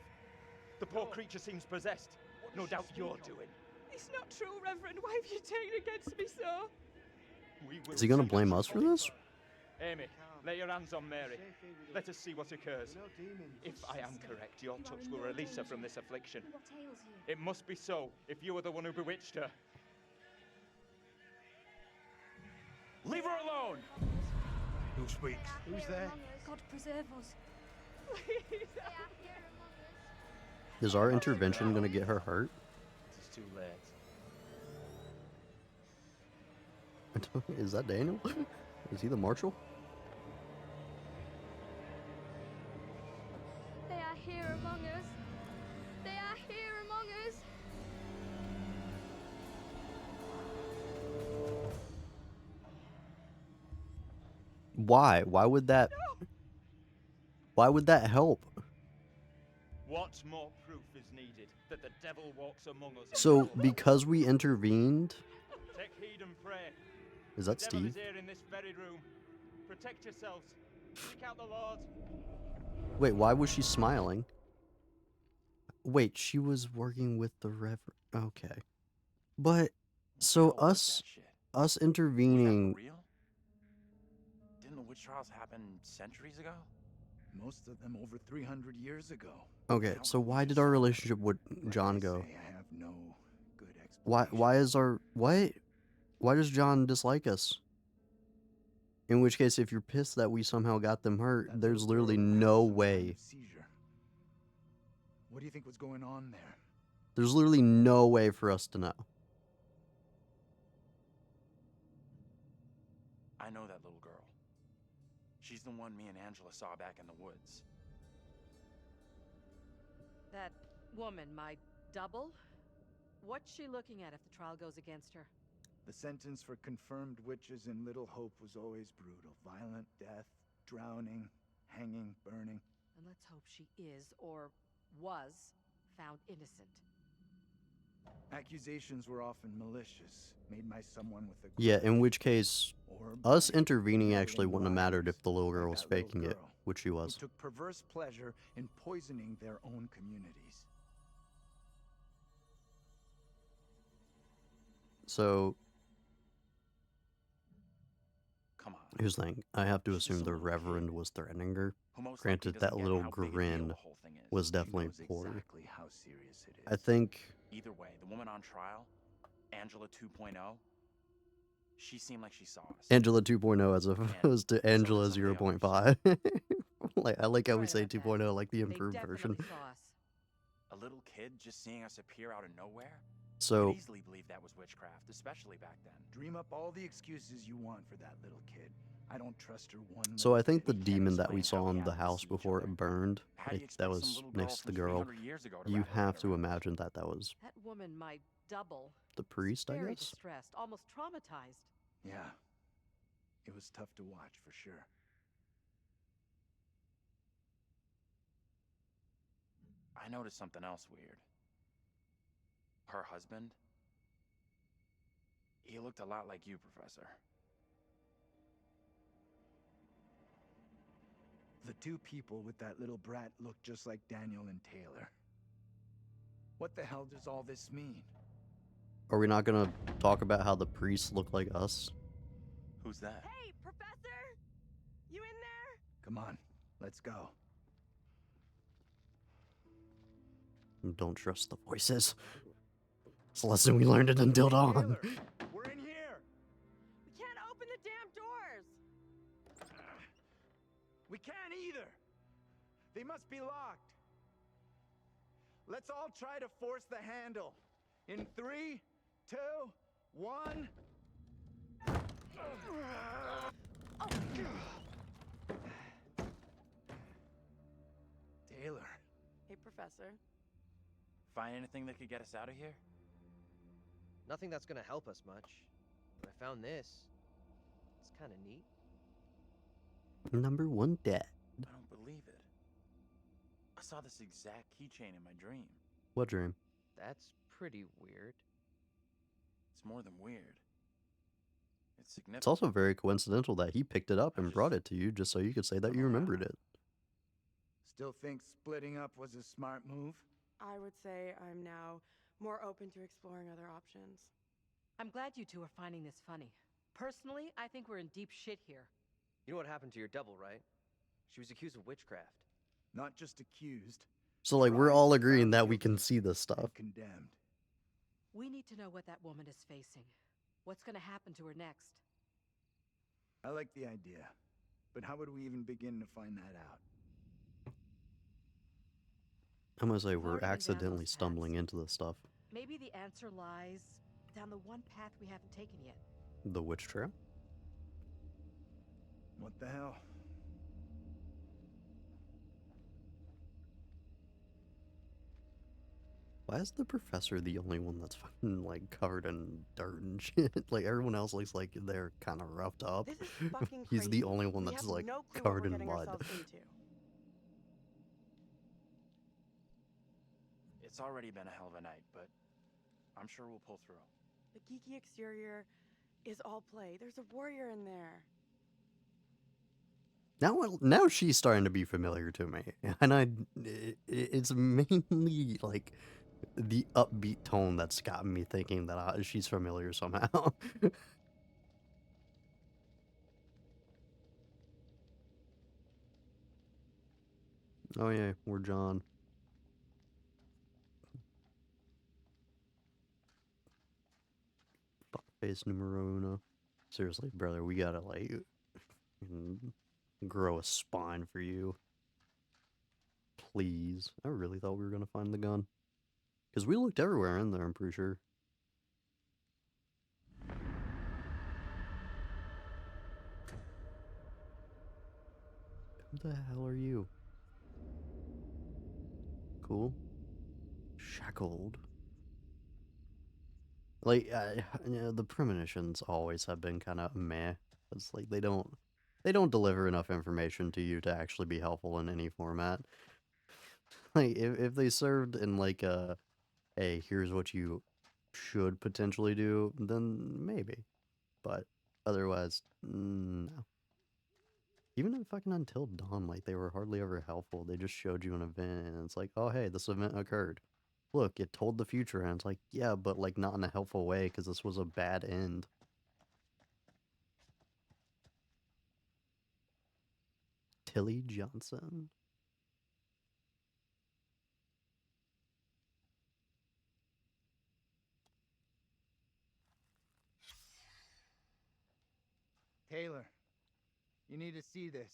The poor creature seems possessed. No doubt you're doing. It's not true, Reverend. Why have you taken against me so? We will Is he gonna see blame what us for you this? Amy, lay your hands on Mary. Let us see what occurs. If I am correct, your touch will release her from this affliction. What ails you? It must be so, if you are the one who bewitched her. Leave her alone! Who speaks? Who's there? God preserve us. Please. They are here among us. Is our intervention gonna get her hurt? It's too late. Is that Daniel? Is he the marshal? They are here among us. They are here among us. Why? Why would that help? What more proof is needed that the devil walks among us? So because we intervened, Take heed and pray. is that The devil Steve? is here in this very room. Protect yourselves. Seek out the Lord. Wait, why was she smiling? Wait, she was working with the Reverend. Okay. But so hell was us that shit? us Was that intervening, for real? Didn't the witch trials happen centuries ago? Most of them over 300 years ago. okay, so why did our relationship with Like John I go? say, I have no good explanation. Why is our what? Why does John dislike us? In which case, if you're pissed that we somehow got them hurt, That there's little literally girl had no some kind way. of seizure. What do you think was going on there? There's literally no way for us to know. I know that little girl. She's the one me and Angela saw back in the woods. That woman, my double? What's she looking at if the trial goes against her? The sentence for confirmed witches in Little Hope was always brutal. Violent death, drowning, hanging, burning. And let's hope she is, or was, found innocent. Accusations were often malicious, made by someone with a Yeah, in grudge, which case, or us by intervening actually meddling wouldn't have mattered if wives, the little girl like was that little faking it, girl, which she who was. took perverse pleasure in poisoning their own communities. So, Come on. here's the thing. I have to She's just assume a the little Reverend kid was threatening her. who most likely Granted, doesn't that get little how big a deal grin the whole thing is. was She definitely knows poor. exactly how serious it is. I think Either way, the woman on trial, Angela 2.0, she seemed like she saw us. Angela 2.0 as opposed to so did Angela some of the others. 0.5. Like, I like how You're we right say about that. 2.0, like the They improved version. definitely saw us. A little kid just seeing us appear out of nowhere? So, I'd easily believe that was witchcraft, especially back then. Dream up all the excuses you want for that little kid. I don't trust her one so I little think the bit. demon that we explain saw how we in the happened to house see each before other. it burned, How do you like, that expect some was little girl next to the from girl. 300 years ago to You wrap her head have to around? imagine that that was That woman, my double, the priest, I very guess? distressed, almost traumatized. Yeah. It was tough to watch, for sure. I noticed something else weird. Her husband? He looked a lot like you, Professor. The two people with that little brat look just like Daniel and Taylor. What the hell does all this mean? Are we not gonna talk about how the priests look like us? Who's that? Hey, Professor! You in there? Come on, let's go. Don't trust the voices. It's a lesson we learned in Until Dawn. Taylor, we're in here! We can't open the damn doors! We can't either! They must be locked. Let's all try to force the handle. In 3, 2, 1... Taylor. Hey, Professor. Find anything that could get us out of here? Nothing that's gonna help us much. But I found this. It's kind of neat. Number 1 dead. I don't believe it. I saw this exact keychain in my dream. What dream? That's pretty weird. It's more than weird. It's significant. It's also very coincidental that he picked it up and brought it to you just so you could say that you remembered it. Still think splitting up was a smart move? I would say I'm now more open to exploring other options. I'm glad you two are finding this funny. Personally, I think we're in deep shit here. You know what happened to your double, right? She was accused of witchcraft. Not just accused. So, like, we're all agreeing found that we guilty, can see this stuff. and condemned. We need to know what that woman is facing. What's gonna happen to her next? I like the idea. But how would we even begin to find that out? I'm gonna say We've we're already been down accidentally those stumbling paths. into this stuff. Maybe the answer lies down the one path we haven't taken yet. The witch trail? What the hell? Why is the professor the only one that's fucking, like, covered in dirt and shit? Like, everyone else looks like they're kind of roughed up. This is fucking He's the crazy. only one We that's, have like, no clue what covered we're in getting mud. ourselves into. It's already been a hell of a night, but I'm sure we'll pull through. The geeky exterior is all play. There's a warrior in there. Now she's starting to be familiar to me, and it's mainly like the upbeat tone that's gotten me thinking that she's familiar somehow. Oh yeah, we're John. Fuckface numero uno. Seriously, brother, we gotta like grow a spine for you. Please. I really thought we were gonna find the gun. Because we looked everywhere in there, I'm pretty sure. Who the hell are you? Cool. Shackled. Like, you know, the premonitions always have been kind of meh. It's like they don't deliver enough information to you to actually be helpful in any format. Like, if they served in like a, hey, here's what you should potentially do, then maybe. But otherwise, no. Even in fucking Until Dawn, like, they were hardly ever helpful. They just showed you an event, and it's like, oh, hey, this event occurred. Look, it told the future, and it's like, yeah, but, like, not in a helpful way, because this was a bad end. Tilly Johnson? Taylor, you need to see this.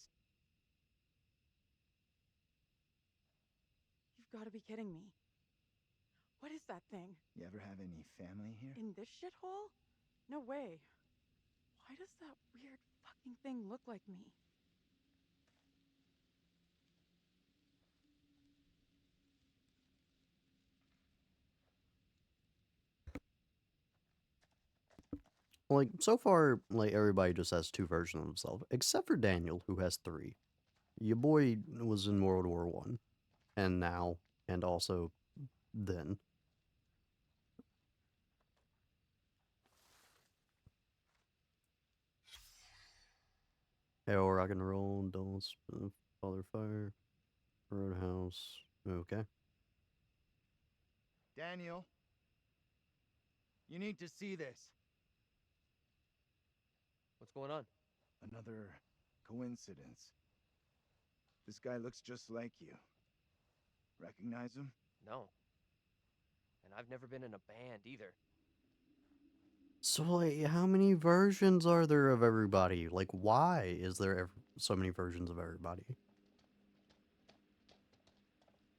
You've got to be kidding me. What is that thing? You ever have any family here? In this shithole? No way. Why does that weird fucking thing look like me? Like, so far, like, everybody just has two versions of themselves, except for Daniel, who has three. Your boy was in World War One, and now, and also then. Hell, rock and roll, don't father fire, roadhouse. Okay. Daniel, you need to see this. What's going on? Another coincidence. This guy looks just like you. Recognize him? No. And I've never been in a band either. So, like, how many versions are there of everybody? Like, why is there so many versions of everybody?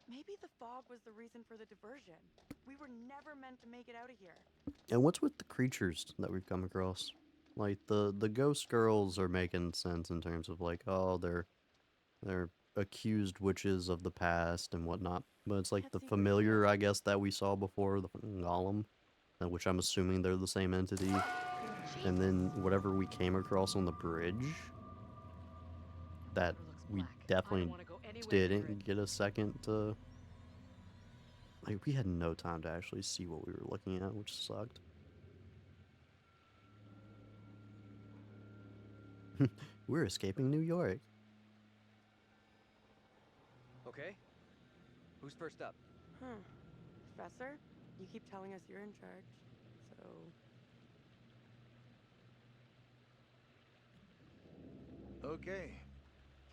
Maybe the fog was the reason for the diversion. We were never meant to make it out of here. And what's with the creatures that we've come across? Like, the ghost girls are making sense in terms of, like, oh, they're accused witches of the past and whatnot. But it's like Can't the see through familiar, here. I guess, that we saw before, the golem, which I'm assuming they're the same entity. And then whatever we came across on the bridge, that we definitely didn't get a second to... Like, we had no time to actually see what we were looking at, which sucked. We're escaping New York. Okay. Who's first up? Professor, you keep telling us you're in charge, so... Okay.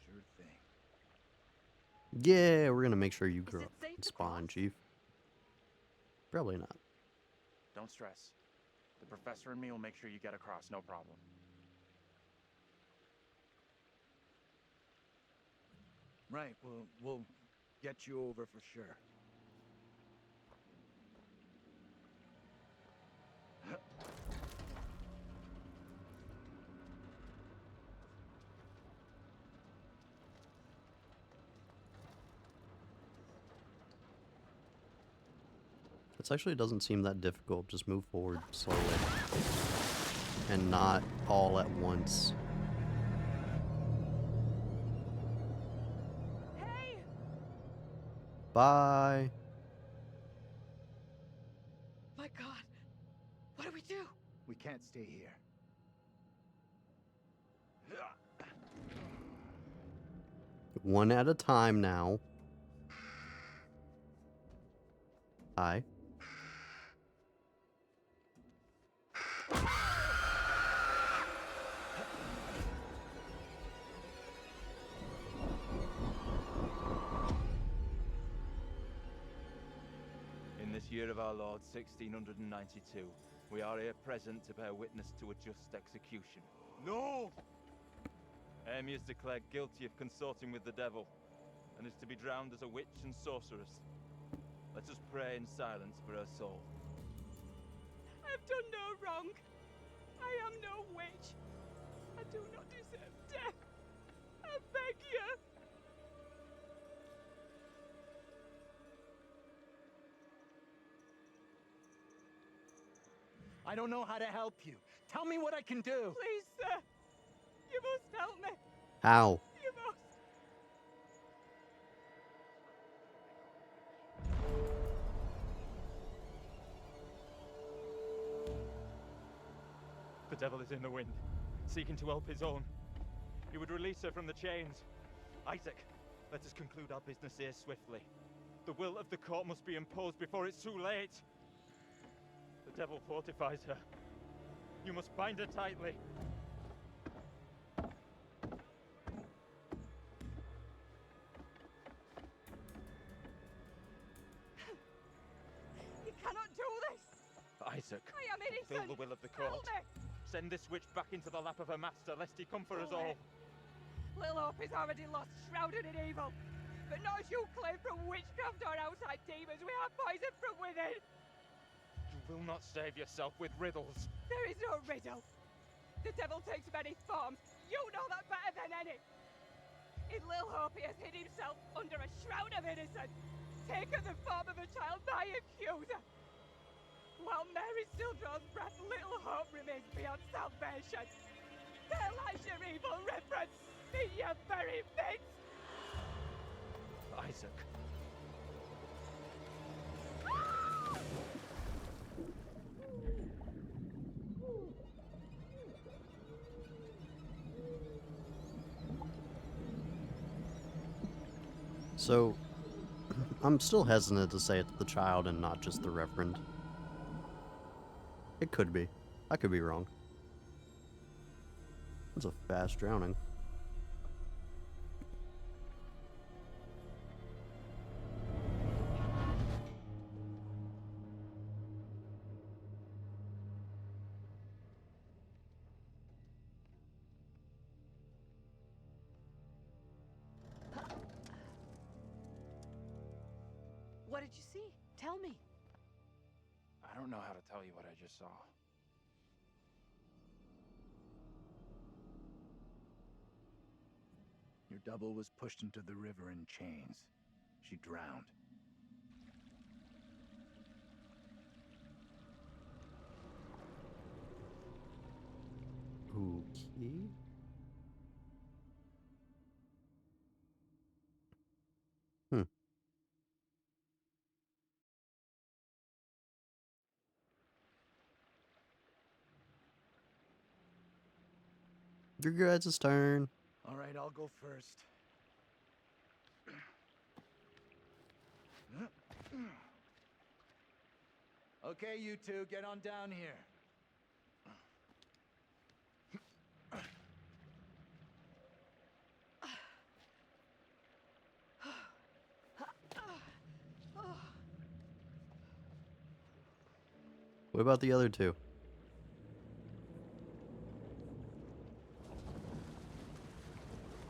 Sure thing. Yeah, we're gonna make sure you grow up and spawn, Chief. Probably not. Don't stress. The professor and me will make sure you get across, no problem. Right, we'll get you over for sure. It actually doesn't seem that difficult. Just move forward slowly. And not all at once. Hey! Bye! My God! What do we do? We can't stay here. One at a time now. Hi. In this year of our Lord, 1692, we are here present to bear witness to a just execution. No! Amy is declared guilty of consorting with the devil, and is to be drowned as a witch and sorceress. Let us pray in silence for her soul. I've done no wrong. I am no witch. I do not deserve death. I beg you. I don't know how to help you. Tell me what I can do. Please, sir. You must help me. How? You must. The devil is in the wind, seeking to help his own. He would release her from the chains. Isaac, let us conclude our business here swiftly. The will of the court must be imposed before it's too late. The devil fortifies her. You must bind her tightly. You cannot do this. Isaac, I am innocent. fulfill the will of the court. Help me. Send this witch back into the lap of her master, lest he come for us all. Little Hope is already lost, shrouded in evil. But not as you claim from witchcraft or outside demons. We have poison from within. You will not save yourself with riddles. There is no riddle. The devil takes many forms. You know that better than any. In Lil Hope, he has hid himself under a shroud of innocence, taken the form of a child by accuser. While Mary he still draws breath, little hope remains beyond salvation. There lies your evil reverence, in your very midst! Isaac. So, I'm still hesitant to say it's the child and not just the Reverend. It could be. I could be wrong. That's a fast drowning. What did you see? Tell me. I don't know how to tell you what I just saw. Your double was pushed into the river in chains. She drowned. Okay. Hmm. Your guys' turn. All right, I'll go first. Okay, you two, get on down here. What about the other two?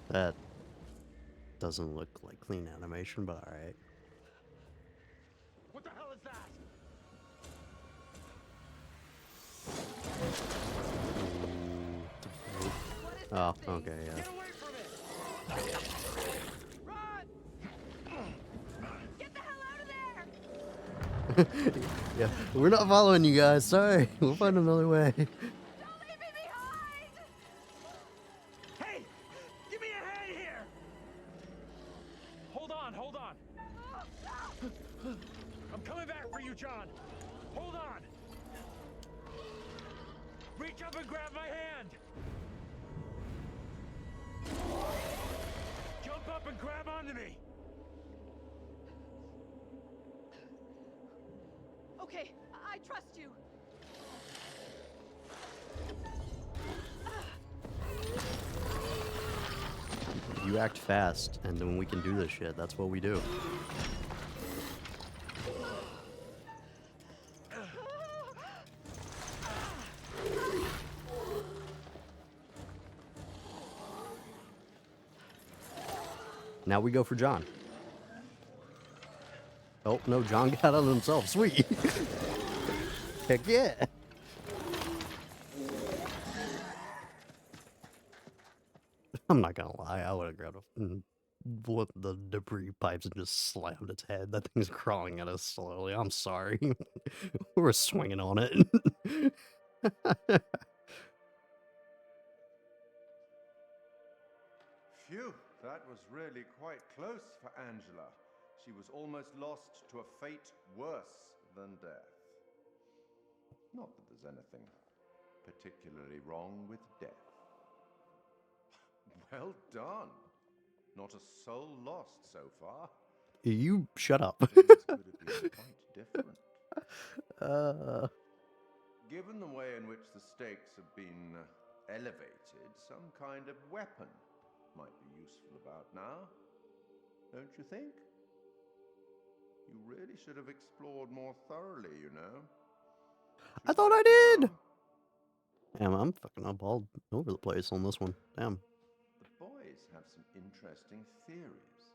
That doesn't look like clean animation, but alright. What the hell is that? Oh, okay, yeah. Get away from it! Run! Get the hell out of there! Yeah, we're not following you guys. Sorry, we'll find another way. Don't leave me behind! Hey! Give me a hand here! Hold on, hold on. I'm coming back for you, John. Hold on. Reach up and grab my hand. Jump up and grab onto me. Okay, I trust you. You act fast, and then we can do this shit. That's what we do. Now we go for John. Oh, no, John got on himself. Sweet. Heck yeah. I'm not gonna lie, I would have grabbed one of the debris pipes and just slammed its head. That thing's crawling at us slowly. I'm sorry. We're swinging on it. Phew, that was really quite close for Angela. She was almost lost to a fate worse than death. Not that there's anything particularly wrong with death. Well done. Not a soul lost so far. You shut up. Things could have been quite different. Given the way in which the stakes have been elevated, some kind of weapon might be useful about now. Don't you think? You really should have explored more thoroughly, you know. I thought I did. Damn, I'm fucking up all over the place on this one. Damn. The boys have some interesting theories.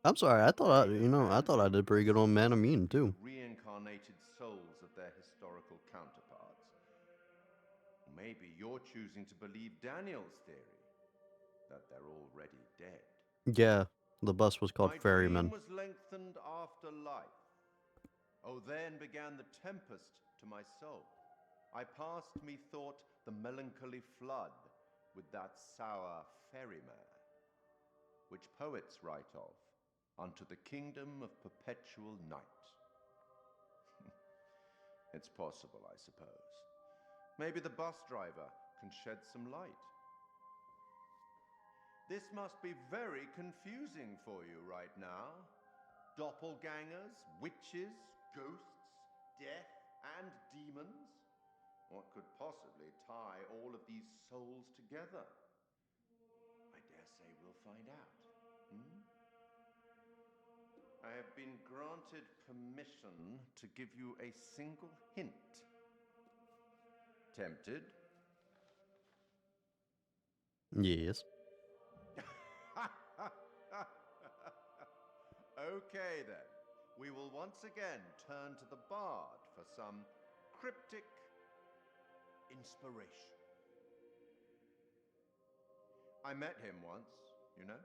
I'm sorry. I thought I thought I did pretty good on Man Amine too. Reincarnated souls of their historical counterparts. Maybe you're choosing to believe Daniel's theory that they're already dead. Yeah, the bus was called My Ferryman. dream was lengthened after life. Oh, then began the tempest to my soul. I passed, methought, the melancholy flood with that sour ferryman, which poets write of, unto the kingdom of perpetual night. It's possible, I suppose. Maybe the bus driver can shed some light. This must be very confusing for you right now. Doppelgangers, witches, ghosts, death, and demons. What could possibly tie all of these souls together? I dare say we'll find out. Hmm? I have been granted permission to give you a single hint. Tempted? Yes. Okay then. We will once again turn to the bard for some cryptic inspiration. I met him once, you know.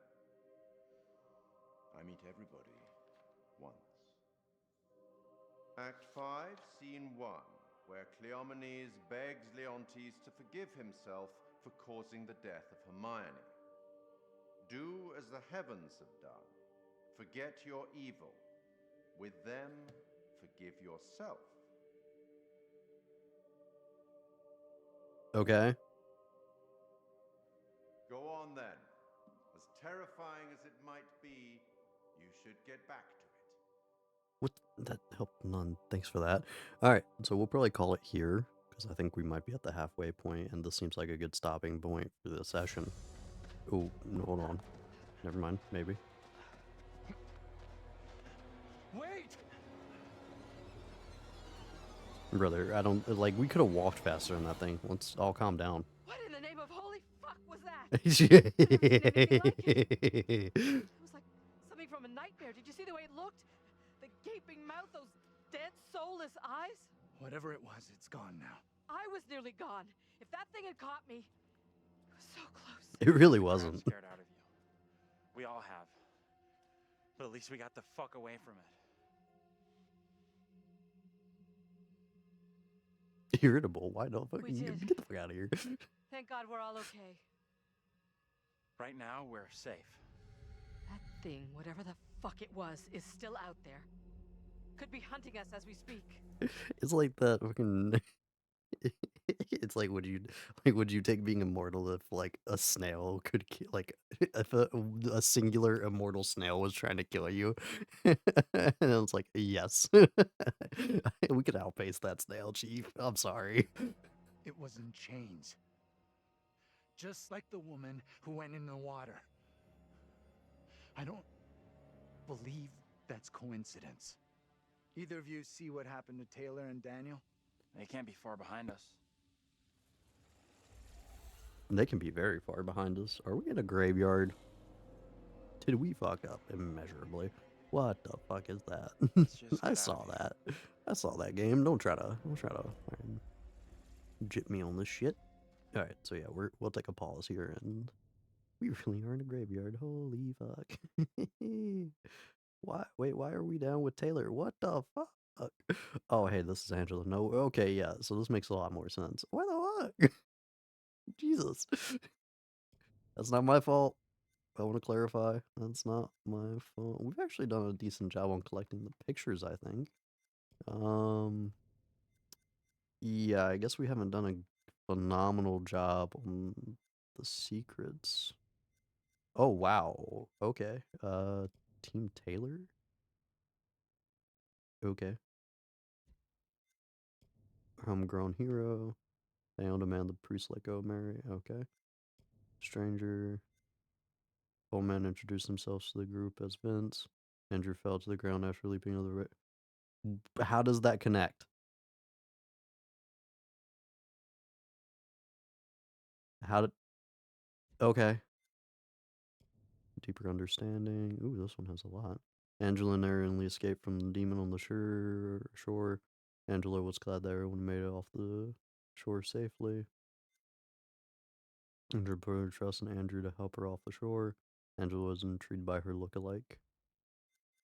I meet everybody once. Act 5, Scene 1, where Cleomenes begs Leontes to forgive himself for causing the death of Hermione. Do as the heavens have done. Forget your evil. With them, forgive yourself. Okay. Go on then. As terrifying as it might be, you should get back to it. What? That helped none. Thanks for that. Alright, so we'll probably call it here, because I think we might be at the halfway point, and this seems like a good stopping point for the session. Oh, no, hold on. Never mind, maybe. Wait! Brother, I don't, like, we could have walked faster in that thing. Let's all calm down. What in the name of holy fuck was that? It It was like something from a nightmare. Did you see the way it looked? The gaping mouth, those dead, soulless eyes? Whatever it was, it's gone now. I was nearly gone. If that thing had caught me, it was so close. really I'm wasn't. scared out of you. We all have. But at least we got the fuck away from it. Irritable. Why not? We Fucking did. get the fuck out of here. Thank God we're all okay. Right now, we're safe. That thing, whatever the fuck it was, is still out there. Could be hunting us as we speak. It's like that fucking. It's like would you take being immortal if like a snail could kill like if a singular immortal snail was trying to kill you, and it's like yes, we could outpace that snail, chief. I'm sorry. It was in chains. Just like the woman who went in the water. I don't believe that's coincidence. Either of you see what happened to Taylor and Daniel? They can't be far behind us. They can be very far behind us. Are we in a graveyard? Did we fuck up immeasurably? What the fuck is that? I saw that. I saw that game. Don't try to fucking jip me on this shit. All right, so yeah, we'll take a pause here, and we really are in a graveyard. Holy fuck! Why? Wait, why are we down with Taylor? What the fuck? Oh, hey, this is Angela. No, okay, yeah. So this makes a lot more sense. What the fuck? Jesus, that's not my fault. I want to clarify. That's not my fault. We've actually done a decent job on collecting the pictures, I think. Yeah, I guess we haven't done a phenomenal job on the secrets. Oh, wow. Okay. Team Taylor? Okay. Homegrown hero. They on demand the priest let go, Mary. Okay. Stranger. Old man introduced themselves to the group as Vince. Andrew fell to the ground after leaping over the How does that connect? How did... Okay. Deeper understanding. Ooh, this one has a lot. Angela narrowly escaped from the demon on the shore. Angela was glad that everyone made it off the shore safely. Andrew put her trust in Andrew to help her off the shore. Angela was intrigued by her look-alike.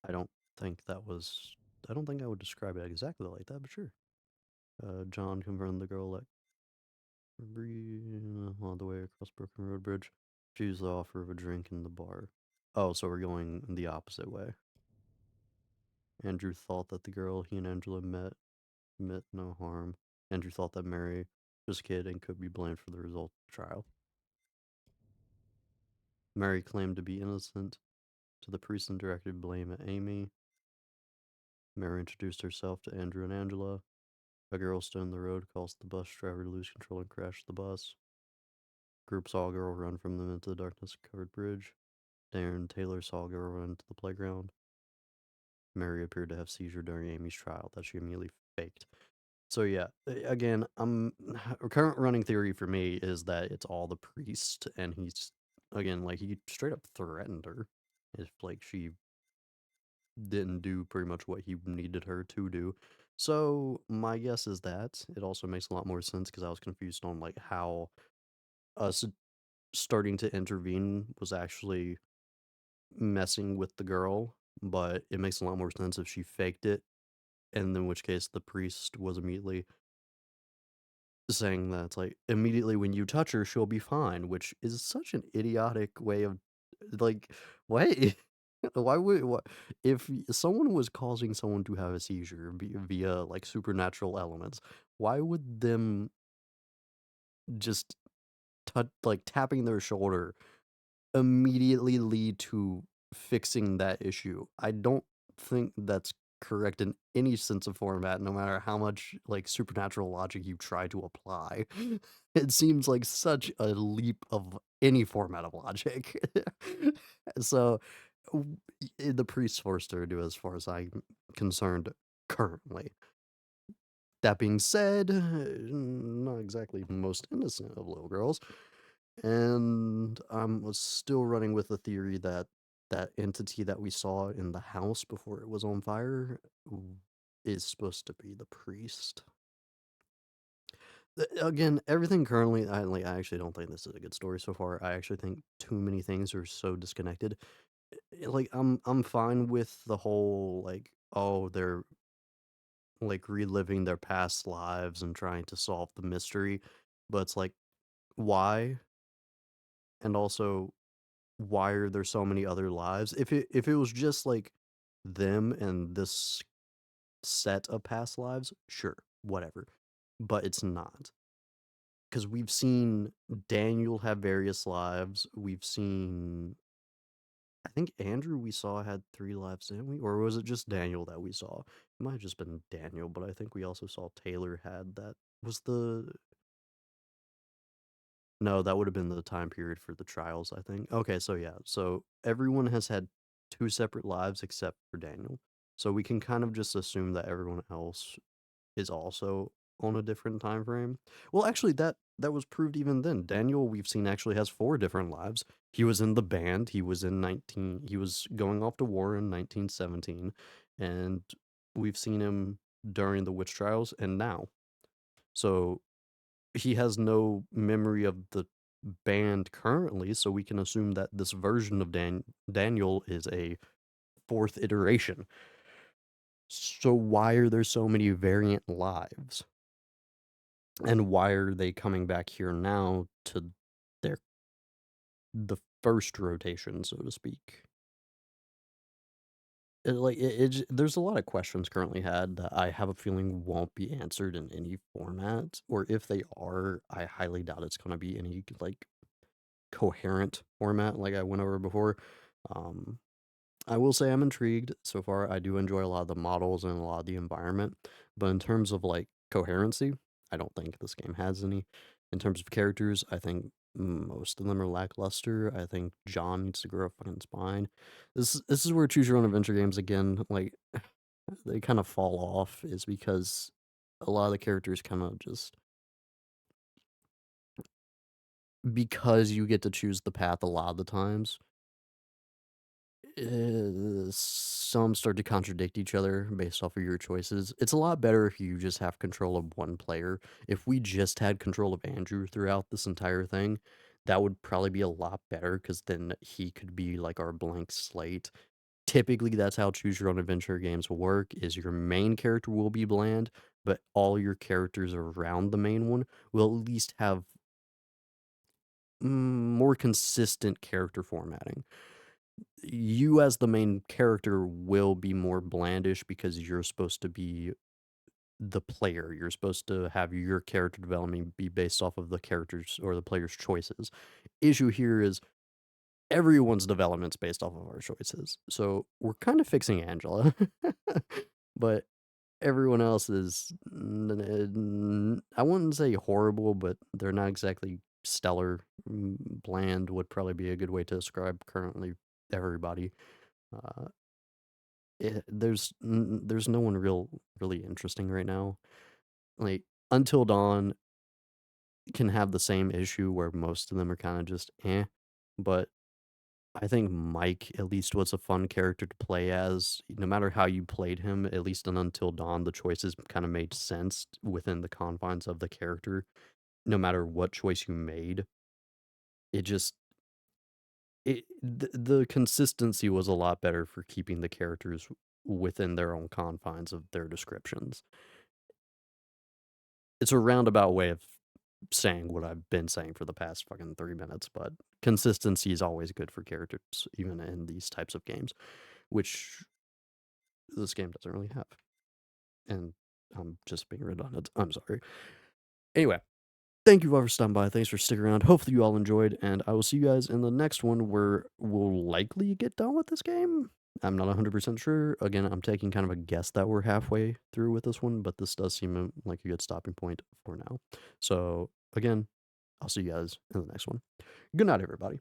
I don't think that was I don't think I would describe it exactly like that, but sure. John confronted the girl at on the way across Broken Road Bridge. Refused the offer of a drink in the bar. Oh, so we're going the opposite way. Andrew thought that the girl he and Angela met meant no harm. Andrew thought that Mary was a kid and could be blamed for the result of the trial. Mary claimed to be innocent to the priest and directed blame at Amy. Mary introduced herself to Andrew and Angela. A girl stood in the road, caused the bus driver to lose control and crash the bus. Group saw a girl run from them into the darkness-covered bridge. Darren Taylor saw a girl run into the playground. Mary appeared to have seizure during Amy's trial that she immediately faked. So yeah, again, current running theory for me is that it's all the priest, and he's again like he straight up threatened her if like she didn't do pretty much what he needed her to do. So my guess is that it also makes a lot more sense because I was confused on like how us starting to intervene was actually messing with the girl, but it makes a lot more sense if she faked it, and in which case the priest was immediately saying that it's like immediately when you touch her, she'll be fine, which is such an idiotic way of like, why? Why would what if someone was causing someone to have a seizure via like supernatural elements? Why would them just like tapping their shoulder immediately lead to fixing that issue? I don't think that's correct in any sense of format, no matter how much like supernatural logic you try to apply. It seems like such a leap of any format of logic. So the priest forced her to do, as far as I'm concerned, currently. That being said, not exactly the most innocent of little girls. And I'm still running with the theory that that entity that we saw in the house before it was on fire is supposed to be the priest. Again, everything currently, I actually don't think this is a good story so far. I actually think too many things are so disconnected. Like I'm fine with the whole like, oh, they're like reliving their past lives and trying to solve the mystery, but it's like, why? And also, why are there so many other lives? If it was just like them and this set of past lives, sure, whatever. But it's not. Because we've seen Daniel have various lives. We've seen, I think Andrew we saw had 3 lives, didn't we? Or was it just Daniel that we saw? It might have just been Daniel, but I think we also saw Taylor had that. Was the No, that would have been the time period for the trials, I think. Okay, so yeah. So everyone has had 2 separate lives except for Daniel. So we can kind of just assume that everyone else is also on a different time frame. Well, actually that was proved even then. Daniel, we've seen, actually has 4 different lives. He was in the band, he was going off to war in 1917, and we've seen him during the witch trials and now. So he has no memory of the band currently, so we can assume that this version of Daniel is a 4th iteration. So why are there so many variant lives? And why are they coming back here now to their the first rotation, so to speak? There's a lot of questions currently had that I have a feeling won't be answered in any format, or if they are, I highly doubt it's gonna be any, like, coherent format like I went over before. Um, I will say I'm intrigued so far. I do enjoy a lot of the models and a lot of the environment, but in terms of like coherency, I don't think this game has any. In terms of characters, I think most of them are lackluster. I think John needs to grow a fucking spine. This is where choose your own adventure games again, like they kind of fall off, is because a lot of the characters kind of just, because you get to choose the path a lot of the times, some start to contradict each other based off of your choices. It's a lot better if you just have control of one player. If we just had control of Andrew throughout this entire thing, that would probably be a lot better, because then he could be like our blank slate. typically that's how choose your own adventure games will work, is your main character will be bland, but all your characters around the main one will at least have more consistent character formatting. You as the main character will be more blandish because you're supposed to be the player. You're supposed to have your character development be based off of the characters or the player's choices. Issue here is everyone's development's based off of our choices. So we're kind of fixing Angela, but everyone else is, I wouldn't say horrible, but they're not exactly stellar. Bland would probably be a good way to describe currently everybody. Uh, there's no one really interesting right now. Like Until Dawn can have the same issue where most of them are kind of just but I think Mike at least was a fun character to play as. No matter how you played him, at least in Until Dawn, the choices kind of made sense within the confines of the character. No matter what choice you made, it just the consistency was a lot better for keeping the characters within their own confines of their descriptions. It's a roundabout way of saying what I've been saying for the past fucking 3 minutes, but consistency is always good for characters, even in these types of games, which this game doesn't really have. And I'm just being redundant. I'm sorry. Anyway, thank you all for stopping by. Thanks for sticking around. Hopefully you all enjoyed, and I will see you guys in the next one where we'll likely get done with this game. I'm not 100% sure. Again, I'm taking kind of a guess that we're halfway through with this one, but this does seem like a good stopping point for now. So, again, I'll see you guys in the next one. Good night, everybody.